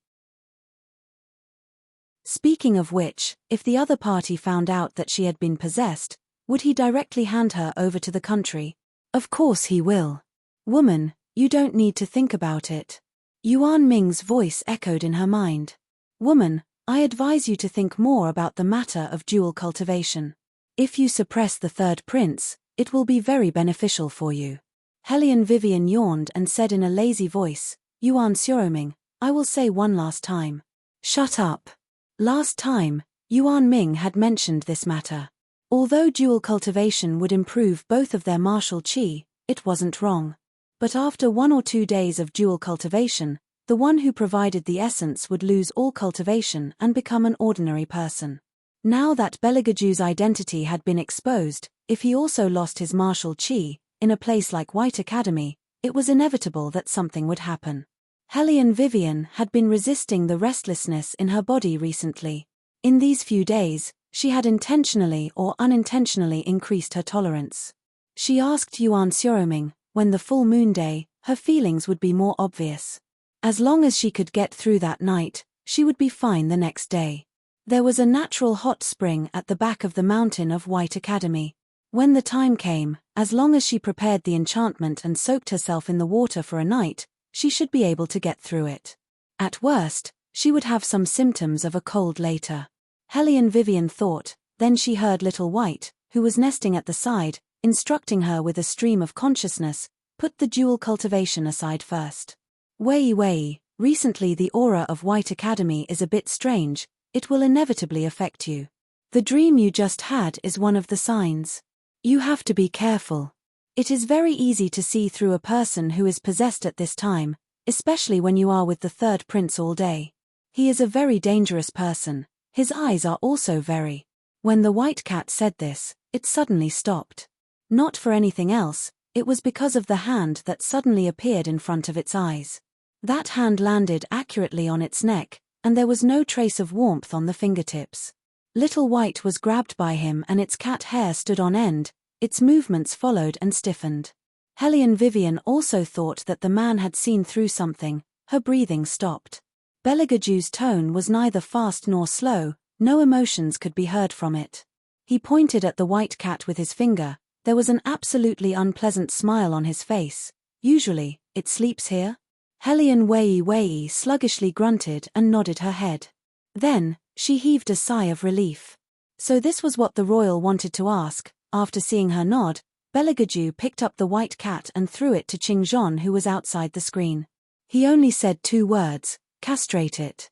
Speaking of which, if the other party found out that she had been possessed, would he directly hand her over to the country? Of course he will. "Woman, you don't need to think about it." Yuan Ming's voice echoed in her mind. "Woman, I advise you to think more about the matter of dual cultivation. If you suppress the third prince, it will be very beneficial for you." Hellion Vivian yawned and said in a lazy voice, "Yuan Xiaoming, I will say one last time." "Shut up." Last time, Yuan Ming had mentioned this matter. Although dual cultivation would improve both of their martial qi, it wasn't wrong. But after 1 or 2 days of dual cultivation, the one who provided the essence would lose all cultivation and become an ordinary person. Now that Beligaju's identity had been exposed, if he also lost his martial qi, in a place like White Academy, it was inevitable that something would happen. Hellion Vivian had been resisting the restlessness in her body recently. In these few days, she had intentionally or unintentionally increased her tolerance. She asked Yuan Xiaoming, when the full moon day, her feelings would be more obvious. As long as she could get through that night, she would be fine the next day. There was a natural hot spring at the back of the mountain of White Academy. When the time came, as long as she prepared the enchantment and soaked herself in the water for a night, she should be able to get through it. At worst, she would have some symptoms of a cold later. Hellion Vivian thought, then she heard Little White, who was nesting at the side, instructing her with a stream of consciousness, put the dual cultivation aside first. Wei, recently the aura of White Academy is a bit strange, it will inevitably affect you. The dream you just had is one of the signs. You have to be careful. It is very easy to see through a person who is possessed at this time, especially when you are with the third prince all day. He is a very dangerous person, his eyes are also very. When the white cat said this, it suddenly stopped. Not for anything else, it was because of the hand that suddenly appeared in front of its eyes. That hand landed accurately on its neck, and there was no trace of warmth on the fingertips. Little White was grabbed by him and its cat hair stood on end, its movements followed and stiffened. Hellion Vivian also thought that the man had seen through something, her breathing stopped. Beligaju's tone was neither fast nor slow, no emotions could be heard from it. He pointed at the white cat with his finger, there was an absolutely unpleasant smile on his face. "Usually, it sleeps here?" Hellion Wei sluggishly grunted and nodded her head. Then, she heaved a sigh of relief. So this was what the royal wanted to ask. After seeing her nod, Belegaju picked up the white cat and threw it to Qingzhon, who was outside the screen. He only said 2 words, "Castrate it."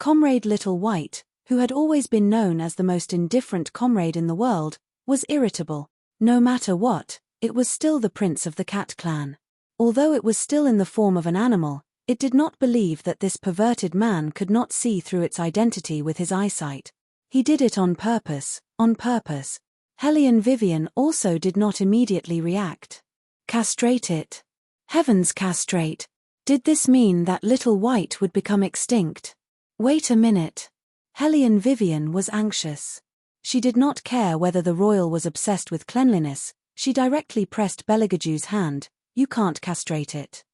Comrade Little White, who had always been known as the most indifferent comrade in the world, was irritable. No matter what, it was still the prince of the cat clan. Although it was still in the form of an animal, it did not believe that this perverted man could not see through its identity with his eyesight. He did it on purpose, on purpose. Hellion Vivian also did not immediately react. Castrate it. Heavens, castrate. Did this mean that Little White would become extinct? Wait a minute. Hellion Vivian was anxious. She did not care whether the royal was obsessed with cleanliness. She directly pressed Belegaju's hand. You can't castrate it.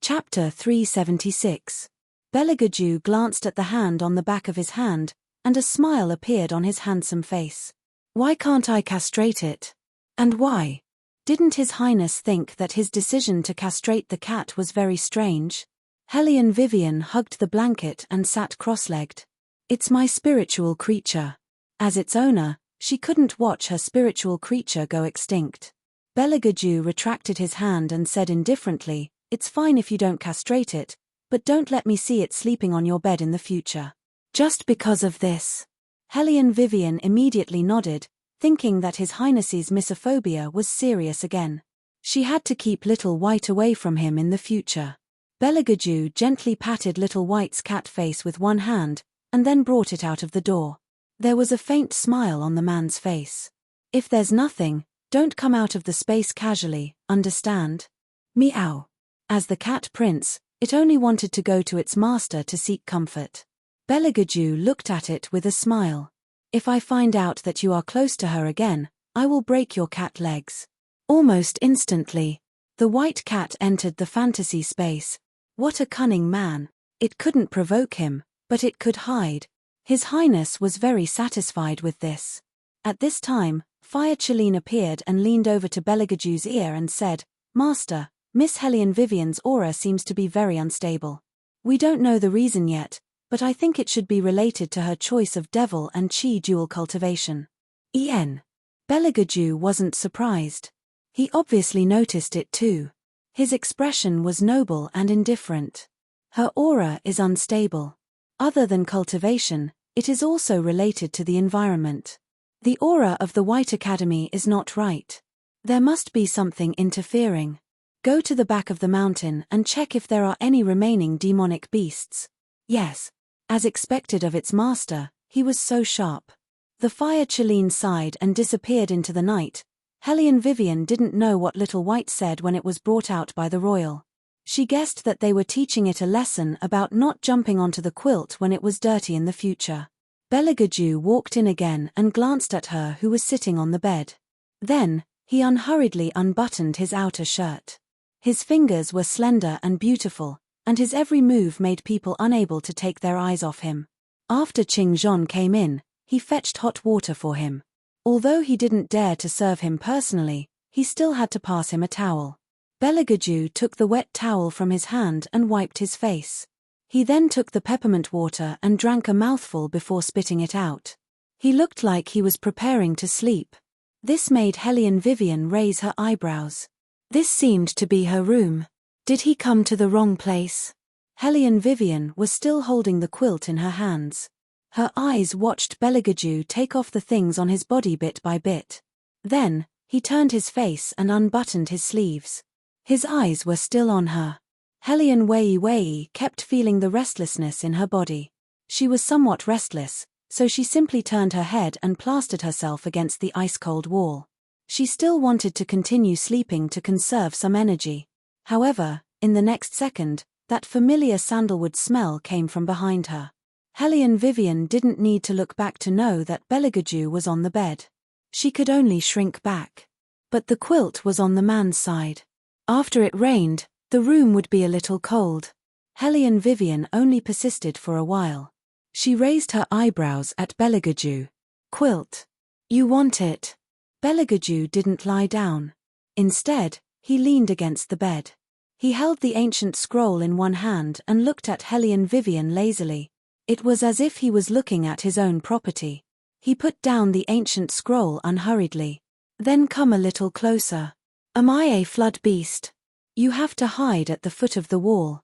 Chapter 376. Belegaju glanced at the hand on the back of his hand, and a smile appeared on his handsome face. Why can't I castrate it? And why? Didn't His Highness think that his decision to castrate the cat was very strange? Hellion Vivian hugged the blanket and sat cross-legged. It's my spiritual creature. As its owner, she couldn't watch her spiritual creature go extinct. Belegaju retracted his hand and said indifferently, It's fine if you don't castrate it, but don't let me see it sleeping on your bed in the future. Just because of this. Hellion Vivian immediately nodded, thinking that His Highness's misophobia was serious again. She had to keep Little White away from him in the future. Belegaju gently patted Little White's cat face with one hand, and then brought it out of the door. There was a faint smile on the man's face. If there's nothing, don't come out of the space casually, understand? Meow. As the cat prince, it only wanted to go to its master to seek comfort. Belegaju looked at it with a smile. If I find out that you are close to her again, I will break your cat legs. Almost instantly, the white cat entered the fantasy space. What a cunning man. It couldn't provoke him, but it could hide. His Highness was very satisfied with this. At this time, Fire Cheline appeared and leaned over to Belegaju's ear and said, Master, Miss Hellion Vivian's aura seems to be very unstable. We don't know the reason yet, but I think it should be related to her choice of devil and chi dual cultivation. Belegaju wasn't surprised. He obviously noticed it too. His expression was noble and indifferent. Her aura is unstable. Other than cultivation, it is also related to the environment. The aura of the White Academy is not right. There must be something interfering. Go to the back of the mountain and check if there are any remaining demonic beasts. Yes. As expected of its master, he was so sharp. The Fire Cheline sighed and disappeared into the night. Hellion Vivian didn't know what Little White said when it was brought out by the royal. She guessed that they were teaching it a lesson about not jumping onto the quilt when it was dirty in the future. Belegaju walked in again and glanced at her who was sitting on the bed. Then, he unhurriedly unbuttoned his outer shirt. His fingers were slender and beautiful, and his every move made people unable to take their eyes off him. After Qingzhon came in, he fetched hot water for him. Although he didn't dare to serve him personally, he still had to pass him a towel. Belegaju took the wet towel from his hand and wiped his face. He then took the peppermint water and drank a mouthful before spitting it out. He looked like he was preparing to sleep. This made Hellion Vivian raise her eyebrows. This seemed to be her room. Did he come to the wrong place? Hellion Vivian was still holding the quilt in her hands. Her eyes watched Belegaju take off the things on his body bit by bit. Then, he turned his face and unbuttoned his sleeves. His eyes were still on her. Hellion Wei kept feeling the restlessness in her body. She was somewhat restless, so she simply turned her head and plastered herself against the ice-cold wall. She still wanted to continue sleeping to conserve some energy. However, in the next second, that familiar sandalwood smell came from behind her. Hellion Vivian didn't need to look back to know that Belegaju was on the bed. She could only shrink back. But the quilt was on the man's side. After it rained, the room would be a little cold. Hellion Vivian only persisted for a while. She raised her eyebrows at Belegaju. Quilt. You want it? Belegaju didn't lie down. Instead, he leaned against the bed. He held the ancient scroll in one hand and looked at Hellion Vivian lazily. It was as if he was looking at his own property. He put down the ancient scroll unhurriedly. Then come a little closer. Am I a flood beast? You have to hide at the foot of the wall.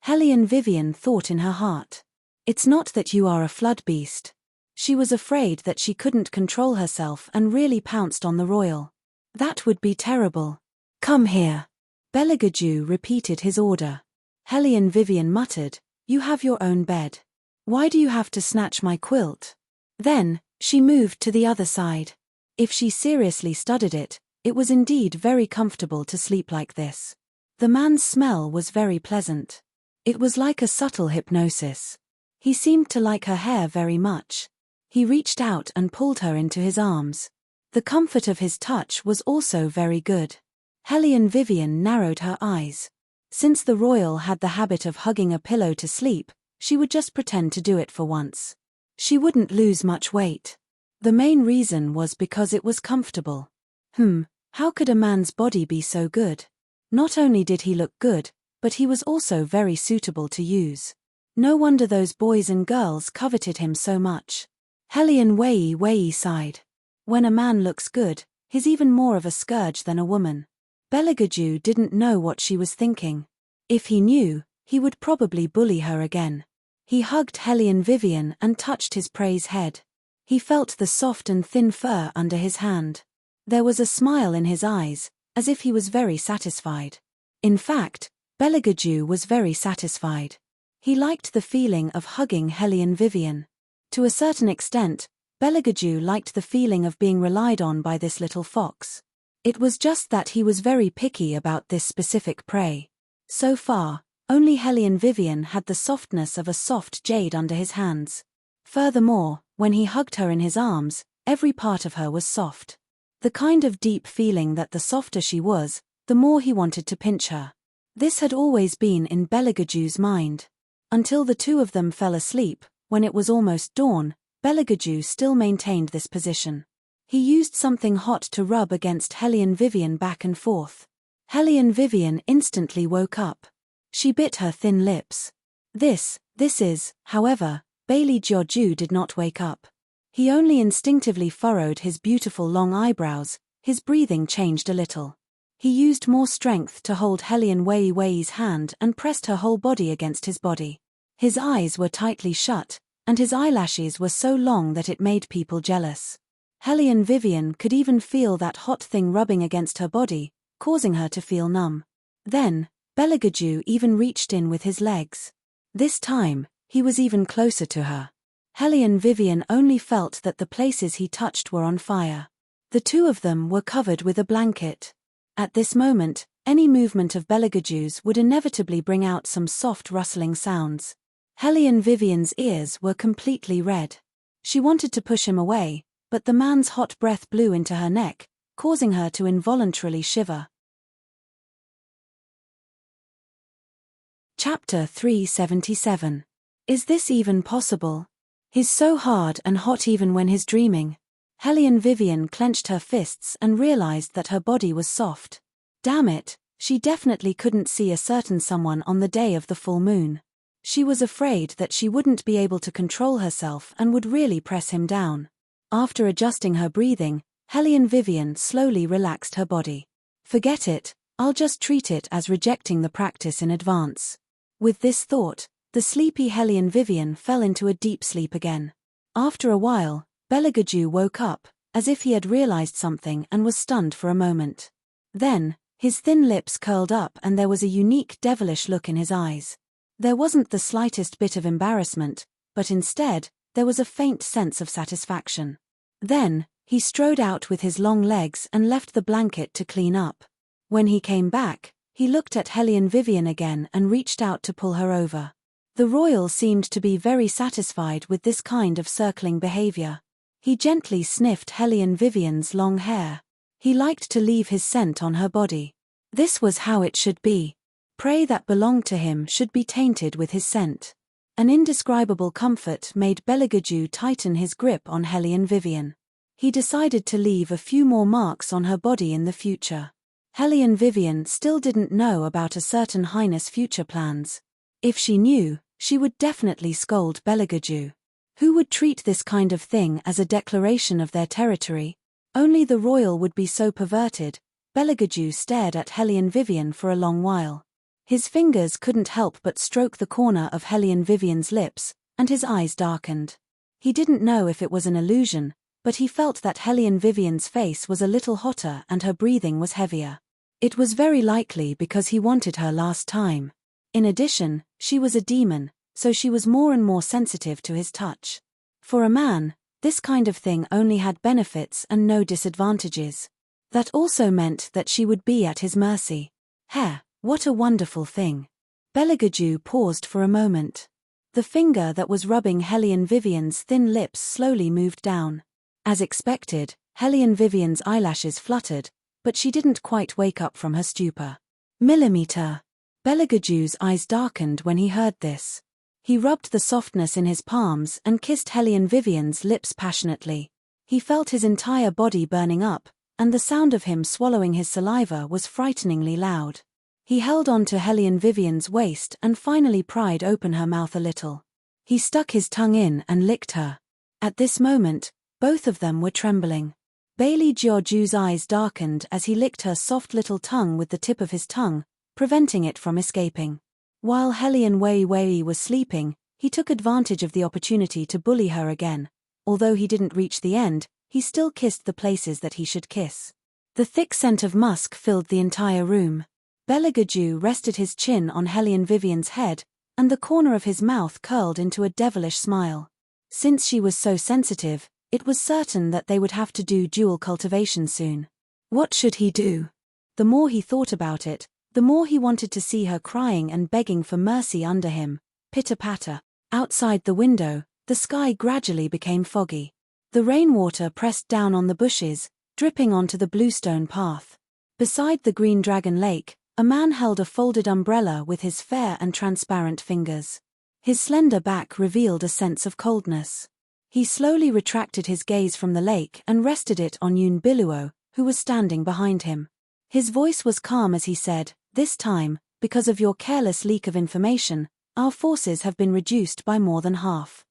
Hellion Vivian thought in her heart. It's not that you are a flood beast. She was afraid that she couldn't control herself and really pounced on the royal. That would be terrible. Come here. Beligaju repeated his order. Hellion Vivian muttered, You have your own bed. Why do you have to snatch my quilt? Then, she moved to the other side. If she seriously studied it, it was indeed very comfortable to sleep like this. The man's smell was very pleasant. It was like a subtle hypnosis. He seemed to like her hair very much. He reached out and pulled her into his arms. The comfort of his touch was also very good. Hellion Vivian narrowed her eyes. Since the royal had the habit of hugging a pillow to sleep, she would just pretend to do it for once. She wouldn't lose much weight. The main reason was because it was comfortable. How could a man's body be so good? Not only did he look good, but he was also very suitable to use. No wonder those boys and girls coveted him so much. Hellion Wei sighed. When a man looks good, he's even more of a scourge than a woman. Beligaju didn't know what she was thinking. If he knew, he would probably bully her again. He hugged Hellion Vivian and touched his prey's head. He felt the soft and thin fur under his hand. There was a smile in his eyes, as if he was very satisfied. In fact, Beligaju was very satisfied. He liked the feeling of hugging Hellion Vivian. To a certain extent, Beligaju liked the feeling of being relied on by this little fox. It was just that he was very picky about this specific prey. So far, only Hellion Vivian had the softness of a soft jade under his hands. Furthermore, when he hugged her in his arms, every part of her was soft. The kind of deep feeling that the softer she was, the more he wanted to pinch her. This had always been in Beligaju's mind. Until the two of them fell asleep, when it was almost dawn, Beligaju still maintained this position. He used something hot to rub against Hellion Vivian back and forth. Hellion Vivian instantly woke up. She bit her thin lips. This is, however, Bailey Jiaoju did not wake up. He only instinctively furrowed his beautiful long eyebrows. His breathing changed a little. He used more strength to hold Hellion Wei's hand and pressed her whole body against his body. His eyes were tightly shut, and his eyelashes were so long that it made people jealous. Hellion Vivian could even feel that hot thing rubbing against her body, causing her to feel numb. Then, Beligaju even reached in with his legs. This time, he was even closer to her. Hellion Vivian only felt that the places he touched were on fire. The two of them were covered with a blanket. At this moment, any movement of Beligaju's would inevitably bring out some soft rustling sounds. Hellion Vivian's ears were completely red. She wanted to push him away, but the man's hot breath blew into her neck, causing her to involuntarily shiver. Chapter 377. Is this even possible? He's so hard and hot even when he's dreaming. Hellion Vivian clenched her fists and realized that her body was soft. Damn it, she definitely couldn't see a certain someone on the day of the full moon. She was afraid that she wouldn't be able to control herself and would really press him down. After adjusting her breathing, Hellion Vivian slowly relaxed her body. Forget it, I'll just treat it as rejecting the practice in advance. With this thought, the sleepy Hellion Vivian fell into a deep sleep again. After a while, Beligaju woke up, as if he had realized something and was stunned for a moment. Then, his thin lips curled up and there was a unique devilish look in his eyes. There wasn't the slightest bit of embarrassment, but instead, there was a faint sense of satisfaction. Then, he strode out with his long legs and left the blanket to clean up. When he came back, he looked at Hellion Vivian again and reached out to pull her over. The royal seemed to be very satisfied with this kind of circling behavior. He gently sniffed Hellion Vivian's long hair. He liked to leave his scent on her body. This was how it should be. Prey that belonged to him should be tainted with his scent. An indescribable comfort made Beligaju tighten his grip on Hellion Vivian. He decided to leave a few more marks on her body in the future. Hellion Vivian still didn't know about a certain highness' future plans. If she knew, she would definitely scold Beligaju. Who would treat this kind of thing as a declaration of their territory? Only the royal would be so perverted. Beligaju stared at Hellion Vivian for a long while. His fingers couldn't help but stroke the corner of Hellion Vivian's lips, and his eyes darkened. He didn't know if it was an illusion, but he felt that Hellion Vivian's face was a little hotter and her breathing was heavier. It was very likely because he wanted her last time. In addition, she was a demon, so she was more and more sensitive to his touch. For a man, this kind of thing only had benefits and no disadvantages. That also meant that she would be at his mercy. What a wonderful thing. Beligaju paused for a moment. The finger that was rubbing Hellion Vivian's thin lips slowly moved down. As expected, Hellion Vivian's eyelashes fluttered, but she didn't quite wake up from her stupor. Millimeter. Beligaju's eyes darkened when he heard this. He rubbed the softness in his palms and kissed Hellion Vivian's lips passionately. He felt his entire body burning up, and the sound of him swallowing his saliva was frighteningly loud. He held on to Hellion Vivian's waist and finally pried open her mouth a little. He stuck his tongue in and licked her. At this moment, both of them were trembling. Bailey Jiaoju's eyes darkened as he licked her soft little tongue with the tip of his tongue, preventing it from escaping. While Hellion Wei Wei was sleeping, he took advantage of the opportunity to bully her again. Although he didn't reach the end, he still kissed the places that he should kiss. The thick scent of musk filled the entire room. Beligaju rested his chin on Hellion Vivian's head, and the corner of his mouth curled into a devilish smile. Since she was so sensitive, it was certain that they would have to do dual cultivation soon. What should he do? The more he thought about it, the more he wanted to see her crying and begging for mercy under him. Pitter-patter. Outside the window, the sky gradually became foggy. The rainwater pressed down on the bushes, dripping onto the bluestone path. Beside the Green Dragon Lake, a man held a folded umbrella with his fair and transparent fingers. His slender back revealed a sense of coldness. He slowly retracted his gaze from the lake and rested it on Yun Biluo, who was standing behind him. His voice was calm as he said, "This time, because of your careless leak of information, our forces have been reduced by more than half."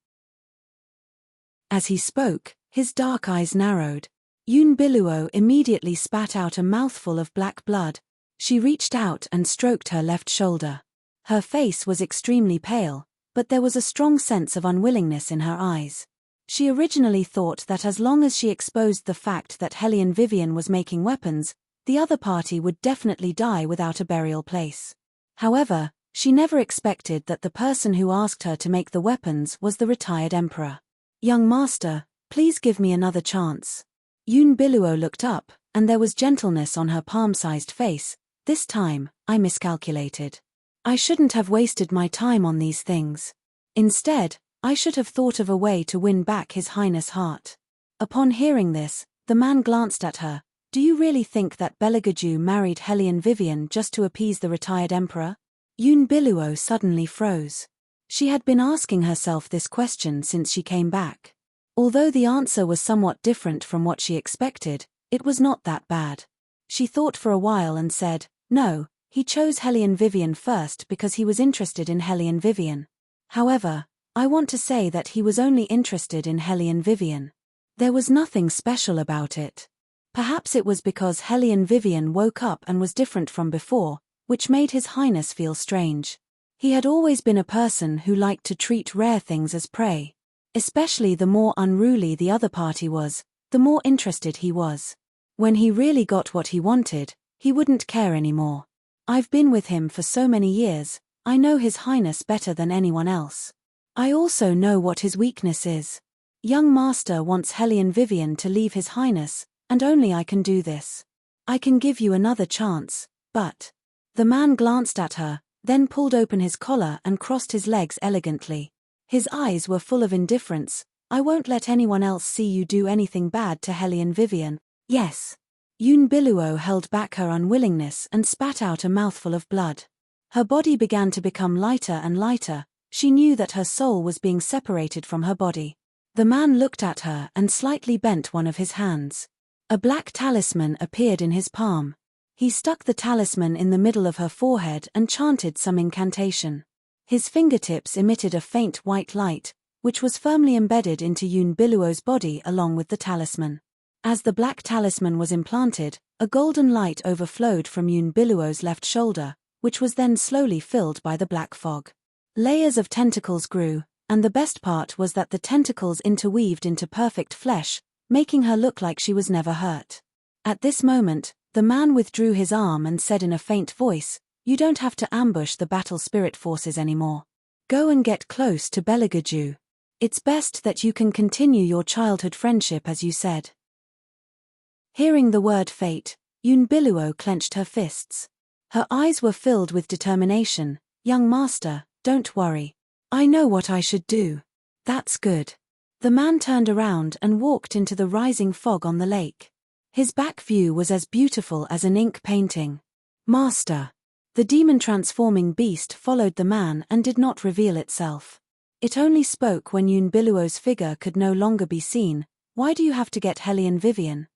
As he spoke, his dark eyes narrowed. Yun Biluo immediately spat out a mouthful of black blood. She reached out and stroked her left shoulder. Her face was extremely pale, but there was a strong sense of unwillingness in her eyes. She originally thought that as long as she exposed the fact that Hellion Vivian was making weapons, the other party would definitely die without a burial place. However, she never expected that the person who asked her to make the weapons was the retired emperor. "Young master, please give me another chance." Yun Biluo looked up, and there was gentleness on her palm-sized face. "This time, I miscalculated. I shouldn't have wasted my time on these things. Instead, I should have thought of a way to win back His Highness' heart." Upon hearing this, the man glanced at her. "Do you really think that Beligaju married Hellion Vivian just to appease the retired emperor?" Yun Biluo suddenly froze. She had been asking herself this question since she came back. Although the answer was somewhat different from what she expected, it was not that bad. She thought for a while and said, "No, he chose Hellion Vivian first because he was interested in Hellion Vivian. However, I want to say that he was only interested in Hellion Vivian. There was nothing special about it. Perhaps it was because Hellion Vivian woke up and was different from before, which made His Highness feel strange. He had always been a person who liked to treat rare things as prey. Especially the more unruly the other party was, the more interested he was. When he really got what he wanted, he wouldn't care anymore. I've been with him for so many years, I know His Highness better than anyone else. I also know what his weakness is. Young master wants Hellion Vivian to leave His Highness, and only I can do this. I can give you another chance, but..." The man glanced at her, then pulled open his collar and crossed his legs elegantly. His eyes were full of indifference. "I won't let anyone else see you do anything bad to Hellion Vivian." "Yes." Yun Biluo held back her unwillingness and spat out a mouthful of blood. Her body began to become lighter and lighter. She knew that her soul was being separated from her body. The man looked at her and slightly bent one of his hands. A black talisman appeared in his palm. He stuck the talisman in the middle of her forehead and chanted some incantation. His fingertips emitted a faint white light, which was firmly embedded into Unveils' body along with the talisman. As the black talisman was implanted, a golden light overflowed from Unveils' left shoulder, which was then slowly filled by the black fog. Layers of tentacles grew, and the best part was that the tentacles interweaved into perfect flesh, making her look like she was never hurt. At this moment, the man withdrew his arm and said in a faint voice, "You don't have to ambush the battle spirit forces anymore. Go and get close to Beligaju. It's best that you can continue your childhood friendship as you said." Hearing the word fate, Unveils clenched her fists. Her eyes were filled with determination. "Young master, don't worry. I know what I should do." "That's good." The man turned around and walked into the rising fog on the lake. His back view was as beautiful as an ink painting. "Master." The demon-transforming beast followed the man and did not reveal itself. It only spoke when Unveils' figure could no longer be seen. "Why do you have to get Hellion Vivian?"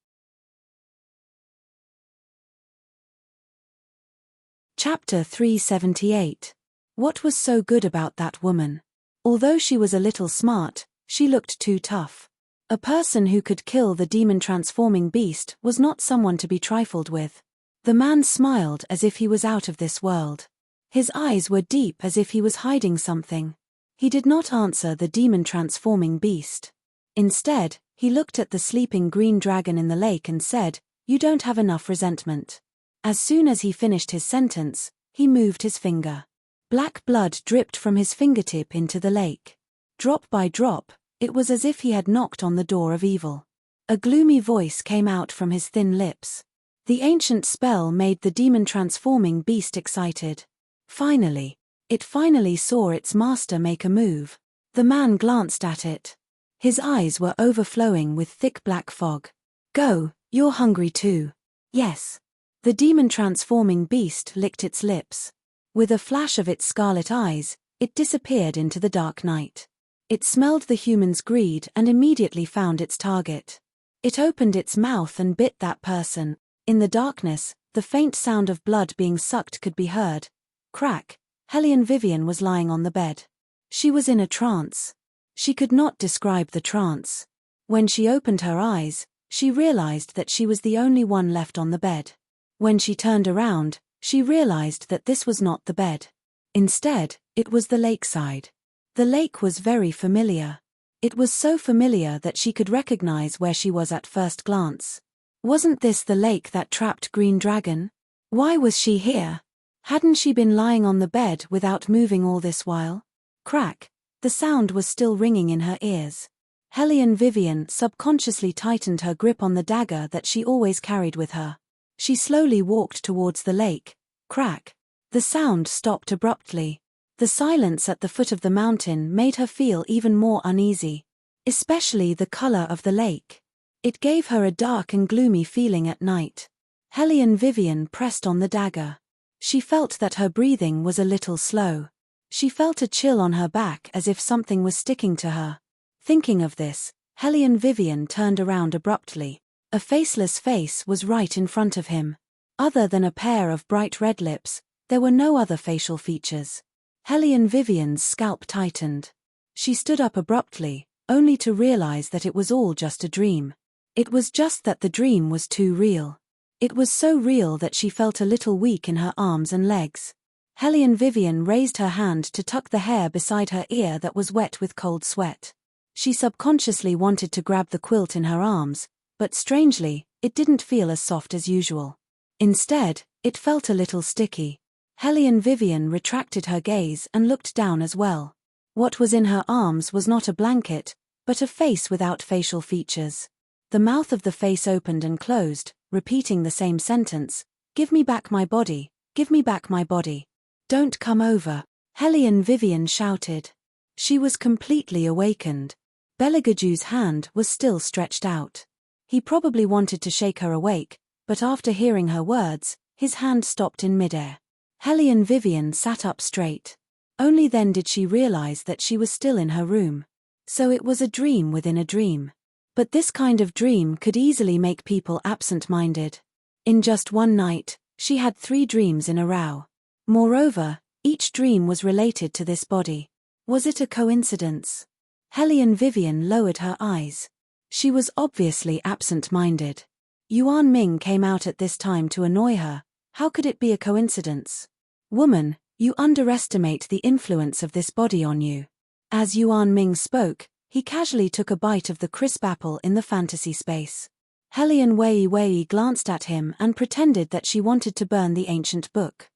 Chapter 378. What was so good about that woman? Although she was a little smart, she looked too tough. A person who could kill the demon-transforming beast was not someone to be trifled with. The man smiled as if he was out of this world. His eyes were deep as if he was hiding something. He did not answer the demon-transforming beast. Instead, he looked at the sleeping green dragon in the lake and said, "You don't have enough resentment." As soon as he finished his sentence, he moved his finger. Black blood dripped from his fingertip into the lake. Drop by drop, it was as if he had knocked on the door of evil. A gloomy voice came out from his thin lips. The ancient spell made the demon-transforming beast excited. Finally, it finally saw its master make a move. The man glanced at it. His eyes were overflowing with thick black fog. "Go, you're hungry too." "Yes." The demon-transforming beast licked its lips. With a flash of its scarlet eyes, it disappeared into the dark night. It smelled the human's greed and immediately found its target. It opened its mouth and bit that person. In the darkness, the faint sound of blood being sucked could be heard. Crack. Hellion Vivian was lying on the bed. She was in a trance. She could not describe the trance. When she opened her eyes, she realized that she was the only one left on the bed. When she turned around, she realized that this was not the bed. Instead, it was the lakeside. The lake was very familiar. It was so familiar that she could recognize where she was at first glance. Wasn't this the lake that trapped Green Dragon? Why was she here? Hadn't she been lying on the bed without moving all this while? Crack. The sound was still ringing in her ears. Hellion Vivian subconsciously tightened her grip on the dagger that she always carried with her. She slowly walked towards the lake. Crack. The sound stopped abruptly. The silence at the foot of the mountain made her feel even more uneasy. Especially the color of the lake. It gave her a dark and gloomy feeling at night. Hellion Vivian pressed on the dagger. She felt that her breathing was a little slow. She felt a chill on her back as if something was sticking to her. Thinking of this, Hellion Vivian turned around abruptly. A faceless face was right in front of him. Other than a pair of bright red lips, there were no other facial features. Hellion Vivian's scalp tightened. She stood up abruptly, only to realize that it was all just a dream. It was just that the dream was too real. It was so real that she felt a little weak in her arms and legs. Hellion Vivian raised her hand to tuck the hair beside her ear that was wet with cold sweat. She subconsciously wanted to grab the quilt in her arms, but strangely, it didn't feel as soft as usual. Instead, it felt a little sticky. Hellion Vivian retracted her gaze and looked down as well. What was in her arms was not a blanket, but a face without facial features. The mouth of the face opened and closed, repeating the same sentence, "Give me back my body, give me back my body. Don't come over," Hellion Vivian shouted. She was completely awakened. Beligaju's hand was still stretched out. He probably wanted to shake her awake, but after hearing her words, his hand stopped in midair. Hellion Vivian sat up straight. Only then did she realize that she was still in her room. So it was a dream within a dream. But this kind of dream could easily make people absent-minded. In just one night, She had 3 dreams in a row. Moreover, each dream was related to this body. Was it a coincidence? Hellion Vivian lowered her eyes. She was obviously absent-minded. Yuan Ming came out at this time to annoy her. How could it be a coincidence? Woman, you underestimate the influence of this body on you. As Yuan Ming spoke, he casually took a bite of the crisp apple in the fantasy space. Hellion Wei glanced at him and pretended that she wanted to burn the ancient book.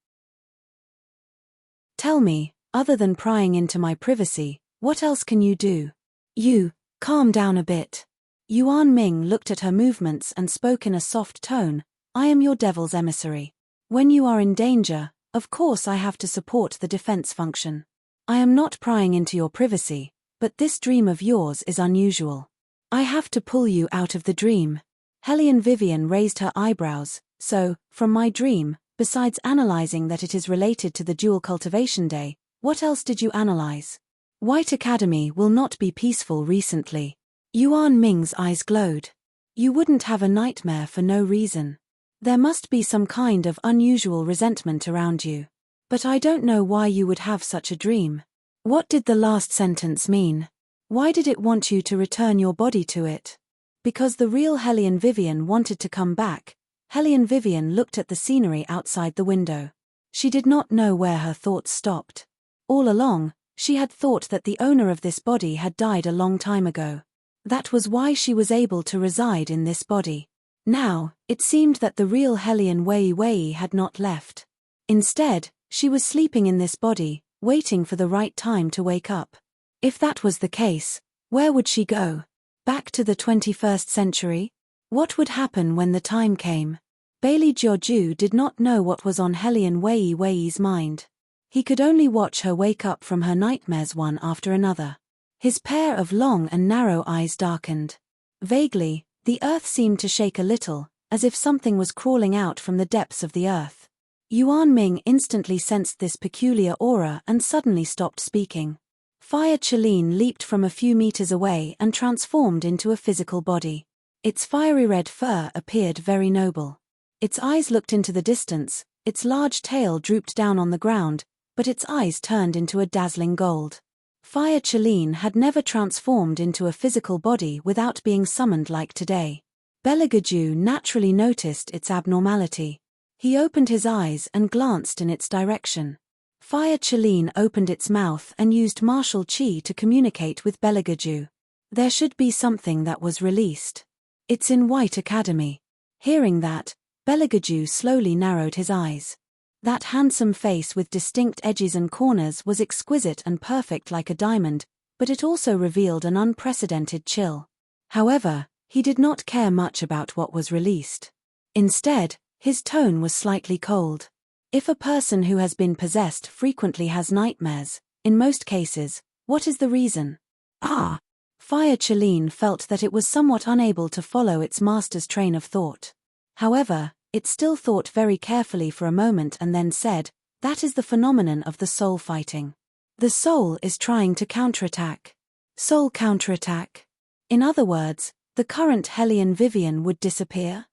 Tell me, other than prying into my privacy, what else can you do? You, calm down a bit. Yuan Ming looked at her movements and spoke in a soft tone. I am your devil's emissary. When you are in danger, of course I have to support the defense function. I am not prying into your privacy, but this dream of yours is unusual. I have to pull you out of the dream. Hellion Vivian raised her eyebrows. So, from my dream, besides analyzing that it is related to the Dual Cultivation Day, what else did you analyze? White Academy will not be peaceful recently. Yuan Ming's eyes glowed. You wouldn't have a nightmare for no reason. There must be some kind of unusual resentment around you. But I don't know why you would have such a dream. What did the last sentence mean? Why did it want you to return your body to it? Because the real Hellion Vivian wanted to come back. Hellion Vivian looked at the scenery outside the window. She did not know where her thoughts stopped. All along, she had thought that the owner of this body had died a long time ago. That was why she was able to reside in this body. Now, it seemed that the real Hellion Wei had not left. Instead, she was sleeping in this body, waiting for the right time to wake up. If that was the case, where would she go? Back to the 21st century? What would happen when the time came? Bailey Jiaoju did not know what was on Hellion Wei's mind. He could only watch her wake up from her nightmares one after another. His pair of long and narrow eyes darkened. Vaguely, the earth seemed to shake a little, as if something was crawling out from the depths of the earth. Yuan Ming instantly sensed this peculiar aura and suddenly stopped speaking. Fire Chelene leaped from a few meters away and transformed into a physical body. Its fiery red fur appeared very noble. Its eyes looked into the distance, its large tail drooped down on the ground, but its eyes turned into a dazzling gold. Fire Chelene had never transformed into a physical body without being summoned like today. Beligaju naturally noticed its abnormality. He opened his eyes and glanced in its direction. Fire Chelene opened its mouth and used martial chi to communicate with Beligaju. There should be something that was released. It's in White Academy. Hearing that, Beligaju slowly narrowed his eyes. That handsome face with distinct edges and corners was exquisite and perfect like a diamond, but it also revealed an unprecedented chill. However, he did not care much about what was released. Instead, his tone was slightly cold. If a person who has been possessed frequently has nightmares, in most cases, what is the reason? Fire Chelene felt that it was somewhat unable to follow its master's train of thought. However, it still thought very carefully for a moment and then said, that is the phenomenon of the soul fighting. The soul is trying to counterattack. Soul counterattack. In other words, the current Hellion Vivian would disappear?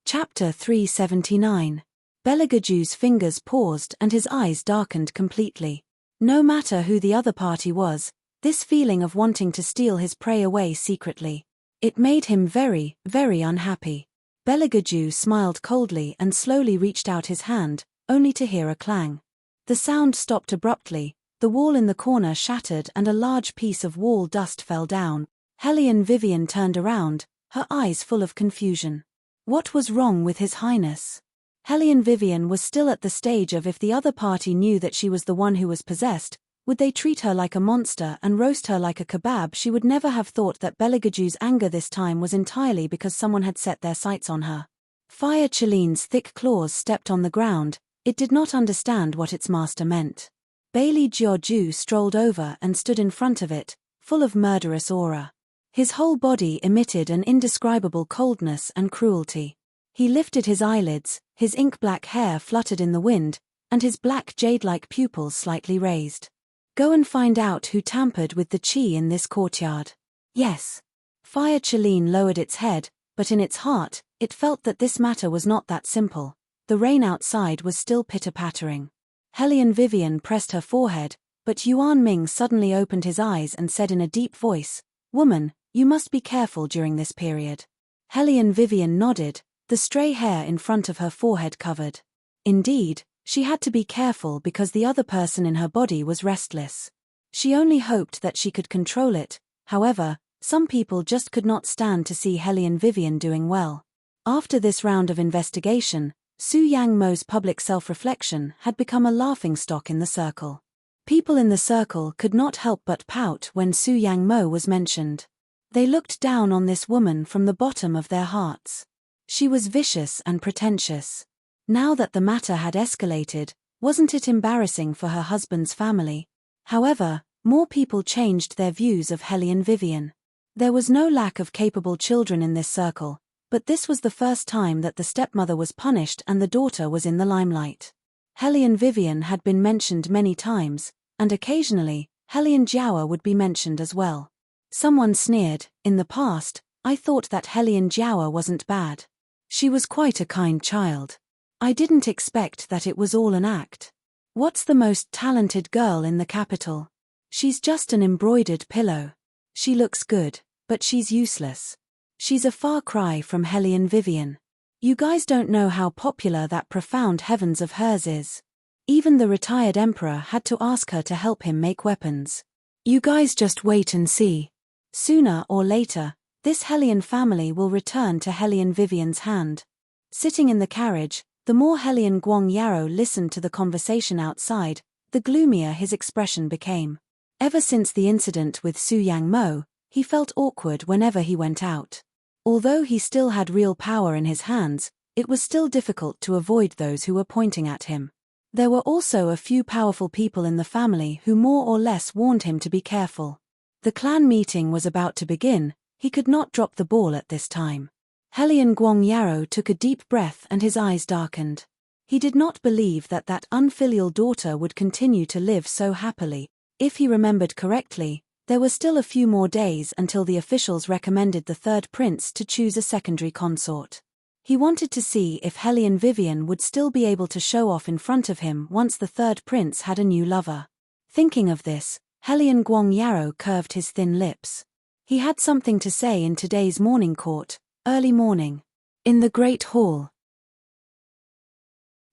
Chapter 379. Beligaju's fingers paused and his eyes darkened completely. No matter who the other party was, this feeling of wanting to steal his prey away secretly, it made him very, very unhappy. Beligaju smiled coldly and slowly reached out his hand, only to hear a clang. The sound stopped abruptly, the wall in the corner shattered and a large piece of wall dust fell down. Hellion Vivian turned around, her eyes full of confusion. What was wrong with His Highness? Hellion Vivian was still at the stage of if the other party knew that she was the one who was possessed, would they treat her like a monster and roast her like a kebab? She would never have thought that Beligaju's anger this time was entirely because someone had set their sights on her. Fire Chelene's thick claws stepped on the ground, it did not understand what its master meant. Bailey Jiaoju strolled over and stood in front of it, full of murderous aura. His whole body emitted an indescribable coldness and cruelty. He lifted his eyelids, his ink-black hair fluttered in the wind, and his black jade-like pupils slightly raised. Go and find out who tampered with the chi in this courtyard. Yes. Fire Chelene lowered its head, but in its heart, it felt that this matter was not that simple. The rain outside was still pitter-pattering. Hellion Vivian pressed her forehead, but Yuan Ming suddenly opened his eyes and said in a deep voice, "Woman, you must be careful during this period." Hellion Vivian nodded, the stray hair in front of her forehead covered. Indeed, she had to be careful because the other person in her body was restless. She only hoped that she could control it. However, some people just could not stand to see Hellion Vivian doing well. After this round of investigation, Su Yang Mo's public self-reflection had become a laughingstock in the circle. People in the circle could not help but pout when Su Yang Mo was mentioned. They looked down on this woman from the bottom of their hearts. She was vicious and pretentious. Now that the matter had escalated, wasn't it embarrassing for her husband's family? However, more people changed their views of Hellion Vivian. There was no lack of capable children in this circle, but this was the first time that the stepmother was punished and the daughter was in the limelight. Hellion Vivian had been mentioned many times, and occasionally, Hellion Jiawa would be mentioned as well. Someone sneered, "In the past, I thought that Hellion Jiawa wasn't bad. She was quite a kind child. I didn't expect that it was all an act. What's the most talented girl in the capital? She's just an embroidered pillow. She looks good, but she's useless. She's a far cry from Hellion Vivian. You guys don't know how popular that profound heavens of hers is. Even the retired emperor had to ask her to help him make weapons. You guys just wait and see. Sooner or later, this Hellion family will return to Hellion Vivian's hand." Sitting in the carriage, the more Hellion Guang Yarrow listened to the conversation outside, the gloomier his expression became. Ever since the incident with Su Yang Mo, he felt awkward whenever he went out. Although he still had real power in his hands, it was still difficult to avoid those who were pointing at him. There were also a few powerful people in the family who more or less warned him to be careful. The clan meeting was about to begin. He could not drop the ball at this time. Hellion Guang Yarrow took a deep breath and his eyes darkened. He did not believe that that unfilial daughter would continue to live so happily. If he remembered correctly, there were still a few more days until the officials recommended the third prince to choose a secondary consort. He wanted to see if Hellion Vivian would still be able to show off in front of him once the third prince had a new lover. Thinking of this, Hellion Guang Yarrow curved his thin lips. He had something to say in today's morning court, early morning. In the Great Hall.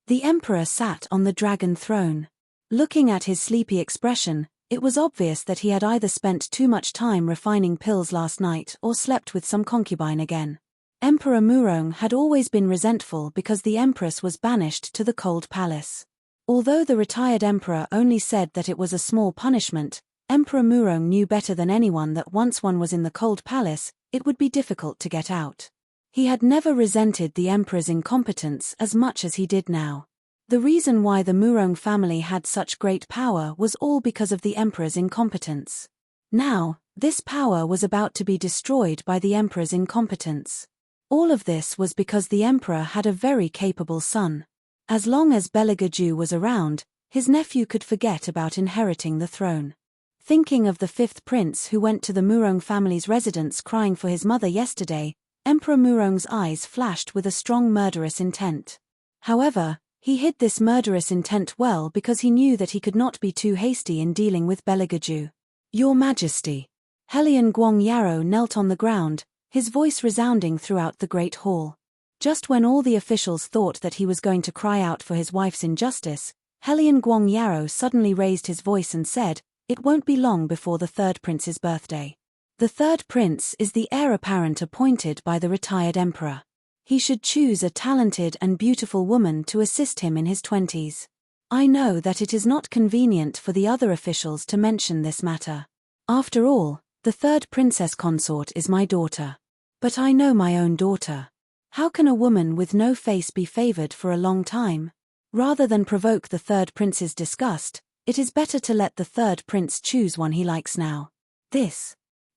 The emperor sat on the dragon throne. Looking at his sleepy expression, it was obvious that he had either spent too much time refining pills last night or slept with some concubine again. Emperor Murong had always been resentful because the empress was banished to the cold palace. Although the retired emperor only said that it was a small punishment, Emperor Murong knew better than anyone that once one was in the cold palace, it would be difficult to get out. He had never resented the emperor's incompetence as much as he did now. The reason why the Murong family had such great power was all because of the emperor's incompetence. Now, this power was about to be destroyed by the emperor's incompetence. All of this was because the emperor had a very capable son. As long as Beligaju was around, his nephew could forget about inheriting the throne. Thinking of the fifth prince who went to the Murong family's residence crying for his mother yesterday, Emperor Murong's eyes flashed with a strong murderous intent. However, he hid this murderous intent well because he knew that he could not be too hasty in dealing with Beligaju. "Your Majesty." Hellion Guang Yarrow knelt on the ground, his voice resounding throughout the great hall. Just when all the officials thought that he was going to cry out for his wife's injustice, Hellion Guang Yarrow suddenly raised his voice and said, "It won't be long before the third prince's birthday. The third prince is the heir apparent appointed by the retired emperor. He should choose a talented and beautiful woman to assist him in his 20s. I know that it is not convenient for the other officials to mention this matter. After all, the third princess consort is my daughter. But I know my own daughter. How can a woman with no face be favored for a long time? Rather than provoke the third prince's disgust, it is better to let the third prince choose one he likes now."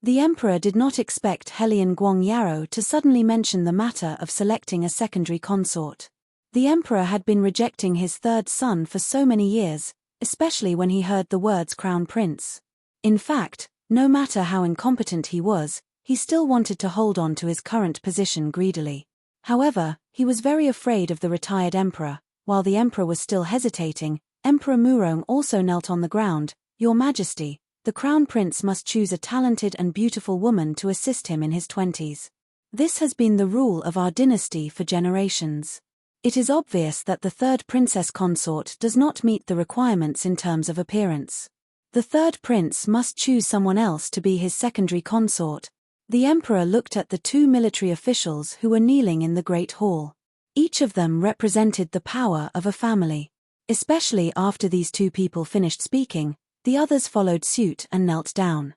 The emperor did not expect Hellion Guang Yarrow to suddenly mention the matter of selecting a secondary consort. The emperor had been rejecting his third son for so many years, especially when he heard the words crown prince. In fact, no matter how incompetent he was, He still wanted to hold on to his current position greedily. However, he was very afraid of the retired emperor. While the emperor was still hesitating, Emperor Murong also knelt on the ground. Your Majesty, the crown prince must choose a talented and beautiful woman to assist him in his 20s. This has been the rule of our dynasty for generations. It is obvious that the third princess consort does not meet the requirements in terms of appearance. The third prince must choose someone else to be his secondary consort. The emperor looked at the two military officials who were kneeling in the great hall. Each of them represented the power of a family. Especially after these two people finished speaking, the others followed suit and knelt down.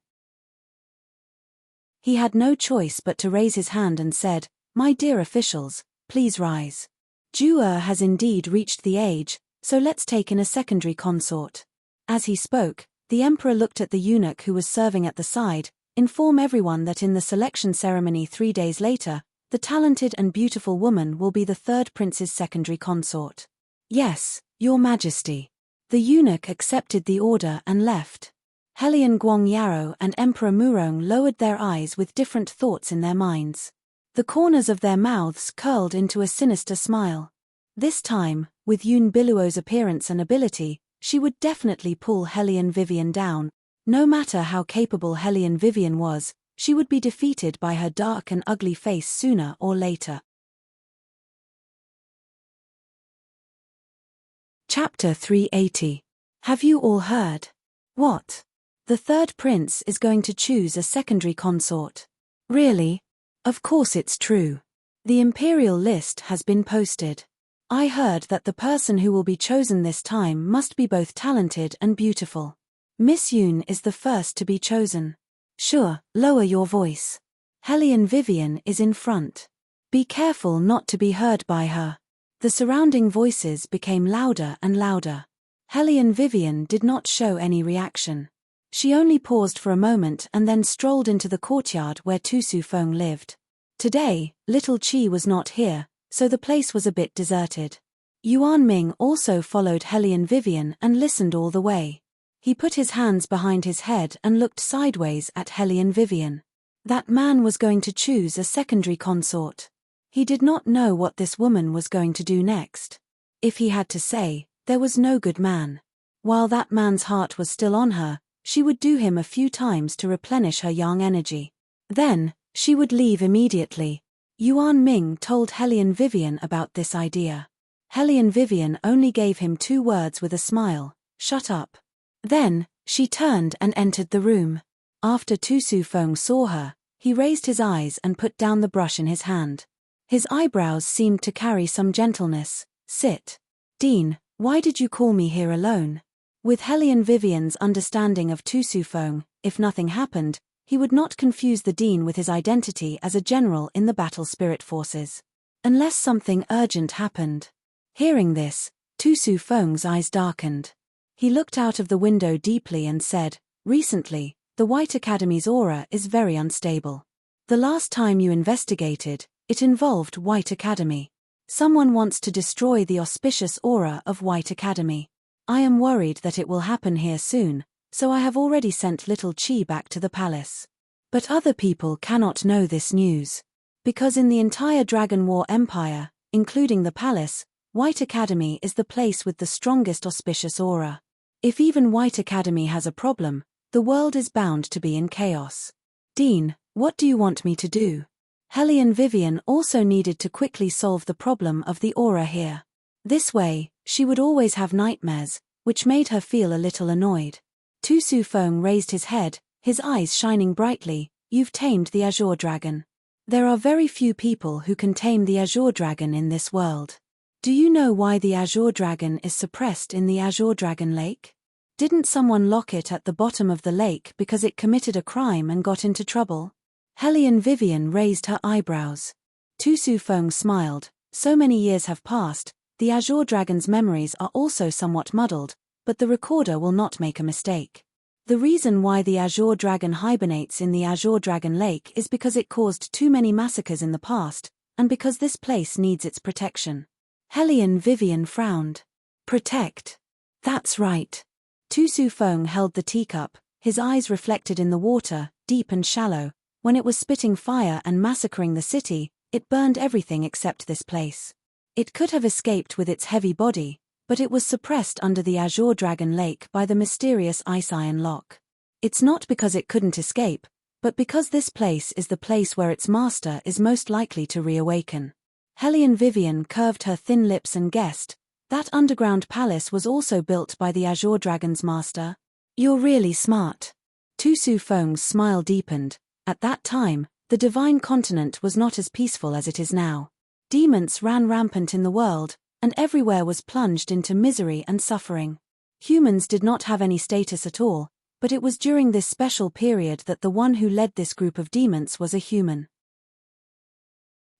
He had no choice but to raise his hand and said, "My dear officials, please rise. Zhu has indeed reached the age, so let's take in a secondary consort." As he spoke, the emperor looked at the eunuch who was serving at the side. "Inform everyone that in the selection ceremony 3 days later, the talented and beautiful woman will be the third prince's secondary consort." "Yes, Your Majesty." The eunuch accepted the order and left. Helian Guangyaro and Emperor Murong lowered their eyes with different thoughts in their minds. The corners of their mouths curled into a sinister smile. This time, with Yun Biluo's appearance and ability, she would definitely pull Helian Vivian down. No matter how capable Helian Vivian was, she would be defeated by her dark and ugly face sooner or later. Chapter 380. Have you all heard? What? The third prince is going to choose a secondary consort. Really? Of course it's true. The imperial list has been posted. I heard that the person who will be chosen this time must be both talented and beautiful. Miss Yun is the first to be chosen. Sure, lower your voice. Helian Vivian is in front. Be careful not to be heard by her. The surrounding voices became louder and louder. Helian Vivian did not show any reaction. She only paused for a moment and then strolled into the courtyard where Tu Su Feng lived. Today, little Qi was not here, so the place was a bit deserted. Yuan Ming also followed Helian Vivian and listened all the way. He put his hands behind his head and looked sideways at Helian Vivian. That man was going to choose a secondary consort. He did not know what this woman was going to do next. If he had to say, there was no good man. While that man's heart was still on her, she would do him a few times to replenish her yang energy. Then, she would leave immediately. Yuan Ming told Helian Vivian about this idea. Helian Vivian only gave him 2 words with a smile, "Shut up." Then, she turned and entered the room. After Tu Su Feng saw her, he raised his eyes and put down the brush in his hand. His eyebrows seemed to carry some gentleness. "Sit. Dean, why did you call me here alone?" With Helian Vivian's understanding of Tu Su Feng, if nothing happened, he would not confuse the dean with his identity as a general in the battle spirit forces. Unless something urgent happened. Hearing this, Tu Su Feng's eyes darkened. He looked out of the window deeply and said, "Recently, the White Academy's aura is very unstable. The last time you investigated, it involved White Academy. Someone wants to destroy the auspicious aura of White Academy. I am worried that it will happen here soon, so I have already sent little Qi back to the palace. But other people cannot know this news. Because in the entire Dragon War Empire, including the palace, White Academy is the place with the strongest auspicious aura. If even White Academy has a problem, the world is bound to be in chaos. Dean, what do you want me to do?" Helian Vivian also needed to quickly solve the problem of the aura here. This way, she would always have nightmares, which made her feel a little annoyed. Tu Su Feng raised his head, his eyes shining brightly. "You've tamed the Azure Dragon. There are very few people who can tame the Azure Dragon in this world. Do you know why the Azure Dragon is suppressed in the Azure Dragon Lake? Didn't someone lock it at the bottom of the lake because it committed a crime and got into trouble?" Helian Vivian raised her eyebrows. Tu Su Feng smiled. "So many years have passed, the Azure Dragon's memories are also somewhat muddled, but the recorder will not make a mistake. The reason why the Azure Dragon hibernates in the Azure Dragon Lake is because it caused too many massacres in the past, and because this place needs its protection." Helian Vivian frowned. "Protect. That's right." Tu Su Feng held the teacup, his eyes reflected in the water, deep and shallow. When it was spitting fire and massacring the city, it burned everything except this place. It could have escaped with its heavy body, but it was suppressed under the Azure Dragon Lake by the mysterious ice iron lock. It's not because it couldn't escape, but because this place is the place where its master is most likely to reawaken. Hellion Vivian curved her thin lips and guessed, that underground palace was also built by the Azure Dragon's master. You're really smart. Tu Su Feng's smile deepened. At that time, the divine continent was not as peaceful as it is now. Demons ran rampant in the world, and everywhere was plunged into misery and suffering. Humans did not have any status at all, but it was during this special period that the one who led this group of demons was a human.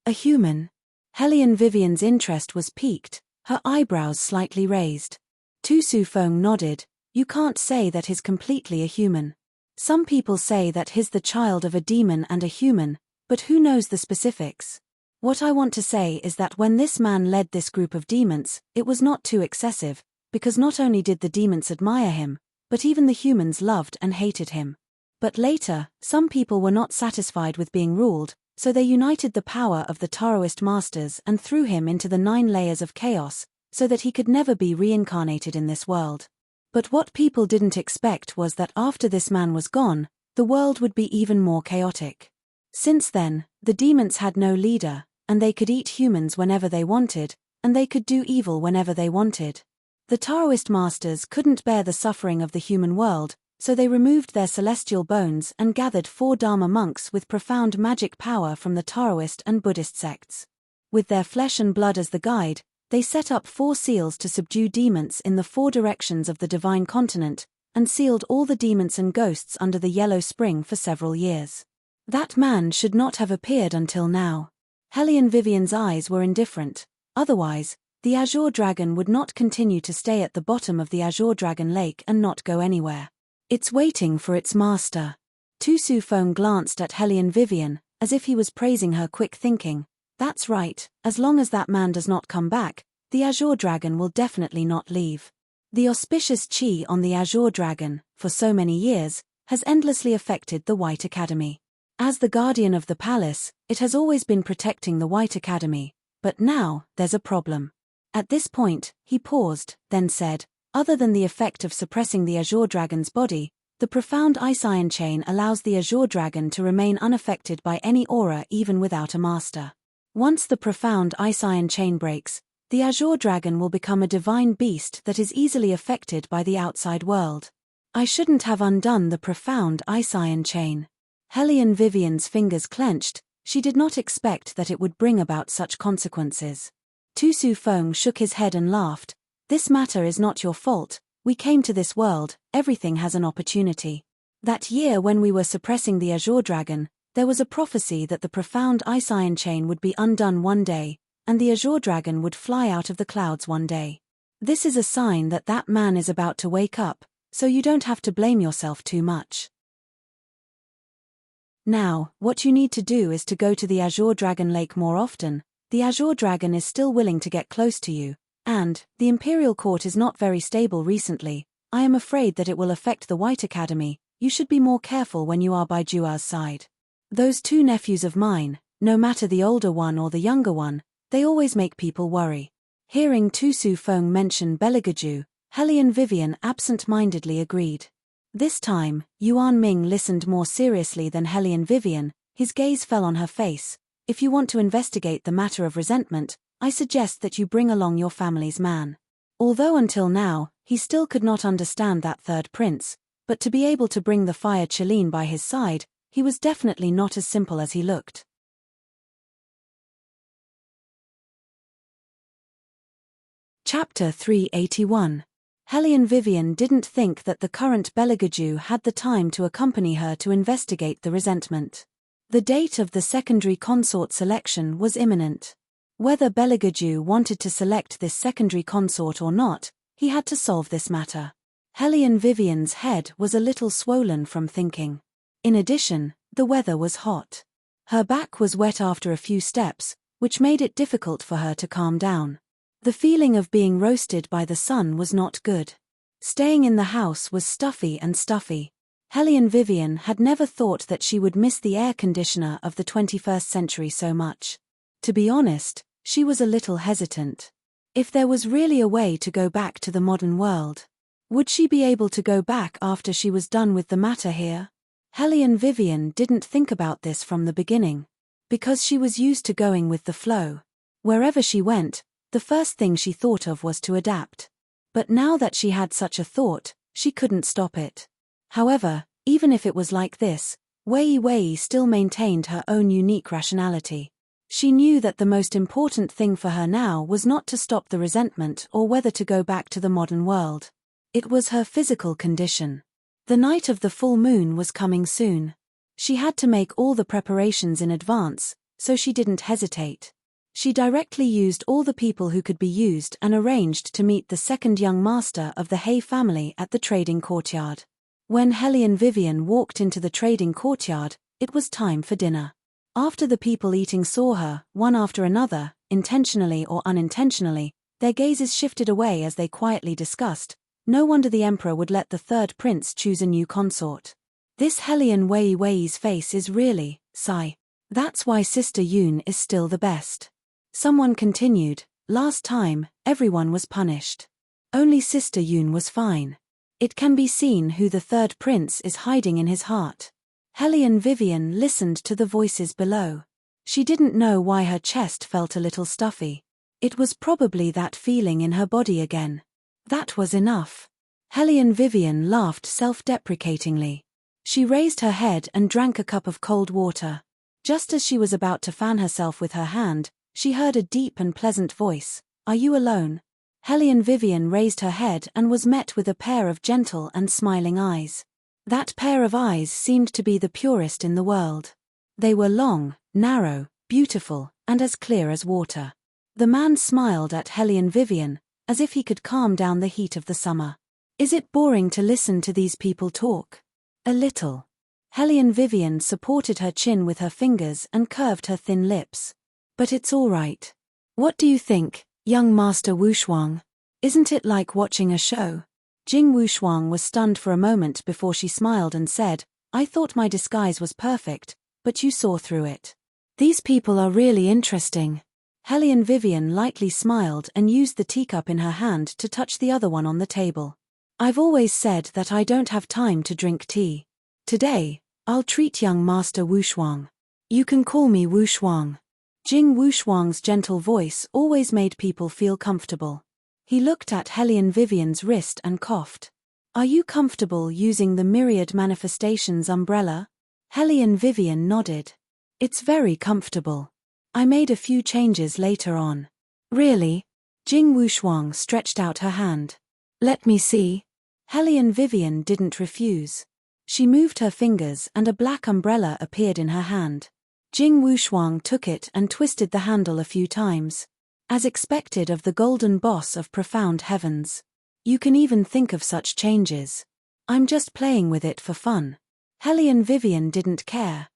A human? Hellion Vivian's interest was piqued, her eyebrows slightly raised. Tu Su Feng nodded. You can't say that he's completely a human. Some people say that he's the child of a demon and a human, but who knows the specifics? What I want to say is that when this man led this group of demons, it was not too excessive, because not only did the demons admire him, but even the humans loved and hated him. But later, some people were not satisfied with being ruled, so they united the power of the Taoist masters and threw him into the 9 layers of chaos, so that he could never be reincarnated in this world. But what people didn't expect was that after this man was gone, the world would be even more chaotic. Since then, the demons had no leader, and they could eat humans whenever they wanted, and they could do evil whenever they wanted. The Taoist masters couldn't bear the suffering of the human world, so they removed their celestial bones and gathered 4 Dharma monks with profound magic power from the Taoist and Buddhist sects. With their flesh and blood as the guide, they set up 4 seals to subdue demons in the 4 directions of the divine continent, and sealed all the demons and ghosts under the Yellow Spring for several years. That man should not have appeared until now. Hellion Vivian's eyes were indifferent. Otherwise, the Azure Dragon would not continue to stay at the bottom of the Azure Dragon Lake and not go anywhere. It's waiting for its master. Tu Su Feng glanced at Hellion Vivian, as if he was praising her quick thinking. That's right, as long as that man does not come back, the Azure Dragon will definitely not leave. The auspicious chi on the Azure Dragon, for so many years, has endlessly affected the White Academy. As the guardian of the palace, it has always been protecting the White Academy, but now, there's a problem. At this point, he paused, then said, other than the effect of suppressing the Azure Dragon's body, the profound ice iron chain allows the Azure Dragon to remain unaffected by any aura even without a master. Once the profound ice iron chain breaks, the Azure Dragon will become a divine beast that is easily affected by the outside world. I shouldn't have undone the profound ice iron chain. Hellion Vivian's fingers clenched. She did not expect that it would bring about such consequences. Tu Su Feng shook his head and laughed. This matter is not your fault. We came to this world, everything has an opportunity. That year when we were suppressing the Azure Dragon, there was a prophecy that the profound ice iron chain would be undone one day, and the Azure Dragon would fly out of the clouds one day. This is a sign that that man is about to wake up, so you don't have to blame yourself too much. Now, what you need to do is to go to the Azure Dragon Lake more often. The Azure Dragon is still willing to get close to you, and the Imperial Court is not very stable recently. I am afraid that it will affect the White Academy. You should be more careful when you are by Jua's side. Those 2 nephews of mine, no matter the older one or the younger one, they always make people worry. Hearing Tu Su Feng mention Beligaju, Hellion Vivian absent-mindedly agreed. This time, Yuan Ming listened more seriously than Hellion Vivian. His gaze fell on her face. If you want to investigate the matter of resentment, I suggest that you bring along your family's man. Although until now, he still could not understand that third prince, but to be able to bring the fire Chelene by his side, he was definitely not as simple as he looked. Chapter 381. Hellion Vivian didn't think that the current Beligaju had the time to accompany her to investigate the resentment. The date of the secondary consort selection was imminent. Whether Beligaju wanted to select this secondary consort or not, he had to solve this matter. Hellion Vivian's head was a little swollen from thinking. In addition, the weather was hot. Her back was wet after a few steps, which made it difficult for her to calm down. The feeling of being roasted by the sun was not good. Staying in the house was stuffy. Hellion Vivian had never thought that she would miss the air conditioner of the 21st century so much. To be honest, she was a little hesitant. If there was really a way to go back to the modern world, would she be able to go back after she was done with the matter here? Hellion Vivian didn't think about this from the beginning, because she was used to going with the flow. Wherever she went, the first thing she thought of was to adapt. But now that she had such a thought, she couldn't stop it. However, even if it was like this, Wei Wei still maintained her own unique rationality. She knew that the most important thing for her now was not to stop the resentment or whether to go back to the modern world. It was her physical condition. The night of the full moon was coming soon. She had to make all the preparations in advance, so she didn't hesitate. She directly used all the people who could be used and arranged to meet the second young master of the Hay family at the trading courtyard. When Hellion Vivian walked into the trading courtyard, it was time for dinner. After the people eating saw her, one after another, intentionally or unintentionally, their gazes shifted away as they quietly discussed. No wonder the emperor would let the third prince choose a new consort. This Hellion Wei Wei's face is really, sigh. That's why Sister Yoon is still the best. Someone continued, last time, everyone was punished. Only Sister Yoon was fine. It can be seen who the third prince is hiding in his heart. Hellion Vivian listened to the voices below. She didn't know why her chest felt a little stuffy. It was probably that feeling in her body again. That was enough. Hellion Vivian laughed self-deprecatingly. She raised her head and drank a cup of cold water. Just as she was about to fan herself with her hand, she heard a deep and pleasant voice. Are you alone? Hellion Vivian raised her head and was met with a pair of gentle and smiling eyes. That pair of eyes seemed to be the purest in the world. They were long, narrow, beautiful, and as clear as water. The man smiled at Hellion Vivian, as if he could calm down the heat of the summer. Is it boring to listen to these people talk? A little. Hellion Vivian supported her chin with her fingers and curved her thin lips. But it's all right. What do you think, young Master Wushuang? Isn't it like watching a show? Jing Wushuang was stunned for a moment before she smiled and said, I thought my disguise was perfect, but you saw through it. These people are really interesting. Hellion Vivian lightly smiled and used the teacup in her hand to touch the other one on the table. I've always said that I don't have time to drink tea. Today, I'll treat young Master Wushuang. You can call me Wushuang. Jing Wushuang's gentle voice always made people feel comfortable. He looked at Hellion Vivian's wrist and coughed. Are you comfortable using the Myriad Manifestations umbrella? Hellion Vivian nodded. It's very comfortable. I made a few changes later on. Really? Jing Wushuang stretched out her hand. Let me see. Hellion Vivian didn't refuse. She moved her fingers and a black umbrella appeared in her hand. Jing Wushuang took it and twisted the handle a few times. As expected of the golden boss of profound heavens. You can even think of such changes. I'm just playing with it for fun. Hellion Vivian didn't care.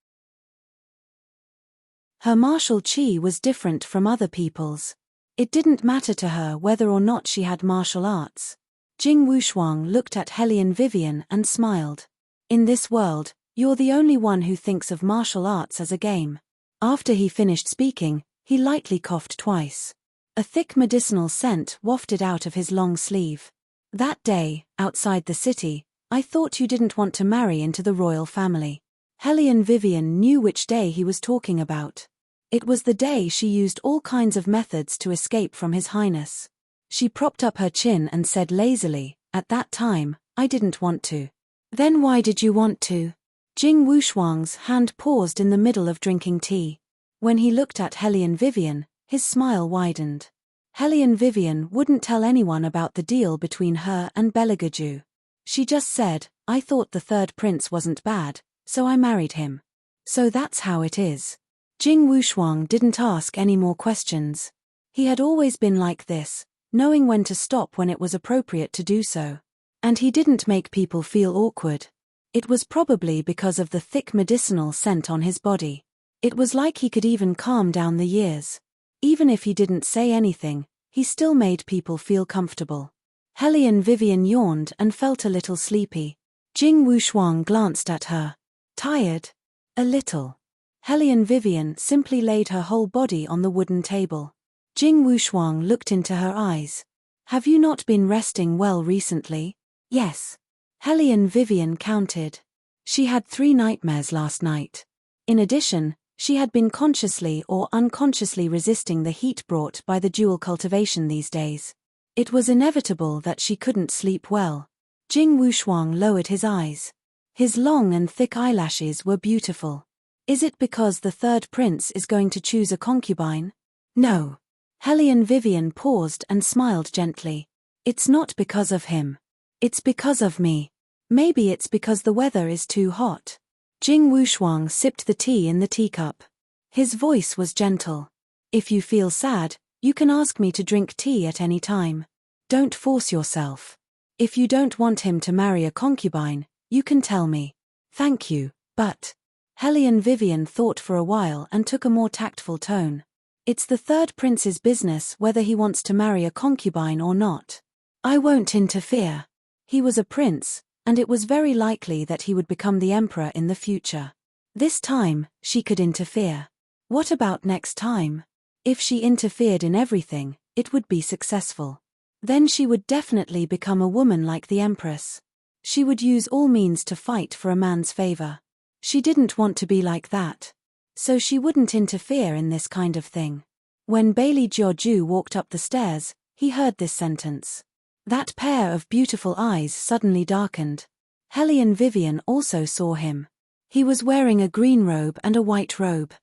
Her martial chi was different from other people's. It didn't matter to her whether or not she had martial arts. Jing Wushuang looked at Hellion Vivian and smiled. In this world, you're the only one who thinks of martial arts as a game. After he finished speaking, he lightly coughed twice. A thick medicinal scent wafted out of his long sleeve. That day, outside the city, I thought you didn't want to marry into the royal family. Hellion Vivian knew which day he was talking about. It was the day she used all kinds of methods to escape from His Highness. She propped up her chin and said lazily, at that time, I didn't want to. Then why did you want to? Jing Wushuang's hand paused in the middle of drinking tea. When he looked at Hellion Vivian, his smile widened. Hellion Vivian wouldn't tell anyone about the deal between her and Beligaju. She just said, I thought the third prince wasn't bad, so I married him. So that's how it is. Jing Wushuang didn't ask any more questions. He had always been like this, knowing when to stop when it was appropriate to do so. And he didn't make people feel awkward. It was probably because of the thick medicinal scent on his body. It was like he could even calm down the years. Even if he didn't say anything, he still made people feel comfortable. Hellion Vivian yawned and felt a little sleepy. Jing Wushuang glanced at her. Tired? A little. Hellion Vivian simply laid her whole body on the wooden table. Jing Wushuang looked into her eyes. Have you not been resting well recently? Yes. Hellion Vivian counted. She had 3 nightmares last night. In addition, she had been consciously or unconsciously resisting the heat brought by the dual cultivation these days. It was inevitable that she couldn't sleep well. Jing Wushuang lowered his eyes. His long and thick eyelashes were beautiful. Is it because the third prince is going to choose a concubine? No. Hellion Vivian paused and smiled gently. It's not because of him. It's because of me. Maybe it's because the weather is too hot. Jing Wushuang sipped the tea in the teacup. His voice was gentle. If you feel sad, you can ask me to drink tea at any time. Don't force yourself. If you don't want him to marry a concubine, you can tell me. Thank you, but... Hellion Vivian thought for a while and took a more tactful tone. It's the third prince's business whether he wants to marry a concubine or not. I won't interfere. He was a prince, and it was very likely that he would become the emperor in the future. This time, she could interfere. What about next time? If she interfered in everything, it would be successful. Then she would definitely become a woman like the empress. She would use all means to fight for a man's favor. She didn't want to be like that. So she wouldn't interfere in this kind of thing. When Bailey Jiaoju walked up the stairs, he heard this sentence. That pair of beautiful eyes suddenly darkened. Hellion Vivian also saw him. He was wearing a green robe and a white robe.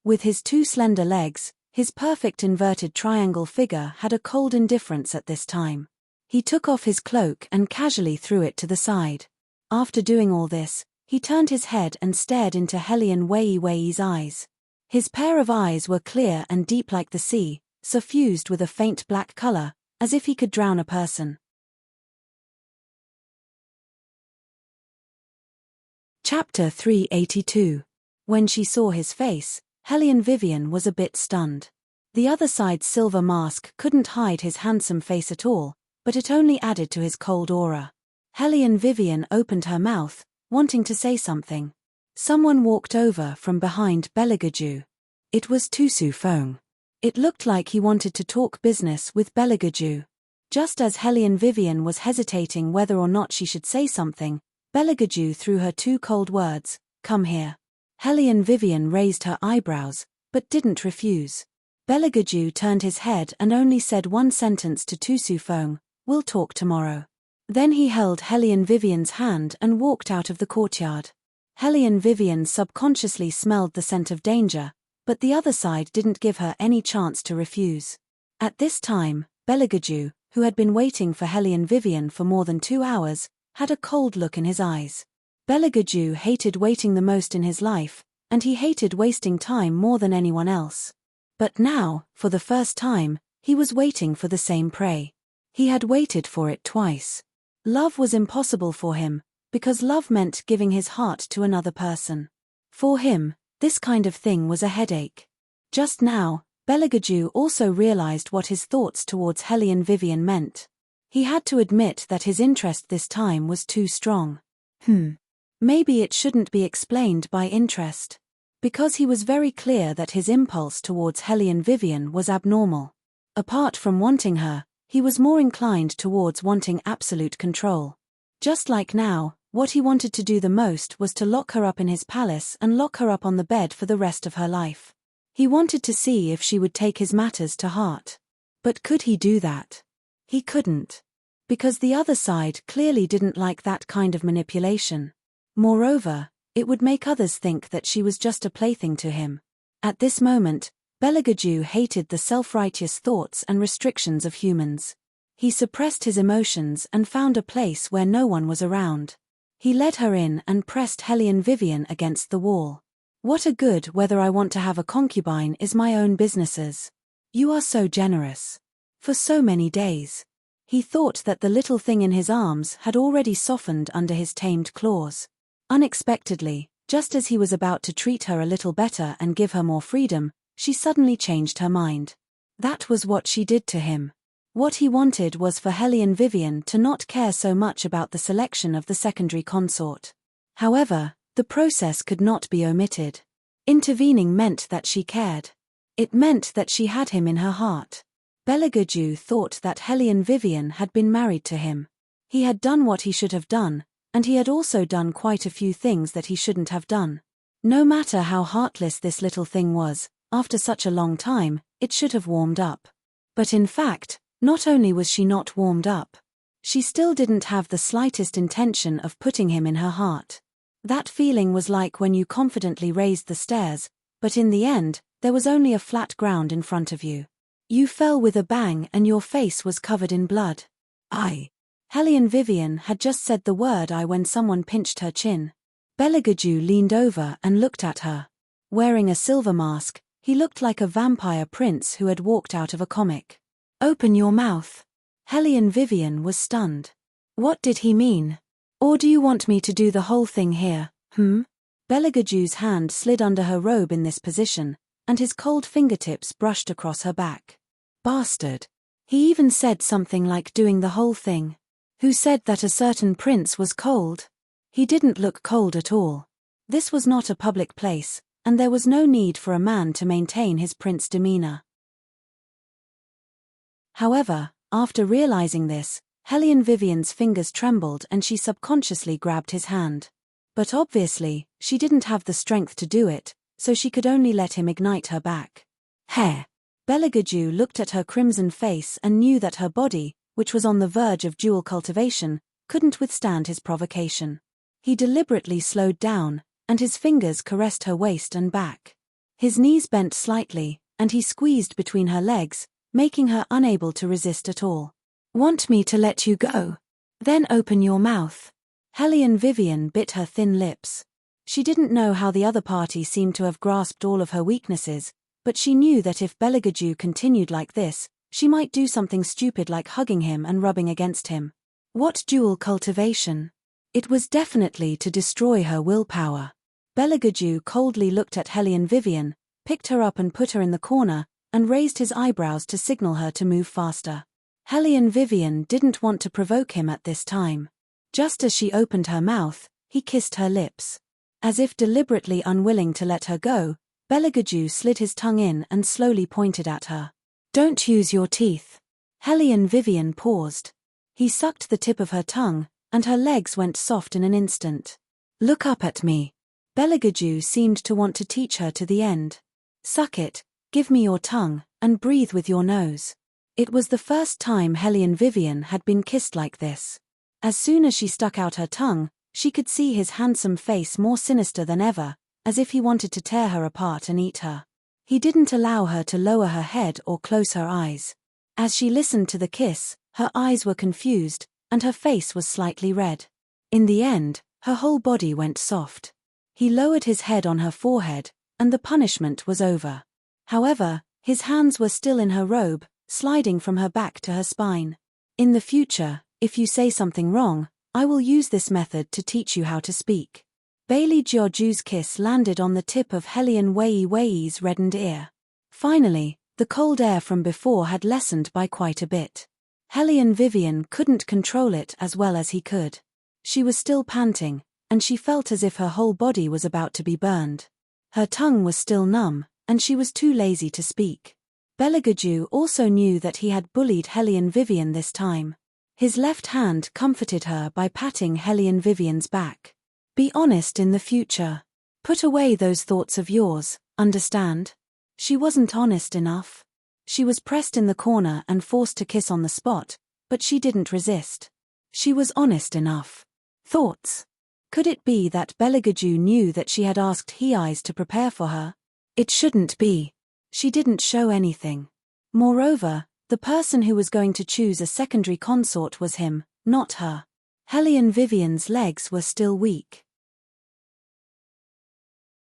With his 2 slender legs, his perfect inverted triangle figure had a cold indifference at this time. He took off his cloak and casually threw it to the side. After doing all this, he turned his head and stared into Hellion Wei's eyes. His pair of eyes were clear and deep like the sea, suffused with a faint black color, as if he could drown a person. Chapter 382. When she saw his face, Hellion Vivian was a bit stunned. The other side's silver mask couldn't hide his handsome face at all, but it only added to his cold aura. Hellion Vivian opened her mouth, wanting to say something. Someone walked over from behind Beligaju. It was Tusu Feng. It looked like he wanted to talk business with Beligaju. Just as Hellion Vivian was hesitating whether or not she should say something, Beligaju threw her 2 cold words, "Come here." Hellion Vivian raised her eyebrows, but didn't refuse. Beligaju turned his head and only said one sentence to Tusu Feng, "We'll talk tomorrow." Then he held Hellion Vivian's hand and walked out of the courtyard. Hellion Vivian subconsciously smelled the scent of danger, but the other side didn't give her any chance to refuse. At this time, Beligaju, who had been waiting for Hellion Vivian for more than 2 hours, had a cold look in his eyes. Beligaju hated waiting the most in his life, and he hated wasting time more than anyone else. But now, for the first time, he was waiting for the same prey. He had waited for it twice. Love was impossible for him, because love meant giving his heart to another person. For him, this kind of thing was a headache. Just now, Beligaju also realized what his thoughts towards Hellion Vivian meant. He had to admit that his interest this time was too strong. Maybe it shouldn't be explained by interest. Because he was very clear that his impulse towards Hellion Vivian was abnormal. Apart from wanting her, he was more inclined towards wanting absolute control. Just like now, what he wanted to do the most was to lock her up in his palace and lock her up on the bed for the rest of her life. He wanted to see if she would take his matters to heart. But could he do that? He couldn't. Because the other side clearly didn't like that kind of manipulation. Moreover, it would make others think that she was just a plaything to him. At this moment, Beligaju hated the self-righteous thoughts and restrictions of humans. He suppressed his emotions and found a place where no one was around. He led her in and pressed Hellion Vivian against the wall. What a good whether I want to have a concubine is my own businesses. You are so generous. For so many days. He thought that the little thing in his arms had already softened under his tamed claws. Unexpectedly, just as he was about to treat her a little better and give her more freedom, she suddenly changed her mind. That was what she did to him. What he wanted was for Hellion Vivian to not care so much about the selection of the secondary consort. However, the process could not be omitted. Intervening meant that she cared. It meant that she had him in her heart. Beligaju thought that Hellion Vivian had been married to him. He had done what he should have done, and he had also done quite a few things that he shouldn't have done. No matter how heartless this little thing was, after such a long time, it should have warmed up. But in fact, not only was she not warmed up, she still didn't have the slightest intention of putting him in her heart. That feeling was like when you confidently raised the stairs, but in the end, there was only a flat ground in front of you. You fell with a bang and your face was covered in blood. I. Hellion Vivian had just said the word I when someone pinched her chin. Beligaju leaned over and looked at her. Wearing a silver mask, he looked like a vampire prince who had walked out of a comic. Open your mouth. Hellion Vivian was stunned. What did he mean? Or do you want me to do the whole thing here, Beligaju's hand slid under her robe in this position, and his cold fingertips brushed across her back. Bastard. He even said something like doing the whole thing. Who said that a certain prince was cold? He didn't look cold at all. This was not a public place, and there was no need for a man to maintain his prince demeanor. However, after realizing this, Hellion Vivian's fingers trembled and she subconsciously grabbed his hand. But obviously, she didn't have the strength to do it, so she could only let him ignite her back. Hair. Beligaju looked at her crimson face and knew that her body, which was on the verge of dual cultivation, couldn't withstand his provocation. He deliberately slowed down, and his fingers caressed her waist and back. His knees bent slightly, and he squeezed between her legs, making her unable to resist at all. Want me to let you go? Then open your mouth. Hellion Vivian bit her thin lips. She didn't know how the other party seemed to have grasped all of her weaknesses, but she knew that if Beligaju continued like this, she might do something stupid like hugging him and rubbing against him. What dual cultivation? It was definitely to destroy her willpower. Beligaju coldly looked at Hellion Vivian, picked her up and put her in the corner, and raised his eyebrows to signal her to move faster. Hellion Vivian didn't want to provoke him at this time. Just as she opened her mouth, he kissed her lips. As if deliberately unwilling to let her go, Beligaju slid his tongue in and slowly pointed at her. Don't use your teeth. Hellion Vivian paused. He sucked the tip of her tongue, and her legs went soft in an instant. Look up at me. Beligaju seemed to want to teach her to the end. Suck it, give me your tongue, and breathe with your nose. It was the first time Hellion Vivian had been kissed like this. As soon as she stuck out her tongue, she could see his handsome face more sinister than ever, as if he wanted to tear her apart and eat her. He didn't allow her to lower her head or close her eyes. As she listened to the kiss, her eyes were confused, and her face was slightly red. In the end, her whole body went soft. He lowered his head on her forehead, and the punishment was over. However, his hands were still in her robe, sliding from her back to her spine. In the future, if you say something wrong, I will use this method to teach you how to speak. Bailey Georgiou's kiss landed on the tip of Hellion Wei's reddened ear. Finally, the cold air from before had lessened by quite a bit. Hellion Vivian couldn't control it as well as he could. She was still panting, and she felt as if her whole body was about to be burned. Her tongue was still numb, and she was too lazy to speak. Beligaju also knew that he had bullied Hellion Vivian this time. His left hand comforted her by patting Hellion Vivian's back. Be honest in the future. Put away those thoughts of yours, understand? She wasn't honest enough. She was pressed in the corner and forced to kiss on the spot, but she didn't resist. She was honest enough. Thoughts? Could it be that Beligaju knew that she had asked Hei's to prepare for her? It shouldn't be. She didn't show anything. Moreover, the person who was going to choose a secondary consort was him, not her. Hellion Vivian's legs were still weak.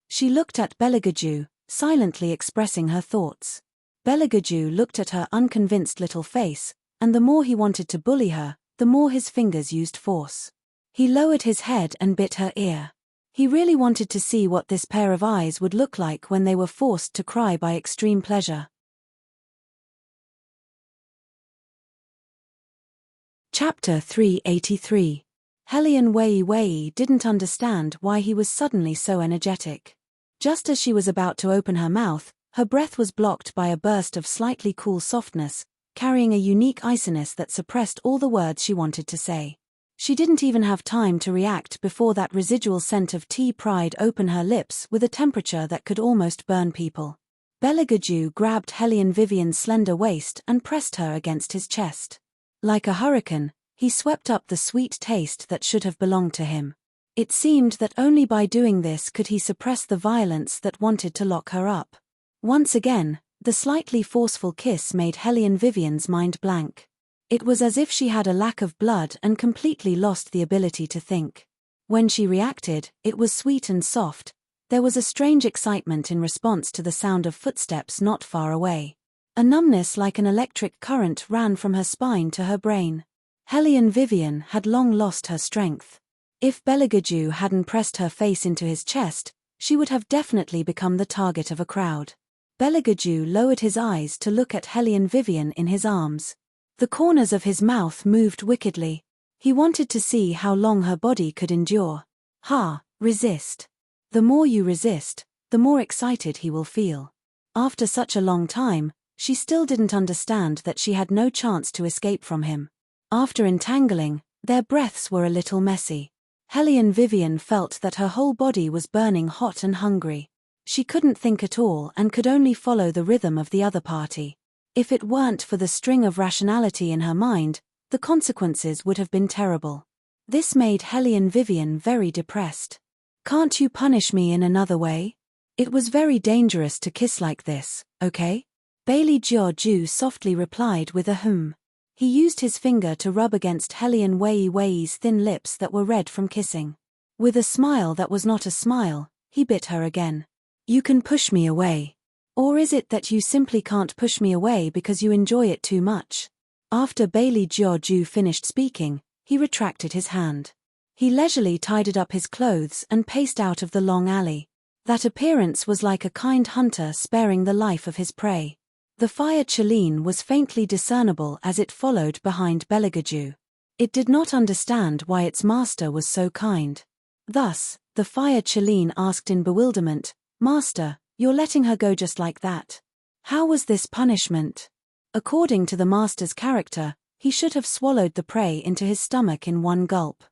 She looked at Beligaju, silently expressing her thoughts. Beligaju looked at her unconvinced little face, and the more he wanted to bully her, the more his fingers used force. He lowered his head and bit her ear. He really wanted to see what this pair of eyes would look like when they were forced to cry by extreme pleasure. Chapter 383. Hellion Wei didn't understand why he was suddenly so energetic. Just as she was about to open her mouth, her breath was blocked by a burst of slightly cool softness, carrying a unique iciness that suppressed all the words she wanted to say. She didn't even have time to react before that residual scent of tea pried open her lips with a temperature that could almost burn people. Beligaju grabbed Hellion Vivian's slender waist and pressed her against his chest. Like a hurricane, he swept up the sweet taste that should have belonged to him. It seemed that only by doing this could he suppress the violence that wanted to lock her up. Once again, the slightly forceful kiss made Hellion Vivian's mind blank. It was as if she had a lack of blood and completely lost the ability to think. When she reacted, it was sweet and soft. There was a strange excitement in response to the sound of footsteps not far away. A numbness like an electric current ran from her spine to her brain. Hellion Vivian had long lost her strength. If Beligaju hadn't pressed her face into his chest, she would have definitely become the target of a crowd. Beligaju lowered his eyes to look at Hellion Vivian in his arms. The corners of his mouth moved wickedly. He wanted to see how long her body could endure. Resist. The more you resist, the more excited he will feel. After such a long time, she still didn't understand that she had no chance to escape from him. After entangling, their breaths were a little messy. Hellion Vivian felt that her whole body was burning hot and hungry. She couldn't think at all and could only follow the rhythm of the other party. If it weren't for the string of rationality in her mind, the consequences would have been terrible. This made Hellion Vivian very depressed. Can't you punish me in another way? It was very dangerous to kiss like this, okay? Beligaju softly replied with a hum. He used his finger to rub against Hellion Wei's thin lips that were red from kissing. With a smile that was not a smile, he bit her again. You can push me away. Or is it that you simply can't push me away because you enjoy it too much? After Beligaju finished speaking, he retracted his hand. He leisurely tidied up his clothes and paced out of the long alley. That appearance was like a kind hunter sparing the life of his prey. The fire Chelene was faintly discernible as it followed behind Beligaju. It did not understand why its master was so kind. Thus, the fire Chelene asked in bewilderment, "Master, you're letting her go just like that? How was this punishment?" According to the master's character, he should have swallowed the prey into his stomach in one gulp.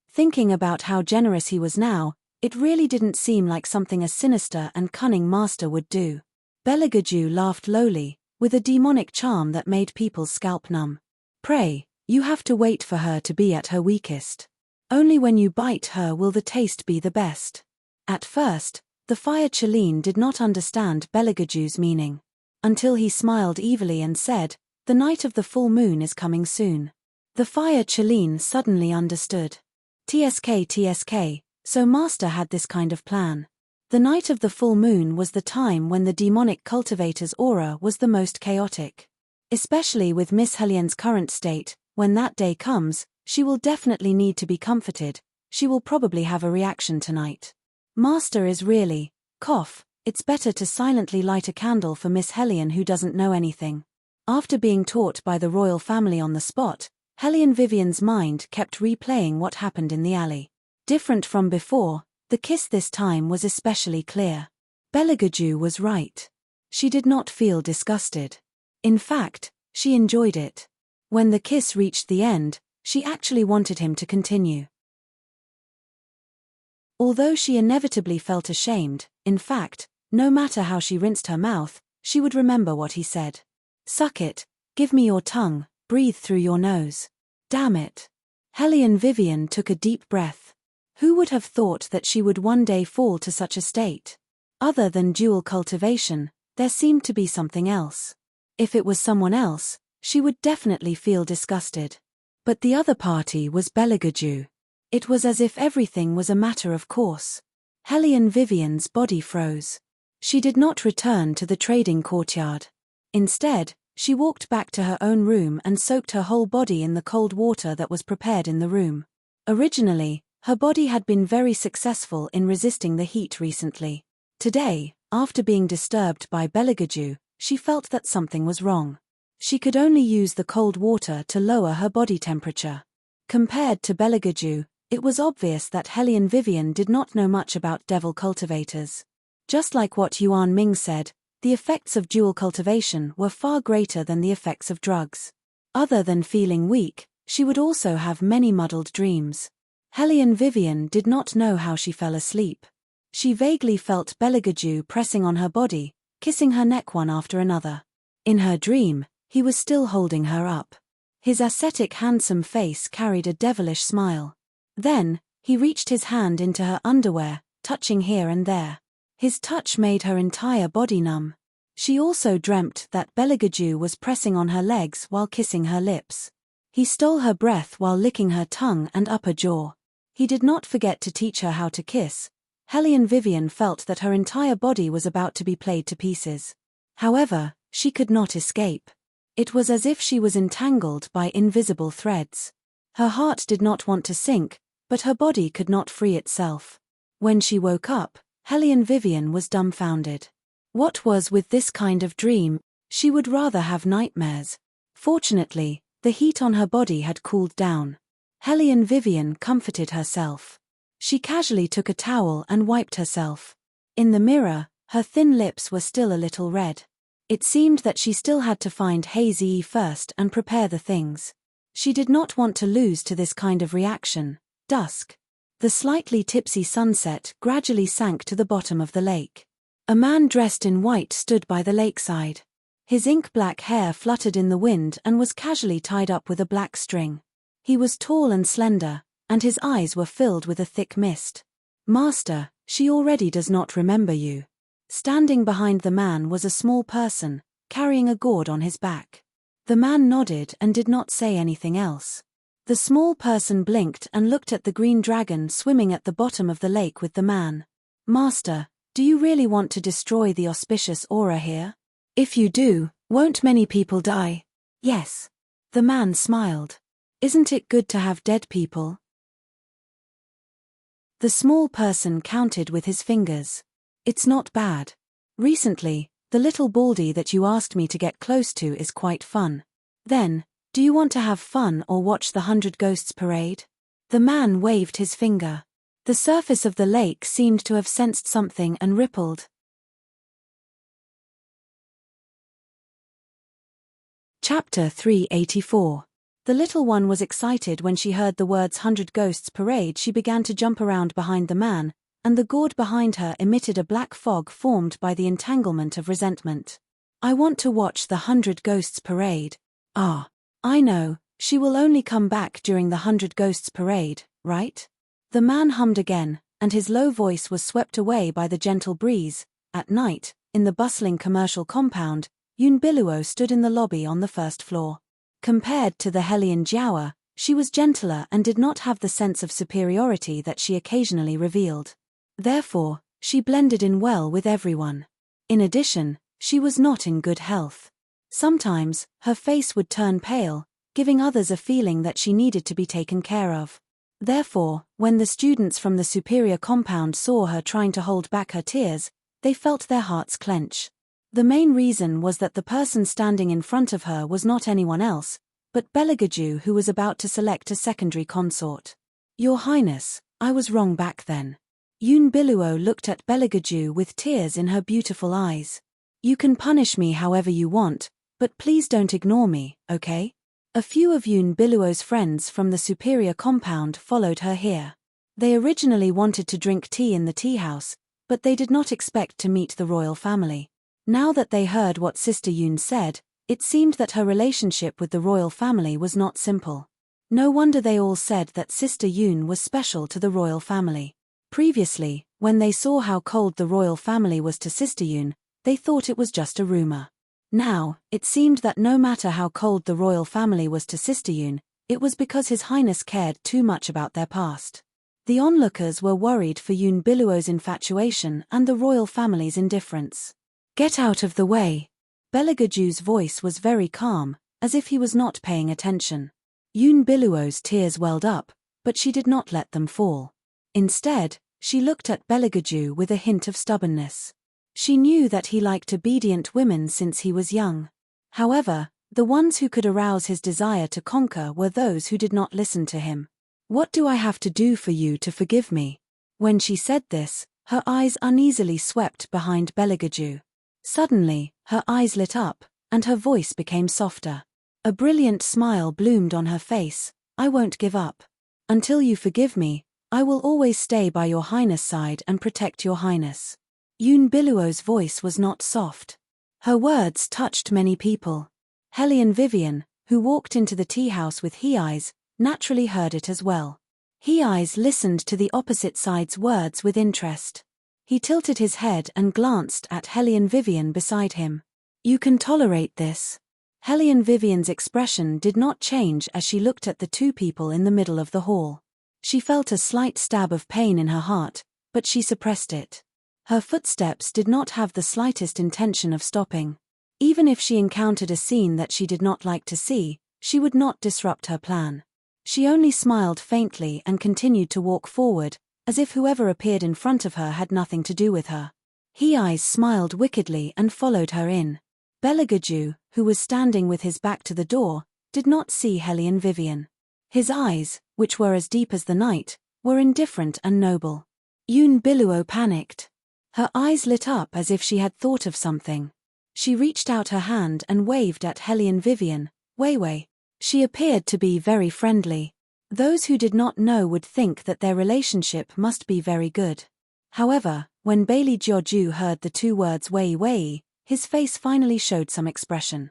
Thinking about how generous he was now, it really didn't seem like something a sinister and cunning master would do. Beligaju laughed lowly, with a demonic charm that made people's scalp numb. "Pray, you have to wait for her to be at her weakest. Only when you bite her will the taste be the best." At first, the fire Chelene did not understand Beligaju's meaning. Until he smiled evilly and said, "The night of the full moon is coming soon." The fire Chelene suddenly understood. TSK, so master had this kind of plan. The night of the full moon was the time when the demonic cultivator's aura was the most chaotic. Especially with Miss Hellion's current state, when that day comes, she will definitely need to be comforted. She will probably have a reaction tonight. Master is really, it's better to silently light a candle for Miss Hellion who doesn't know anything. After being taught by the royal family on the spot, Hellion Vivian's mind kept replaying what happened in the alley. Different from before, the kiss this time was especially clear. Beligaju was right. She did not feel disgusted. In fact, she enjoyed it. When the kiss reached the end, she actually wanted him to continue. Although she inevitably felt ashamed, in fact, no matter how she rinsed her mouth, she would remember what he said. "Suck it, give me your tongue, breathe through your nose." Damn it. Hellion Vivian took a deep breath. Who would have thought that she would one day fall to such a state? Other than dual cultivation, there seemed to be something else. If it was someone else, she would definitely feel disgusted. But the other party was Beligaju. It was as if everything was a matter of course. Hellion Vivian's body froze. She did not return to the trading courtyard. Instead, she walked back to her own room and soaked her whole body in the cold water that was prepared in the room. Originally, her body had been very successful in resisting the heat recently. Today, after being disturbed by Beligaju, she felt that something was wrong. She could only use the cold water to lower her body temperature. Compared to Beligaju, it was obvious that Hellion Vivian did not know much about devil cultivators. Just like what Yuan Ming said, the effects of dual cultivation were far greater than the effects of drugs. Other than feeling weak, she would also have many muddled dreams. Hellion Vivian did not know how she fell asleep. She vaguely felt Beligaju pressing on her body, kissing her neck one after another. In her dream, he was still holding her up. His ascetic handsome face carried a devilish smile. Then, he reached his hand into her underwear, touching here and there. His touch made her entire body numb. She also dreamt that Beligaju was pressing on her legs while kissing her lips. He stole her breath while licking her tongue and upper jaw. He did not forget to teach her how to kiss. Hellion Vivian felt that her entire body was about to be played to pieces. However, she could not escape. It was as if she was entangled by invisible threads. Her heart did not want to sink, but her body could not free itself. When she woke up, Hellion Vivian was dumbfounded. What was with this kind of dream? She would rather have nightmares. Fortunately, the heat on her body had cooled down. Hellion Vivian comforted herself. She casually took a towel and wiped herself. In the mirror, her thin lips were still a little red. It seemed that she still had to find Hazy first and prepare the things. She did not want to lose to this kind of reaction. Dusk. The slightly tipsy sunset gradually sank to the bottom of the lake. A man dressed in white stood by the lakeside. His ink-black hair fluttered in the wind and was casually tied up with a black string. He was tall and slender, and his eyes were filled with a thick mist. "Master, she already does not remember you." Standing behind the man was a small person, carrying a gourd on his back. The man nodded and did not say anything else. The small person blinked and looked at the green dragon swimming at the bottom of the lake with the man. "Master, do you really want to destroy the auspicious aura here? If you do, won't many people die?" "Yes." The man smiled. "Isn't it good to have dead people?" The small person counted with his fingers. "It's not bad. Recently, the little baldy that you asked me to get close to is quite fun. Then, do you want to have fun or watch the 100 Ghosts parade?" The man waved his finger. The surface of the lake seemed to have sensed something and rippled. Chapter 384. The little one was excited when she heard the words 100 Ghosts parade. She began to jump around behind the man, and the gourd behind her emitted a black fog formed by the entanglement of resentment. "I want to watch the 100 Ghosts parade." "Ah, I know, she will only come back during the 100 Ghosts parade, right?" The man hummed again, and his low voice was swept away by the gentle breeze. At night, in the bustling commercial compound, Yun Biluo stood in the lobby on the first floor. Compared to the Hellion Jiaowa, she was gentler and did not have the sense of superiority that she occasionally revealed. Therefore, she blended in well with everyone. In addition, she was not in good health. Sometimes, her face would turn pale, giving others a feeling that she needed to be taken care of. Therefore, when the students from the superior compound saw her trying to hold back her tears, they felt their hearts clench. The main reason was that the person standing in front of her was not anyone else, but Beligaju, who was about to select a secondary consort. "Your Highness, I was wrong back then." Yun Biluo looked at Beligaju with tears in her beautiful eyes. "You can punish me however you want, but please don't ignore me, okay?" A few of Yun Biluo's friends from the superior compound followed her here. They originally wanted to drink tea in the tea house, but they did not expect to meet the royal family. Now that they heard what Sister Yun said, it seemed that her relationship with the royal family was not simple. No wonder they all said that Sister Yun was special to the royal family. Previously, when they saw how cold the royal family was to Sister Yun, they thought it was just a rumor. Now, it seemed that no matter how cold the royal family was to Sister Yun, it was because His Highness cared too much about their past. The onlookers were worried for Yun Biluo's infatuation and the royal family's indifference. "Get out of the way." Beligaju's voice was very calm, as if he was not paying attention. Yun Biluo's tears welled up, but she did not let them fall. Instead, she looked at Beligaju with a hint of stubbornness. She knew that he liked obedient women since he was young. However, The ones who could arouse his desire to conquer were those who did not listen to him. "What do I have to do for you to forgive me?" When she said this, her eyes uneasily swept behind Beligaju. Suddenly, her eyes lit up, and her voice became softer. A brilliant smile bloomed on her face. "I won't give up. Until you forgive me, I will always stay by your highness' side and protect your highness." Unveils' voice was not soft. Her words touched many people. Hellion Vivian, who walked into the tea house with Hei's, naturally heard it as well. Hei's listened to the opposite side's words with interest. He tilted his head and glanced at Hellion Vivian beside him. "You can tolerate this?" Hellion Vivian's expression did not change as she looked at the two people in the middle of the hall. She felt a slight stab of pain in her heart, but she suppressed it. Her footsteps did not have the slightest intention of stopping. Even if she encountered a scene that she did not like to see, she would not disrupt her plan. She only smiled faintly and continued to walk forward, as if whoever appeared in front of her had nothing to do with her. Hei's smiled wickedly and followed her in. Beligaju, who was standing with his back to the door, did not see Hellion Vivian. His eyes, which were as deep as the night, were indifferent and noble. Unveils panicked. Her eyes lit up as if she had thought of something. She reached out her hand and waved at Hellion Vivian. "Wei." She appeared to be very friendly. Those who did not know would think that their relationship must be very good. However, when Bailey Jiaoju heard the two words Wei, his face finally showed some expression.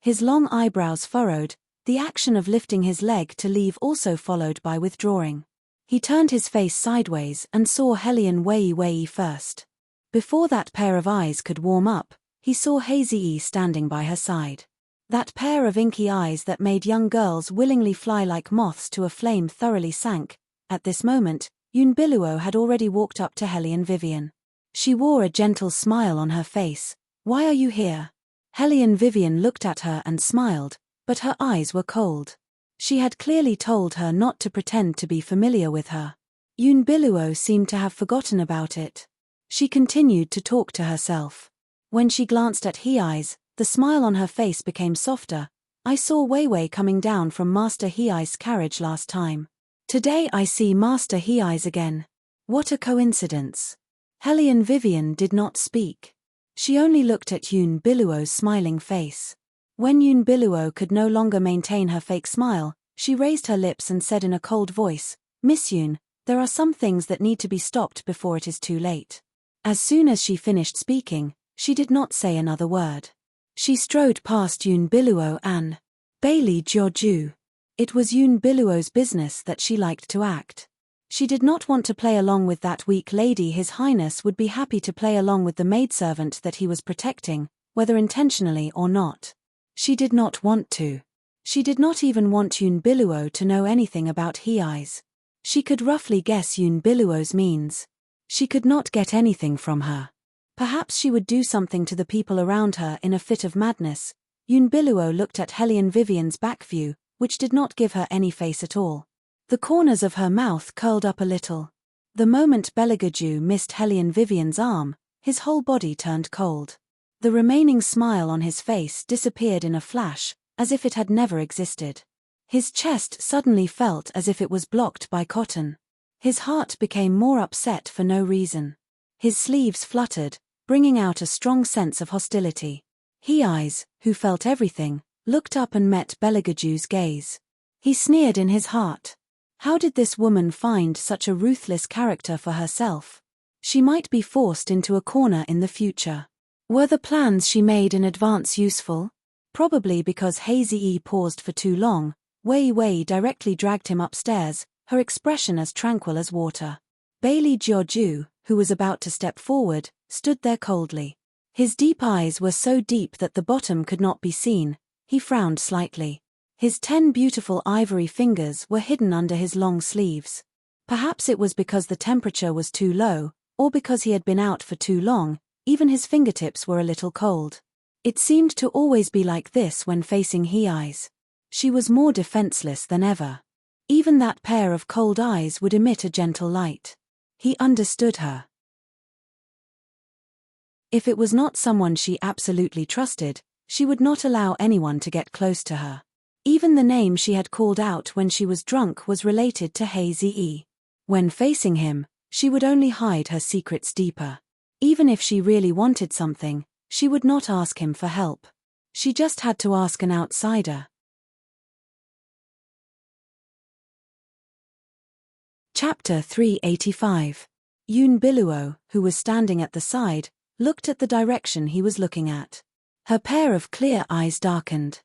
His long eyebrows furrowed, the action of lifting his leg to leave also followed by withdrawing. He turned his face sideways and saw Hellion Wei first. Before that pair of eyes could warm up, he saw Hazy standing by her side. That pair of inky eyes that made young girls willingly fly like moths to a flame thoroughly sank. At this moment, Unveils had already walked up to Hellion Vivian. She wore a gentle smile on her face. "Why are you here?" Hellion Vivian looked at her and smiled, but her eyes were cold. She had clearly told her not to pretend to be familiar with her. Unveils seemed to have forgotten about it. She continued to talk to herself. When she glanced at Hei's, the smile on her face became softer. "I saw Wei coming down from Master Hei's carriage last time. Today I see Master Hei's again. What a coincidence." Hellion Vivian did not speak. She only looked at Unveils' smiling face. When Unveils could no longer maintain her fake smile, she raised her lips and said in a cold voice, "Miss Yun, there are some things that need to be stopped before it is too late." As soon as she finished speaking, she did not say another word. She strode past Unveils and Bailey Jiaoju. It was Unveils' business that she liked to act. She did not want to play along with that weak lady. His Highness would be happy to play along with the maidservant that he was protecting, whether intentionally or not. She did not want to. She did not even want Unveils to know anything about Hei's. She could roughly guess Unveils' means. She could not get anything from her. Perhaps she would do something to the people around her in a fit of madness. Unveils looked at Hellion Vivian's back view, which did not give her any face at all. The corners of her mouth curled up a little. The moment Beligaju missed Hellion Vivian's arm, his whole body turned cold. The remaining smile on his face disappeared in a flash, as if it had never existed. His chest suddenly felt as if it was blocked by cotton. His heart became more upset for no reason. His sleeves fluttered, bringing out a strong sense of hostility. Hei's, who felt everything, looked up and met Beligaju's gaze. He sneered in his heart. How did this woman find such a ruthless character for herself? She might be forced into a corner in the future. Were the plans she made in advance useful? Probably because Hazy paused for too long. Wei directly dragged him upstairs, her expression as tranquil as water. Bailey Jiaoju, who was about to step forward, stood there coldly. His deep eyes were so deep that the bottom could not be seen. He frowned slightly. His 10 beautiful ivory fingers were hidden under his long sleeves. Perhaps it was because the temperature was too low, or because he had been out for too long, even his fingertips were a little cold. It seemed to always be like this when facing Hei's. She was more defenseless than ever. Even that pair of cold eyes would emit a gentle light. He understood her. If it was not someone she absolutely trusted, She would not allow anyone to get close to her. Even the name she had called out when she was drunk was related to Hazy. When facing him, she would only hide her secrets deeper. Even if she really wanted something, she would not ask him for help. She just had to ask an outsider. Chapter 385. Yoon Biluo, who was standing at the side, looked at the direction he was looking at. Her pair of clear eyes darkened.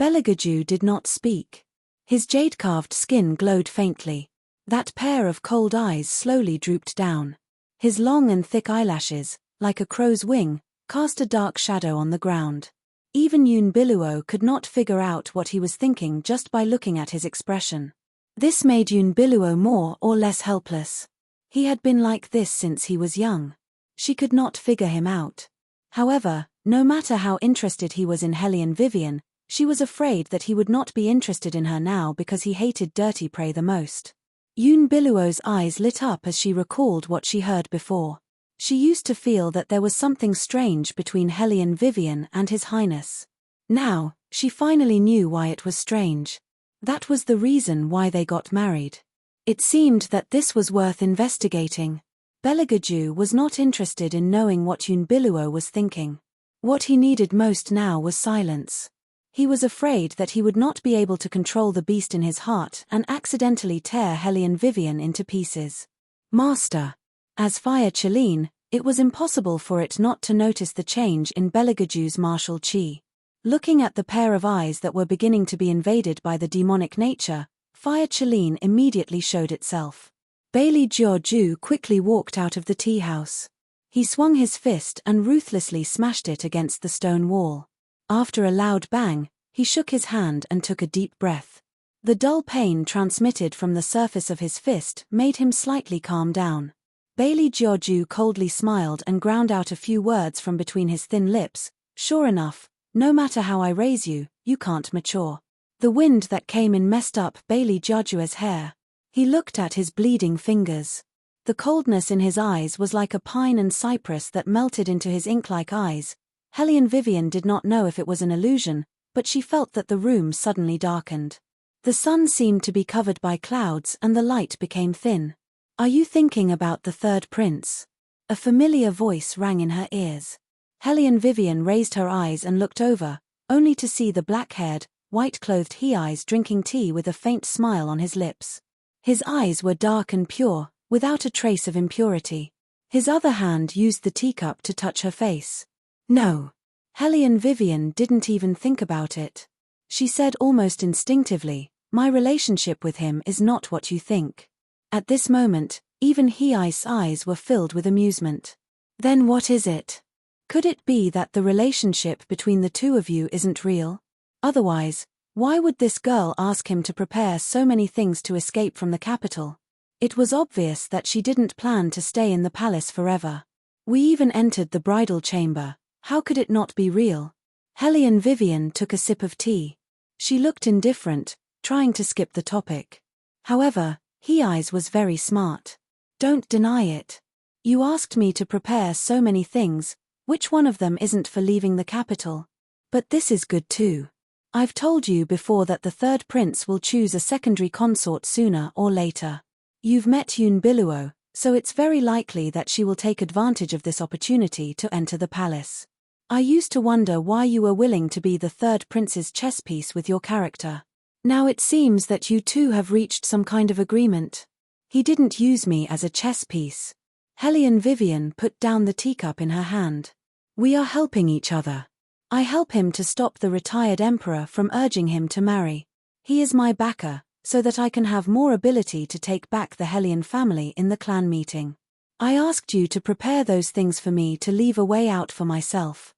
Belagaju did not speak. His jade-carved skin glowed faintly. That pair of cold eyes slowly drooped down. His long and thick eyelashes, like a crow's wing, cast a dark shadow on the ground. Even Yoon Biluo could not figure out what he was thinking just by looking at his expression. This made Yoon Biluo more or less helpless. He had been like this since he was young. She could not figure him out. However, no matter how interested he was in Hellion Vivian, she was afraid that he would not be interested in her now because he hated dirty prey the most. Yoon Biluo's eyes lit up as she recalled what she heard before. She used to feel that there was something strange between Hellion Vivian and His Highness. Now, she finally knew why it was strange. That was the reason why they got married. It seemed that this was worth investigating. Belagaju was not interested in knowing what Yoon Biluo was thinking. What he needed most now was silence. He was afraid that he would not be able to control the beast in his heart and accidentally tear Hellion Vivian into pieces. Master. As Fire Cheline, it was impossible for it not to notice the change in Belagaju's martial chi. Looking at the pair of eyes that were beginning to be invaded by the demonic nature, Fire Cheline immediately showed itself. Bailey Jiaoju quickly walked out of the tea house. He swung his fist and ruthlessly smashed it against the stone wall. After a loud bang, he shook his hand and took a deep breath. The dull pain transmitted from the surface of his fist made him slightly calm down. Bailey Jiaoju coldly smiled and ground out a few words from between his thin lips. Sure enough, no matter how I raise you, you can't mature. The wind that came in messed up Bailey Jiaoju's hair. He looked at his bleeding fingers. The coldness in his eyes was like a pine and cypress that melted into his ink-like eyes. Hellion Vivian did not know if it was an illusion, but she felt that the room suddenly darkened. The sun seemed to be covered by clouds and the light became thin. Are you thinking about the third prince? A familiar voice rang in her ears. Hellion Vivian raised her eyes and looked over, only to see the black-haired, white-clothed he-eyes drinking tea with a faint smile on his lips. His eyes were dark and pure, without a trace of impurity. His other hand used the teacup to touch her face. No. Hellion Vivian didn't even think about it. She said almost instinctively, my relationship with him is not what you think. At this moment, even He-Ice's eyes were filled with amusement. Then what is it? Could it be that the relationship between the two of you isn't real? Otherwise, why would this girl ask him to prepare so many things to escape from the capital? It was obvious that she didn't plan to stay in the palace forever. We even entered the bridal chamber. How could it not be real? Hellion Vivian took a sip of tea. She looked indifferent, trying to skip the topic. However, He-Eyes was very smart. Don't deny it. You asked me to prepare so many things, which one of them isn't for leaving the capital? But this is good too. I've told you before that the third prince will choose a secondary consort sooner or later. You've met Yoon Biluo, so it's very likely that she will take advantage of this opportunity to enter the palace. I used to wonder why you were willing to be the third prince's chess piece with your character. Now it seems that you two have reached some kind of agreement. He didn't use me as a chess piece. Hellion Vivian put down the teacup in her hand. We are helping each other. I help him to stop the retired emperor from urging him to marry. He is my backer, so that I can have more ability to take back the Hellion family in the clan meeting. I asked you to prepare those things for me to leave a way out for myself.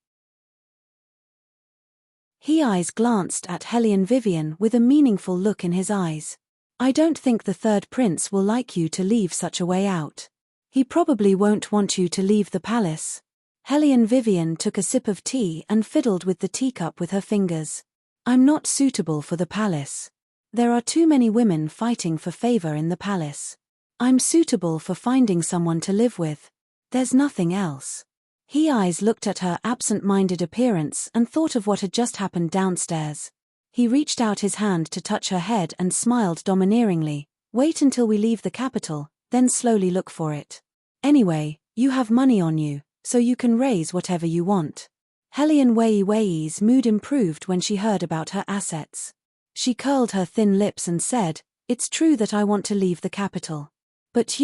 He-Eyes glanced at Hellion Vivian with a meaningful look in his eyes. I don't think the third prince will like you to leave such a way out. He probably won't want you to leave the palace. Hellion Vivian took a sip of tea and fiddled with the teacup with her fingers. I'm not suitable for the palace. There are too many women fighting for favor in the palace. I'm suitable for finding someone to live with. There's nothing else. He eyes looked at her absent-minded appearance and thought of what had just happened downstairs. He reached out his hand to touch her head and smiled domineeringly. Wait until we leave the capital, then slowly look for it. Anyway, you have money on you, so you can raise whatever you want. Helian Wei's mood improved when she heard about her assets. She curled her thin lips and said, "It's true that I want to leave the capital. But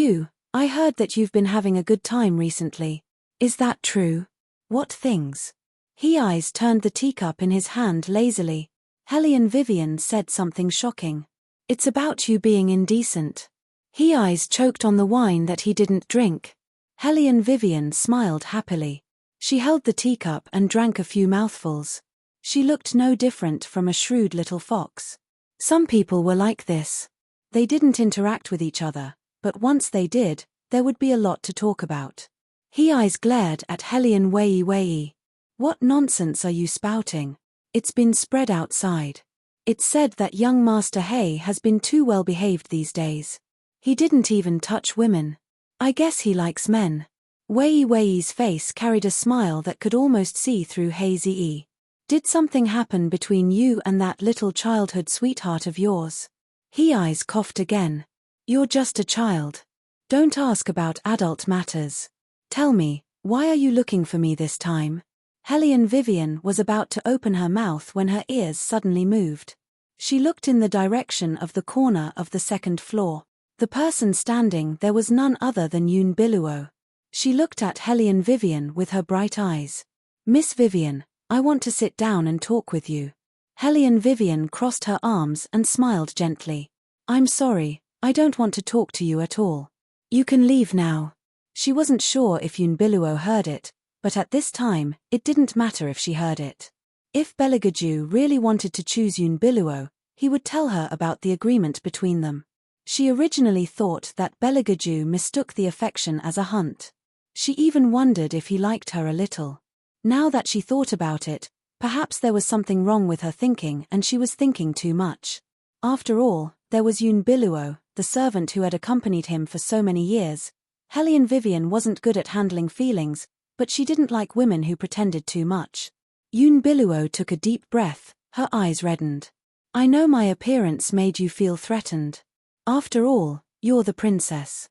I heard that you've been having a good time recently. Is that true? What things?" He eyes turned the teacup in his hand lazily. Helian Vivian said something shocking. "It's about you being indecent." He eyes choked on the wine that he didn't drink. Helian Vivian smiled happily. She held the teacup and drank a few mouthfuls. She looked no different from a shrewd little fox. Some people were like this. They didn't interact with each other, but once they did, there would be a lot to talk about. He eyes glared at Helian Wei. "What nonsense are you spouting? It's been spread outside. It's said that young Master He has been too well behaved these days. He didn't even touch women. I guess he likes men." Wei's face carried a smile that could almost see through hazy. "Did something happen between you and that little childhood sweetheart of yours?" He eyes coughed again. "You're just a child. Don't ask about adult matters. Tell me, why are you looking for me this time?" Helian Vivian was about to open her mouth when her ears suddenly moved. She looked in the direction of the corner of the second floor. The person standing there was none other than Unveils. She looked at Helian Vivian with her bright eyes. "Miss Vivian, I want to sit down and talk with you." Helian Vivian crossed her arms and smiled gently. "I'm sorry, I don't want to talk to you at all. You can leave now." She wasn't sure if Unveils heard it, but at this time, it didn't matter if she heard it. If Beligaju really wanted to choose Unveils, he would tell her about the agreement between them. She originally thought that Beligaju mistook the affection as a hunt. She even wondered if he liked her a little. Now that she thought about it, perhaps there was something wrong with her thinking and she was thinking too much. After all, there was Unveils, the servant who had accompanied him for so many years. Helian Vivian wasn't good at handling feelings, but she didn't like women who pretended too much. Unveils took a deep breath, her eyes reddened. "I know my appearance made you feel threatened. After all, you're the princess.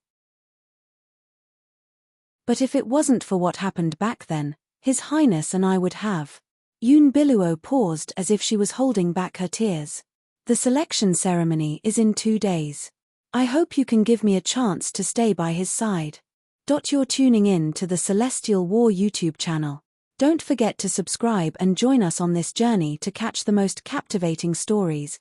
But if it wasn't for what happened back then, His Highness and I would have." Unveils paused as if she was holding back her tears. "The selection ceremony is in 2 days. I hope you can give me a chance to stay by his side." You're tuning in to the Celestial War YouTube channel. Don't forget to subscribe and join us on this journey to catch the most captivating stories.